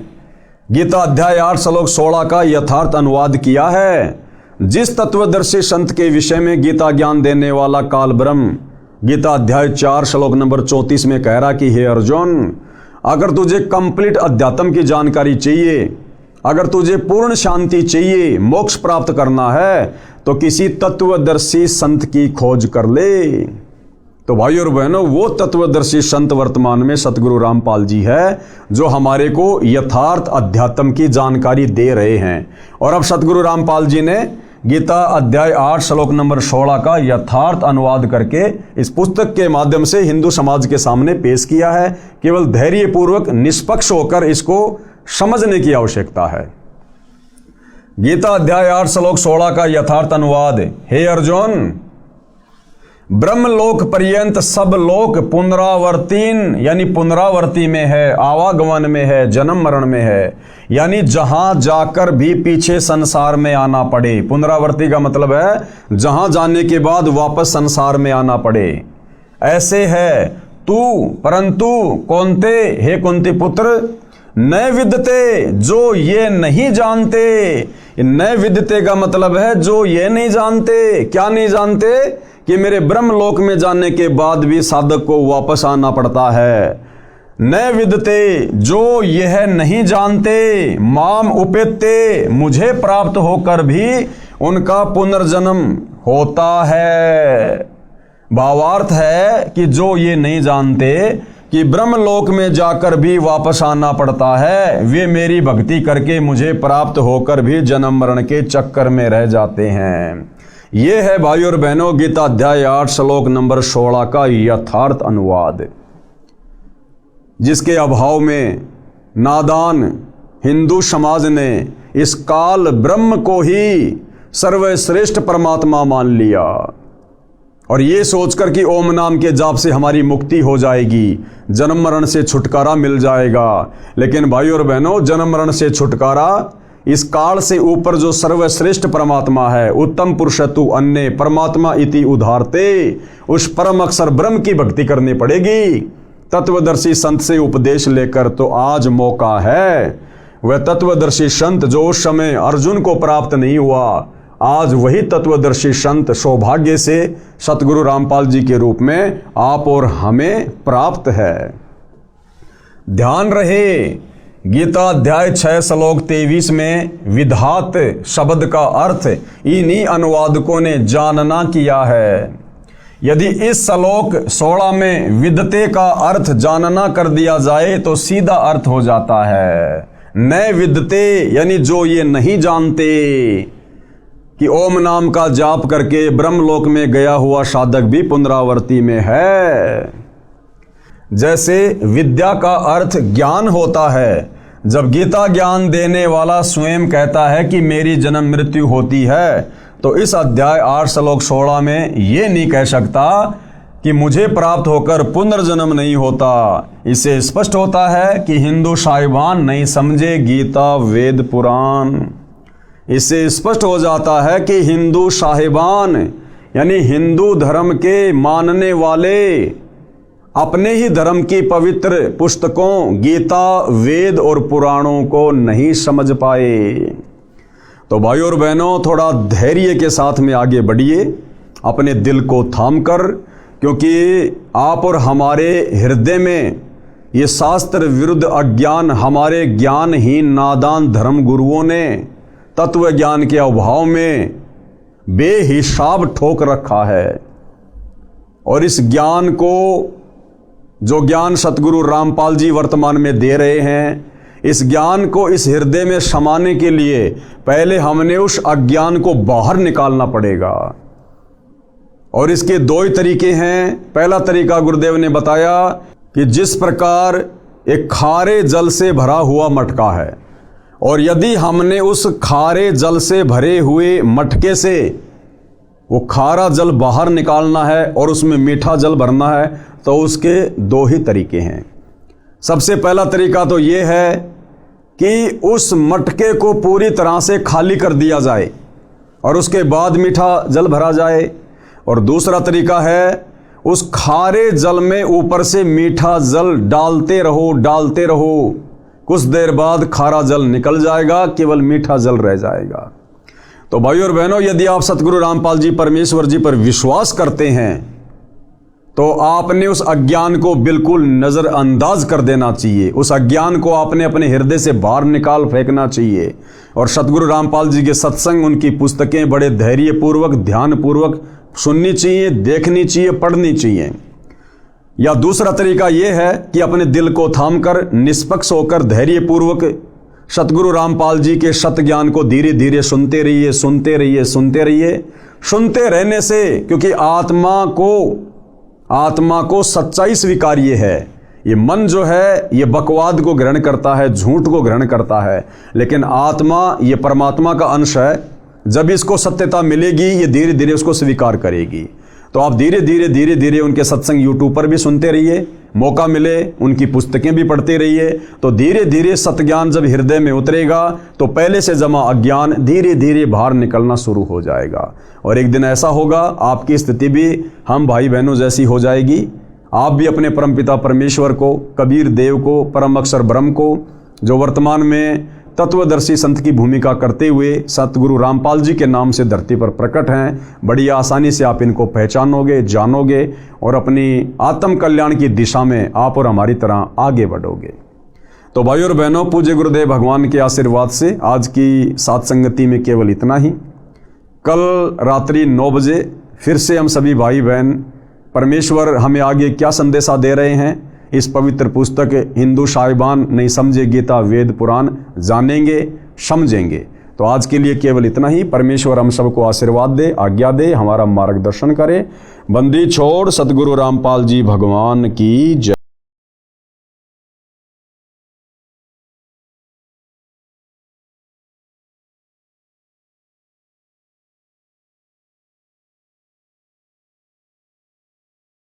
गीता अध्याय 8 श्लोक 16 का यथार्थ अनुवाद किया है। जिस तत्वदर्शी संत के विषय में गीता ज्ञान देने वाला काल ब्रह्म गीता अध्याय 4 श्लोक नंबर 34 में कह रहा कि हे अर्जुन, अगर तुझे कंप्लीट अध्यात्म की जानकारी चाहिए, अगर तुझे पूर्ण शांति चाहिए, मोक्ष प्राप्त करना है तो किसी तत्वदर्शी संत की खोज कर ले। तो भाइयों और बहनों, वो तत्वदर्शी संत वर्तमान में सतगुरु रामपाल जी है जो हमारे को यथार्थ अध्यात्म की जानकारी दे रहे हैं। और अब सतगुरु रामपाल जी ने गीता अध्याय 8 श्लोक नंबर 16 का यथार्थ अनुवाद करके इस पुस्तक के माध्यम से हिंदू समाज के सामने पेश किया है। केवल धैर्यपूर्वक निष्पक्ष होकर इसको समझने की आवश्यकता है। गीता अध्याय 8 श्लोक 16 का यथार्थ अनुवाद, हे अर्जुन, ब्रह्मलोक पर्यंत सब लोक पुनरावर्तीन यानी पुनरावर्ती में है, आवागमन में है, जन्म मरण में है, यानी जहां जाकर भी पीछे संसार में आना पड़े। पुनरावर्ती का मतलब है जहां जाने के बाद वापस संसार में आना पड़े। ऐसे है तू परंतु कौनते, हे कुंती पुत्र, न विदते, जो ये नहीं जानते। न विदते का मतलब है जो ये नहीं जानते। क्या नहीं जानते? कि मेरे ब्रह्मलोक में जाने के बाद भी साधक को वापस आना पड़ता है। न विदते, जो यह नहीं जानते, माम उपेते, मुझे प्राप्त होकर भी उनका पुनर्जन्म होता है। भावार्थ है कि जो ये नहीं जानते कि ब्रह्मलोक में जाकर भी वापस आना पड़ता है, वे मेरी भक्ति करके मुझे प्राप्त होकर भी जन्म मरण के चक्कर में रह जाते हैं। ये है भाई और बहनों गीता अध्याय 8 श्लोक नंबर 16 का यथार्थ अनुवाद, जिसके अभाव में नादान हिंदू समाज ने इस काल ब्रह्म को ही सर्वश्रेष्ठ परमात्मा मान लिया और ये सोचकर कि ओम नाम के जाप से हमारी मुक्ति हो जाएगी, जन्म मरण से छुटकारा मिल जाएगा। लेकिन भाई और बहनों, जन्म मरण से छुटकारा इस काल से ऊपर जो सर्वश्रेष्ठ परमात्मा है, उत्तम पुरुषतु अन्य परमात्मा इति उधारते, उस परम अक्षर ब्रह्म की भक्ति करनी पड़ेगी। तत्वदर्शी संत से उपदेश लेकर तो आज मौका है। वह तत्वदर्शी संत जो उस समय अर्जुन को प्राप्त नहीं हुआ, आज वही तत्वदर्शी संत सौभाग्य से सतगुरु रामपाल जी के रूप में आप और हमें प्राप्त है। ध्यान रहे, गीता अध्याय 6 श्लोक 23 में विधात शब्द का अर्थ इन्हीं अनुवादकों ने जानना किया है। यदि इस श्लोक 16 में विदते का अर्थ जानना कर दिया जाए तो सीधा अर्थ हो जाता है न विदते, यानी जो ये नहीं जानते कि ओम नाम का जाप करके ब्रह्मलोक में गया हुआ साधक भी पुनरावर्ती में है। जैसे विद्या का अर्थ ज्ञान होता है, जब गीता ज्ञान देने वाला स्वयं कहता है कि मेरी जन्म मृत्यु होती है, तो इस अध्याय 8 श्लोक 16 में ये नहीं कह सकता कि मुझे प्राप्त होकर पुनर्जन्म नहीं होता। इससे स्पष्ट होता है कि हिंदू साहिबान नहीं समझे गीता वेद पुराण। इससे स्पष्ट हो जाता है कि हिंदू साहिबान यानी हिंदू धर्म के मानने वाले अपने ही धर्म की पवित्र पुस्तकों गीता वेद और पुराणों को नहीं समझ पाए। तो भाइयों और बहनों, थोड़ा धैर्य के साथ में आगे बढ़िए, अपने दिल को थाम कर, क्योंकि आप और हमारे हृदय में ये शास्त्र विरुद्ध अज्ञान हमारे ज्ञानहीन नादान धर्म गुरुओं ने तत्व ज्ञान के अभाव में बेहिसाब ठोक रखा है। और इस ज्ञान को, जो ज्ञान सतगुरु रामपाल जी वर्तमान में दे रहे हैं, इस ज्ञान को इस हृदय में समाने के लिए पहले हमने उस अज्ञान को बाहर निकालना पड़ेगा। और इसके दो ही तरीके हैं। पहला तरीका गुरुदेव ने बताया कि जिस प्रकार एक खारे जल से भरा हुआ मटका है, और यदि हमने उस खारे जल से भरे हुए मटके से वो खारा जल बाहर निकालना है और उसमें मीठा जल भरना है, तो उसके दो ही तरीके हैं। सबसे पहला तरीका तो ये है कि उस मटके को पूरी तरह से खाली कर दिया जाए और उसके बाद मीठा जल भरा जाए। और दूसरा तरीका है उस खारे जल में ऊपर से मीठा जल डालते रहो, कुछ देर बाद खारा जल निकल जाएगा, केवल मीठा जल रह जाएगा। तो भाइयों और बहनों, यदि आप सतगुरु रामपाल जी परमेश्वर जी पर विश्वास करते हैं तो आपने उस अज्ञान को बिल्कुल नज़रअंदाज कर देना चाहिए। उस अज्ञान को आपने अपने हृदय से बाहर निकाल फेंकना चाहिए। और सतगुरु रामपाल जी के सत्संग, उनकी पुस्तकें बड़े धैर्यपूर्वक ध्यानपूर्वक सुननी चाहिए, देखनी चाहिए, पढ़नी चाहिए। या दूसरा तरीका यह है कि अपने दिल को थामकर निष्पक्ष होकर धैर्यपूर्वक सतगुरु रामपाल जी के सत ज्ञान को धीरे धीरे सुनते रहिए। सुनते रहने से, क्योंकि आत्मा को सच्चाई स्वीकार्य है। ये मन जो है ये बकवाद को ग्रहण करता है, झूठ को ग्रहण करता है, लेकिन आत्मा ये परमात्मा का अंश है। जब इसको सत्यता मिलेगी, ये धीरे धीरे उसको स्वीकार करेगी। तो आप धीरे धीरे उनके सत्संग यूट्यूब पर भी सुनते रहिए, मौका मिले उनकी पुस्तकें भी पढ़ते रहिए। तो धीरे धीरे सतज्ञान जब हृदय में उतरेगा तो पहले से जमा अज्ञान धीरे धीरे बाहर निकलना शुरू हो जाएगा, और एक दिन ऐसा होगा आपकी स्थिति भी हम भाई बहनों जैसी हो जाएगी। आप भी अपने परमपिता परमेश्वर को, कबीर देव को, परम अक्षर ब्रह्म को, जो वर्तमान में तत्वदर्शी संत की भूमिका करते हुए सतगुरु रामपाल जी के नाम से धरती पर प्रकट हैं, बड़ी आसानी से आप इनको पहचानोगे, जानोगे और अपनी आत्म कल्याण की दिशा में आप और हमारी तरह आगे बढ़ोगे। तो भाइयों और बहनों, पूज्य गुरुदेव भगवान के आशीर्वाद से आज की सात संगति में केवल इतना ही। कल रात्रि 9 बजे फिर से हम सभी भाई बहन परमेश्वर हमें आगे क्या संदेशा दे रहे हैं, इस पवित्र पुस्तक हिंदू साहिबान नहीं समझे गीता वेद पुराण जानेंगे, समझेंगे। तो आज के लिए केवल इतना ही। परमेश्वर हम सबको आशीर्वाद दे, आज्ञा दे, हमारा मार्गदर्शन करे। बंदी छोड़ सतगुरु रामपाल जी भगवान की जय।